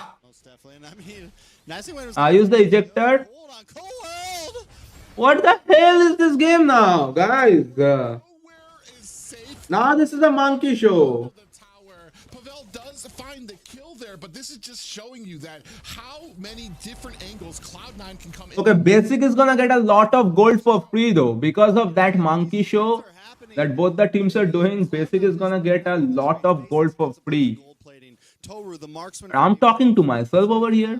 I mean, Nasty Wayne was Use the ejector. hold on, Cold World. What the hell is this game now, guys? Where is safe? Now this is a monkey show. The tower. Pavel does find the kill there, but this is just showing you that how many different angles Cloud9 can come in. Okay, Basic is gonna get a lot of gold for free though. Because of that monkey show that both the teams are doing, Basic is gonna get a lot of gold for free. Gold plating. Toru, the marksman. I'm talking to myself over here.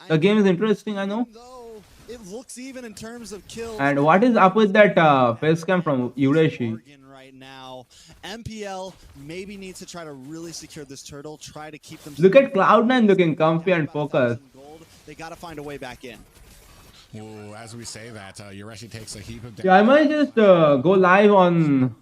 The game is interesting, I know. Though it looks even in terms of kills. And what is up with that face cam from Ureshi? Bargain right now. MPL maybe needs to try to really secure this turtle. Try to keep them. Look at Cloud9 looking comfy and focused. Gold. They got to find a way back in. Ooh, as we say that, Yureshi takes a heap of damage. Yeah, I might just go live on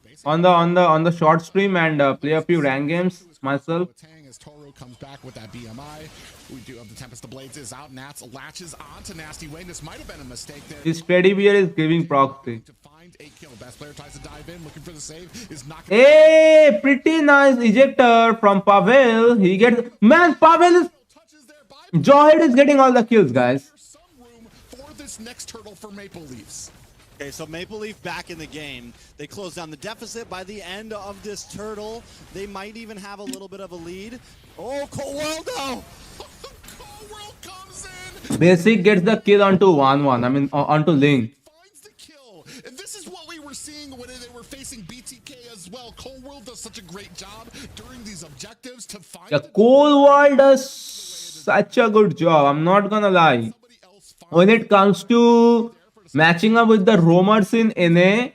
the short stream and play a few rank games myself. Tang as Toru comes back with that BMI. We do have the Tempest of Blades is out. Nats latches onto Nasty Wayne. This might have been a mistake there. His steady beer is giving proxy. To find a kill. Best player tries to dive in, looking for the save. Is not. Hey, pretty nice ejector from Pavel. He gets, man, Pavel is, Touches there by Jawhead is getting all the kills, guys. There's some room for this next turtle for Maple Leafs. Okay, so Maple Leaf back in the game. They close down the deficit by the end of this turtle. They might even have a little bit of a lead. Oh, Coelho! Cold comes in, Basic gets the kill onto 1-1. I mean, onto Link. finds the kill. And this is what we were seeing when they were facing BTK as well. Cold World does such a great job during these objectives to find Yeah, the Cold World does such a good job. I'm not gonna lie. somebody else find When it comes to matching up with the roamers in NA,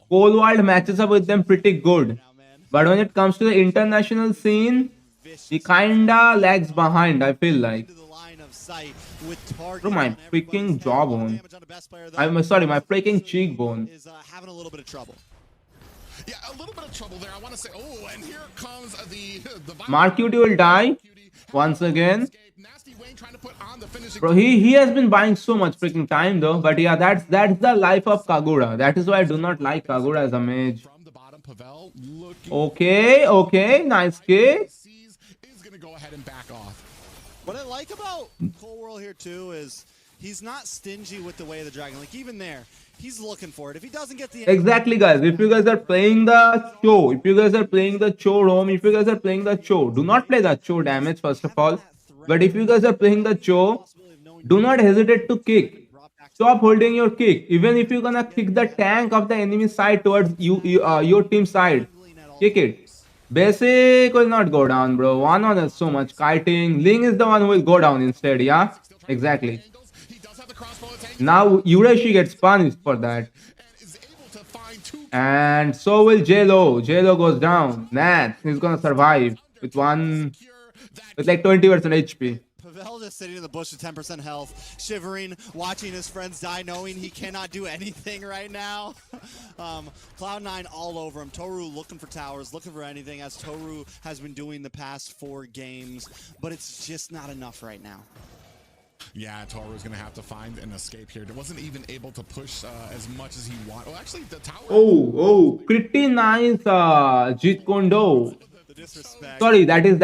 Cold World matches up with them pretty good. But when it comes to the international scene, he kinda lags behind, I feel like. To the line of sight with target Bro, my on everybody's freaking head. jawbone. Damage on the best player, though, I'm sorry, my freaking cheekbone. is having a little bit of trouble. Yeah, a little bit of trouble there. I want to say, oh, and here comes the Marcuti will die once again. Nasty Wayne trying to put on the finishing. Bro, he has been buying so much freaking time though. But yeah, that's the life of Kagura. That is why I do not like Kagura as a mage. From the bottom, Pavel looking. Okay, nice kick. Sees is going to go ahead and back off. What I like about Cold World here too is he's not stingy with the way of the dragon. Like even there, he's looking for it. If he doesn't get the Exactly, guys. If you guys are playing the Cho, if you guys are playing the Cho roam, if you guys are playing the Cho, do not play the Cho damage first of all. But if you guys are playing the Cho, do not hesitate to kick. Stop holding your kick. Even if you're gonna kick the tank of the enemy side towards your team side, kick it. Basic will not go down, bro. 1-1 has so much kiting. Ling is the one who will go down instead, yeah? Exactly. He does have the crossbow attack Now Ureshi gets punished for that. and is able to find two. And so will JLo. JLo goes down. Nat, he's gonna survive with like 20% HP. Pavel just sitting in the bush with 10% health, shivering, watching his friends die, knowing he cannot do anything right now. Cloud9 all over him. Toru looking for towers, looking for anything, as Toru has been doing the past 4 games, but it's just not enough right now. Yeah, Toru's going to have to find an escape here. He wasn't even able to push as much as he wanted. Oh, actually, the tower. Oh, pretty nice Jeet Kondo. The disrespect. Sorry, that is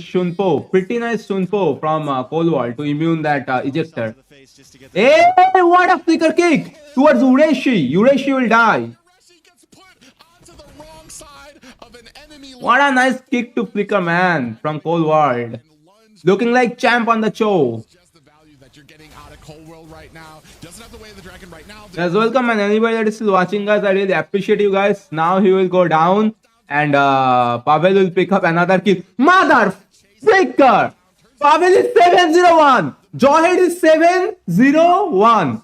Shunpo. Pretty nice Shunpo from Cold War to immune that ejector. To the face just to get the Hey, what a flicker kick towards Ureshi. Ureshi will die. Ureshi gets put onto the wrong side of an enemy What a nice kick to flicker, man, from Cold World. Looking like champ on the show. just the value that you're getting out of Cold World right now. Doesn't have the way of the dragon right now. Yes, welcome, and anybody that is still watching, guys, I really appreciate you guys. Now he will go down, and Pavel will pick up another kill. Mother flicker! Pavel is 701. Jawhead is 701.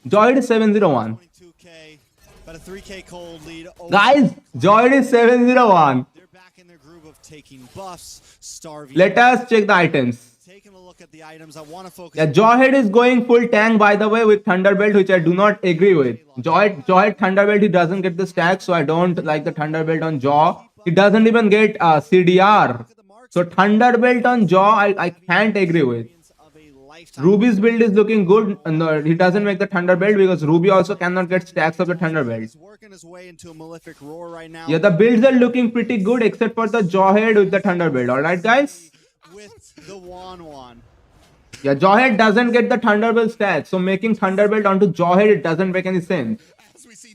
Jawhead is 701. 22K, about a 3K cold lead. Over. Guys, Jawhead is 701. They're back in their groove of taking buffs, starving. Let us check the items. Taking a look at the items. I want to focus. Yeah, Jawhead is going full tank, by the way, with Thunderbelt, which I do not agree with. Jawhead Thunderbelt, he doesn't get the stack, so I don't like the Thunderbelt on Jaw. He doesn't even get CDR. So Thunderbelt on Jaw, I can't agree with. Of a lifetime. Ruby's build is looking good. No, he doesn't make the Thunderbelt because Ruby also cannot get stacks of the Thunderbelt. He's working his way into a malefic roar right now. Yeah, the builds are looking pretty good except for the Jawhead with the Thunderbelt. Alright, guys? with the Wan. Yeah, Jawhead doesn't get the Thunderbolt stats, so making Thunderbolt onto Jawhead, it doesn't make any sense.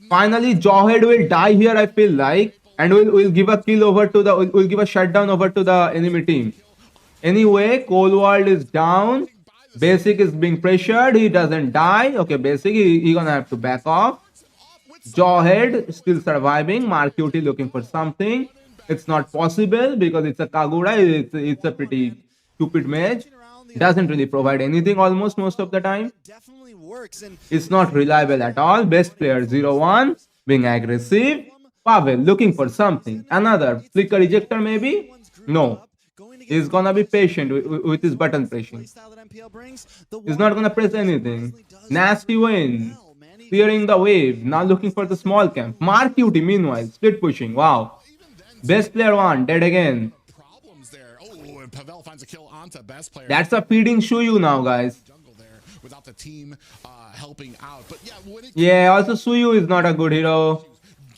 Finally, Jawhead will die here, I feel like, and will give a kill over to the, will give a shutdown over to the enemy team. Anyway, Coldwall is down. Basic is being pressured. He doesn't die. Okay, Basic, he gonna have to back off. Jawhead still surviving. Marcuti looking for something. It's not possible because it's a Kagura. It's a pretty stupid mage. Doesn't really provide anything almost most of the time. Definitely works. And It's not reliable at all. Best player 0-1 being aggressive. Pavel looking for something. Another flicker ejector maybe? No. He's gonna be patient with his button pressing. He's not gonna press anything. Nasty win. Clearing the wave. Now looking for the small camp. Marcuti meanwhile. Split pushing. Wow. Best player 1. Dead again. Problems there. Oh, and Pavel finds a kill onto best player. That's a feeding Shuyu now, guys. Jungle there without the team helping out. But yeah, when it Yeah, also Suyu is not a good hero.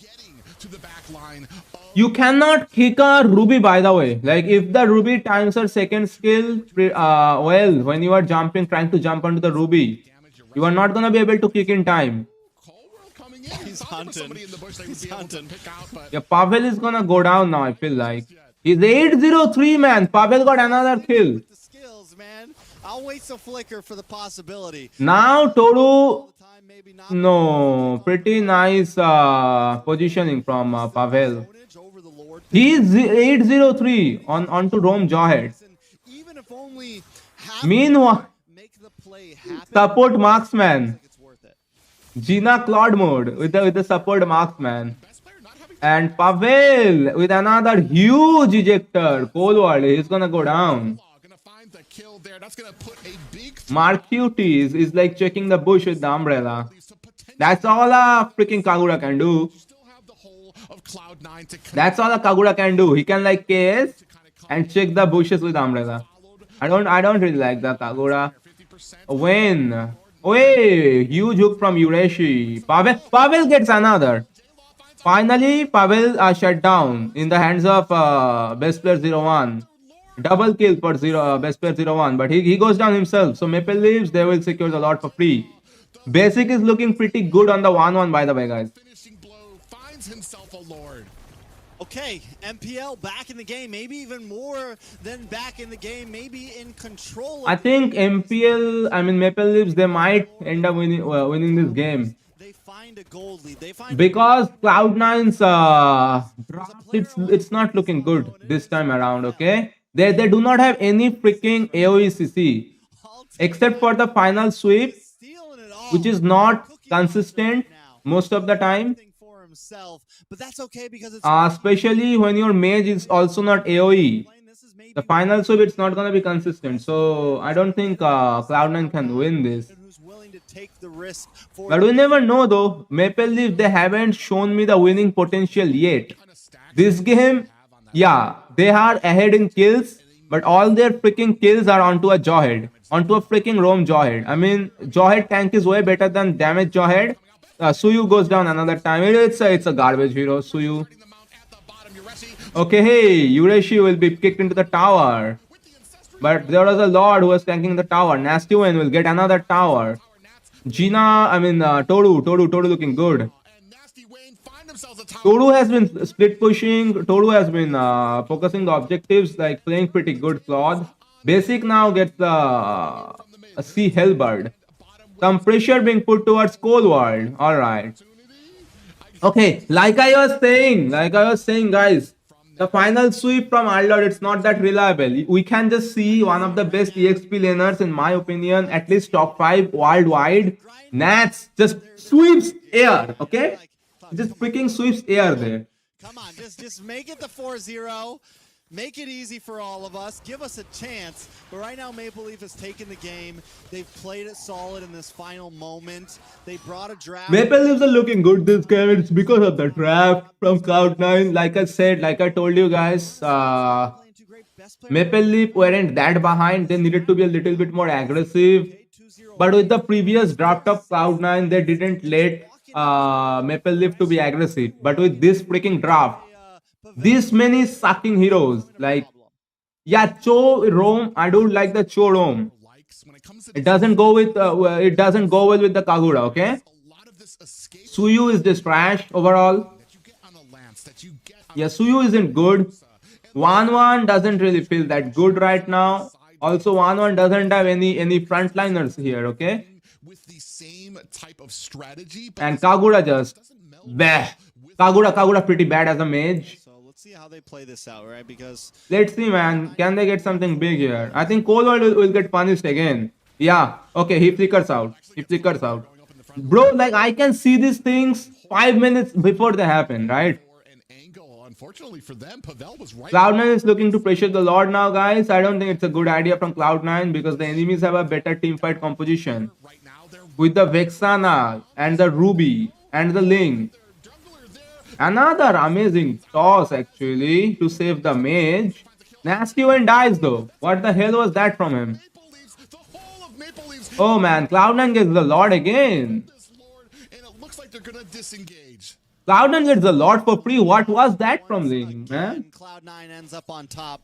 getting to the back line of You cannot kick a Ruby, by the way. Like, if the Ruby times her second skill, well, when you are jumping, trying to jump onto the Ruby, you are not gonna be able to kick in time. Coldwell coming in. He's Thought there was hunting. somebody in the bush they would He's be able to hunting. pick out, but Yeah, Pavel is gonna go down now, I feel like. He's 803, man. Pavel got another kill. the skills, man. I'll wait to flicker for the possibility. Now, Toru, Time, maybe not. no, pretty nice positioning from Pavel. Over the Lord. He's 803 onto Rome Jawhead. And even if only half Meanwhile, make the play happen, support marksman. it's worth it. Gina Claude mode with the support marksman. And Pavel with another huge ejector. Coldwall, he's gonna go down. gonna find the kill there. That's gonna put a big Marcuti is like checking the bush with the umbrella. That's all a freaking Kagura can do. still have the whole of Cloud9 to That's all a Kagura can do. He can like KS and check the bushes with the umbrella. I don't really like that Kagura. Win. Hey, huge hook from Ureshi. Pavel gets another. Finally, Pavel shut down in the hands of best player 0-1. Double kill for best player 0-1, but he goes down himself. So Maple Leafs, they will secure the lot for free. Basic is looking pretty good on the 1-1, by the way, guys. finishing blow finds himself a lord. Okay, MPL back in the game, maybe even more than back in the game, maybe in control. I think MPL, I mean Maple Leafs, they might end up winning this game. They find a gold lead. They find Because Cloud9's draft, it's not looking good this time around, okay? They do not have any freaking AoE CC. Except for the final sweep, stealing it all. which is not consistent most of the time. For himself, but that's okay because it's Especially when your mage is also not AoE. this is maybe The final sweep, it's not gonna be consistent. So I don't think Cloud9 can win this. who's willing to take the risk for But we never know though. Maple Leaf, they haven't shown me the winning potential yet. This game, yeah, they are ahead in kills, but all their freaking kills are onto a Jawhead, onto a freaking Rome Jawhead. I mean, Jawhead tank is way better than damage Jawhead. Suyu goes down another time. It's a garbage hero, Suyu. Okay, hey, Ureshi will be kicked into the tower. But there was a Lord who was tanking the tower. Nasty Wayne will get another tower. Gina, I mean, Toru looking good. And Nasty Wayne find themselves a tower. Toru has been split pushing. Toru has been focusing the objectives, like playing pretty good Claude. Basic now gets a Sea Hellbird. Some pressure being put towards Coldwall. Alright. Okay, like I was saying, guys, the final sweep from Arlord, it's not that reliable. We can just see one of the best EXP laners, in my opinion, at least top 5 worldwide. Nats just sweeps air, okay? Just freaking sweeps air there. Come on, just make it the 4-0. Make it easy for all of us. Give us a chance. But right now, Maple Leaf has taken the game. They've played it solid in this final moment. They brought a draft. Maple Leafs are looking good this game. It's because of the draft from Cloud9. Like I said, like I told you guys, Playing two great best players. Maple Leaf weren't that behind. They needed to be a little bit more aggressive. But with the previous draft of Cloud9, they didn't let Maple Leaf to be aggressive. But with this freaking draft, this many sucking heroes, like Yeah, Cho Rome. I don't like the Cho Rome. likes when it comes to It doesn't go with. It doesn't go well with the Kagura. Okay. a lot of this escape Suyu is just trash overall. that you get on a Lance, that you get on Yeah, Suyu isn't good. 1-1 doesn't really feel that good right now. Also, 1-1 doesn't have any frontliners here. Okay. with the same type of strategy, but And Kagura just. Bleh. Kagura pretty bad as a mage. So let's see how they play this out, right? Because Let's see, man. Can they get something big here? I think Coldwell will get punished again. Yeah. Okay, he flickers out. He flickers out. Bro, like, I can see these things 5 minutes before they happen, right? for an angle, unfortunately for them, Pavel was right. Cloud9 is looking to pressure the Lord now, guys. I don't think it's a good idea from Cloud9 because the enemies have a better teamfight composition. Right now, they're With the Vexana and the Ruby and the Ling. jungler there. Another amazing toss, actually, to save the mage. Nasty one dies, though. What the hell was that from him? Maple Leafs, the whole of Maple Leafs hit Oh man, Cloud9 gets the Lord again. this Lord, and it looks like they're gonna disengage. Cloud9 gets the Lord for free. What was that from Ling, man? and Cloud9 ends up on top,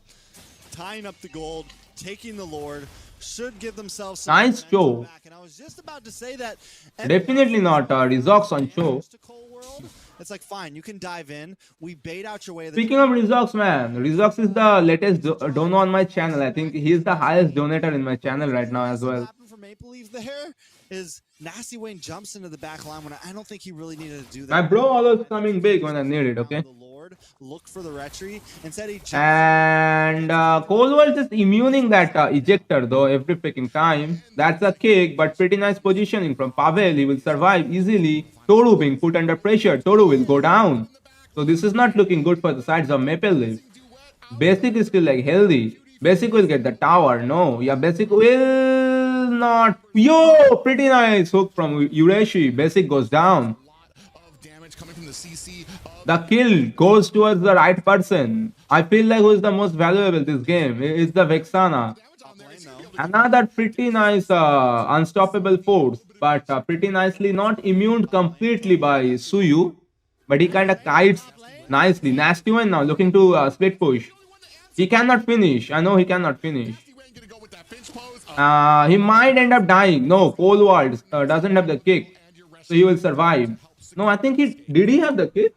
tying up the gold, taking the Lord. Should give themselves some Nice momentum show. back. And I was just about to say that. Definitely not Rezox on show. To Cold World, it's like fine, you can dive in. We bait out your way. Speaking of Rezox, man, Rezox is the latest dono on my channel. I think he's the highest donator in my channel right now as well. What happened for Maple Leaf there is Nasty Wayne jumps into the back line when I don't think he really needed to do that. My bro always coming big when I need it, okay? The Lord looked for the retry. Instead, he jumped. And Coldwell just immuning that ejector though every freaking time. That's a kick, but pretty nice positioning from Pavel. He will survive easily. Toru being put under pressure. Toru will go down. So this is not looking good for the sides of Maple Leaf. Basic is still like healthy. Basic will get the tower. No, yeah, Basic will not. Yo, pretty nice hook from Ureshi. Basic goes down. Of damage coming from the CC. The kill goes towards the right person. I feel like who is the most valuable this game? It's the Vexana. Another pretty nice unstoppable force, but pretty nicely not immune completely by Suyu. But he kind of kites nicely. Nasty one now looking to split push. He cannot finish. I know he cannot finish. Gonna go with that pinch pose. He might end up dying. No, Coldwell doesn't have the kick, so he will survive. No, I think he did. He have the kick.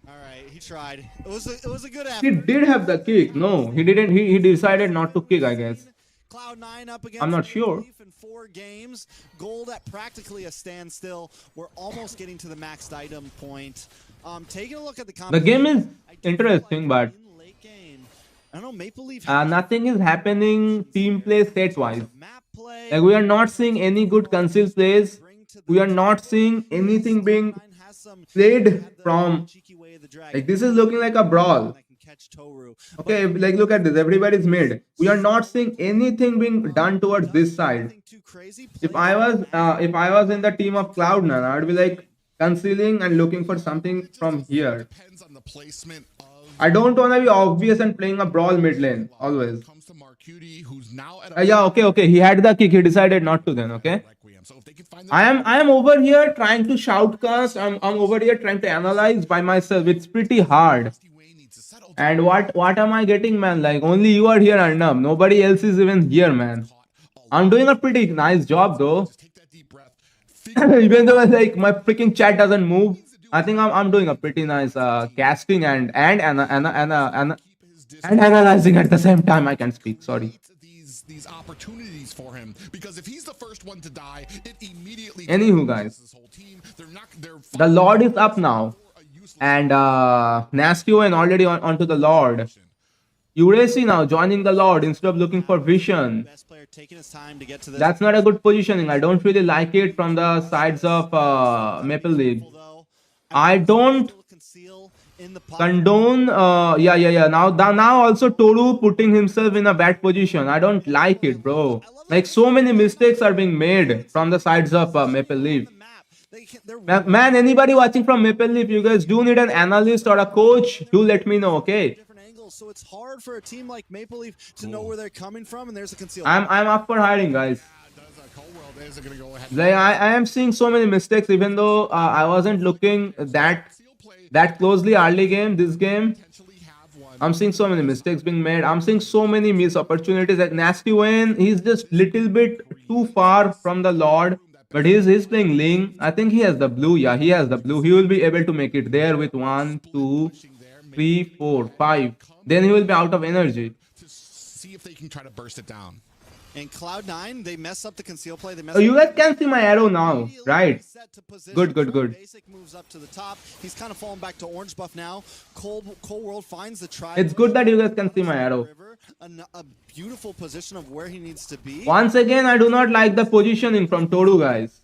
All right, he tried. It was a good He effort. did have the kick. No, he didn't. He decided not to kick, I guess. Cloud9 up against I'm not Maple sure. Leaf in 4 games. Gold at practically a standstill. We're almost getting to the maxed item point. Taking a look at the The game is I do feel interesting, like but in late game, I don't know, Maple Leaf nothing is happening team play set wise. map play. Like we are not seeing any good concealed plays. We are not seeing anything being played from. Like this is looking like a brawl. Okay, like look at this. Everybody's mid. We are not seeing anything being done towards this side. If I was in the team of Cloud9, I would be like concealing and looking for something from here. Depends on the placement of. I don't want to be obvious and playing a brawl mid lane always. Comes to Marcuti, who's now at a Yeah, okay. He had the kick. He decided not to then. Okay. Requiem. So if they can find I am over here trying to shoutcast. I'm over here trying to analyze by myself. It's pretty hard. Wayne needs to settle And what am I getting, man? Like only you are here, Arnab. Nobody else is even here, man. I'm doing a pretty nice job though. take that deep breath. Even though like my freaking chat doesn't move, I think I'm doing a pretty nice casting and analyzing at the same time. I can speak. Sorry. These opportunities for him, because if he's the first one to die, it immediately Anywho, guys, this whole team. They're the Lord is up now, and Nastio and already onto the Lord. Uracy now joining the Lord instead of looking for vision. Best player taking his time to get to this. That's not a good positioning. I don't really like it from the sides of Maple Leaf. Though. I don't Conceal in the pocket. condone. Yeah. Now also Toru putting himself in a bad position. I don't like it, bro. Like so many mistakes are being made from the sides of Maple Leaf. Map. They're Man, anybody watching from Maple Leaf, you guys do need an analyst or a coach. Do let me know, okay? different angles, so it's hard for a team like Maple Leaf to know where they're coming from, and there's a conceal. I'm up for hiring, guys. Coldwell is going to go ahead. Like I am seeing so many mistakes, even though I wasn't looking that closely early game. This game, Potentially have one. I'm seeing so many mistakes being made. I'm seeing so many missed opportunities. Like Nasty Wayne, he's just little bit too far from the Lord. But he's playing Ling. I think he has the blue. Yeah, he has the blue. He will be able to make it there with 1, 2, 3, 4, 5. Then he will be out of energy. To see if they can try to burst it down. And Cloud9, they mess up the conceal play. They mess Oh, you up guys can see my arrow now, right? Good, good, good. Basic moves up to the top. He's kind of falling back to orange buff now. Cold World finds the try. It's good that you guys can see my arrow. A beautiful position of where he needs to be. Once again, I do not like the positioning from Toru, guys.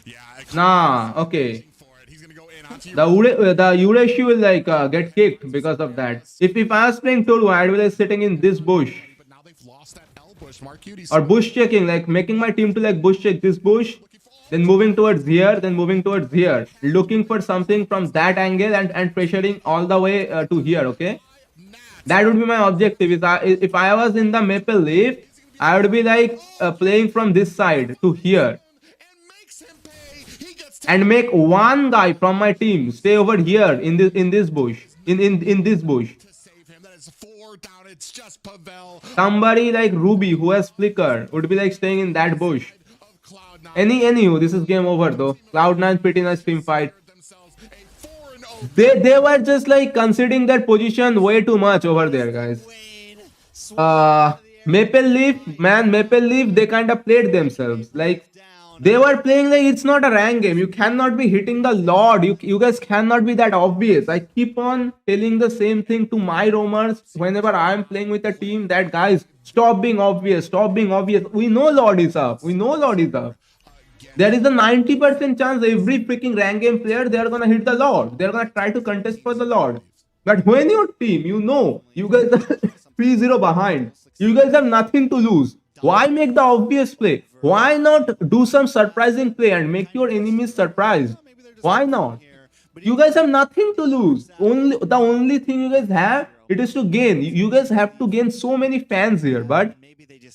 Yeah. Nah, okay. For it. He's gonna go in onto The Ureshi will like get kicked because of that. If I was playing Toru, I'd be like sitting in this bush But now they've lost that L bush. Mark Cuties. or bush checking, like making my team to like bush check this bush, then moving towards here, then moving towards here, looking for something from that angle and pressuring all the way to here. Okay, that would be my objective. If I was in the Maple Leaf, I would be like playing from this side to here. And makes him pay. He gets And make one guy from my team stay over here in this bush, in this bush. to save him. That is 4 down. It's just Pavel Somebody like Ruby who has flicker would be like staying in that bush. of Cloud9. Anywho, this is game over though. Cloud9 pretty nice team fight. Themselves a 4-0 They were just like considering their position way too much over there, guys. Maple Leaf, they kind of played themselves. Like they were playing like it's not a rank game. You cannot be hitting the Lord. You guys cannot be that obvious. I keep on telling the same thing to my roamers whenever I am playing with a team that guys stop being obvious. Stop being obvious. We know Lord is up. There is a 90% chance every freaking rank game player they are gonna hit the Lord. They are gonna try to contest for the Lord. But when your team, you know, you guys are 3-0 behind. You guys have nothing to lose. Why make the obvious play? Why not do some surprising play and make your enemies surprised? Why not? You guys have nothing to lose. The only thing you guys have, it is to gain. You guys have to gain so many fans here. But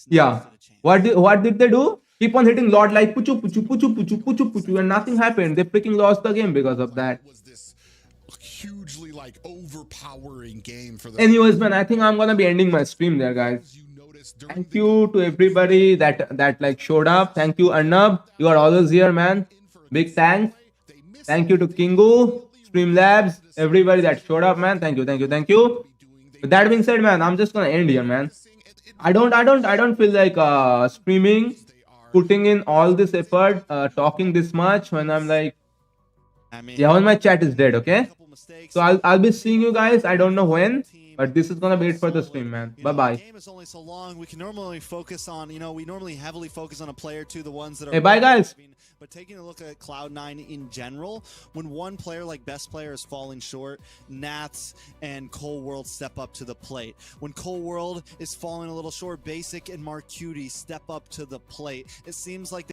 yeah, what did they do? Keep on hitting Lord like puchu puchu puchu puchu puchu puchu, and nothing happened. They freaking lost the game because of that. was this hugely like overpowering game for the Anyways, man, I think I'm gonna be ending my stream there, guys. you noticed during Thank you to everybody that like showed up. Thank you, Arnab. You are always here, man. Big thanks. Thank you to Kingu, Streamlabs, everybody that showed up, man. Thank you. With that being said, man, I'm just gonna end here, man. I don't feel like streaming, putting in all this effort, talking this much when I'm like, yeah, when my chat is dead. Okay, so I'll be seeing you guys. I don't know when, but this is gonna be it for the stream, man. Bye bye. The game is only so long. We can normally focus on, we normally heavily focus on a player to the ones that are. Hey, bye, guys. But taking a look at Cloud9 in general, when one player like best player is falling short, Nats and Cold World step up to the plate. When Cold World is falling a little short, Basic and Mark Cutie step up to the plate. It seems like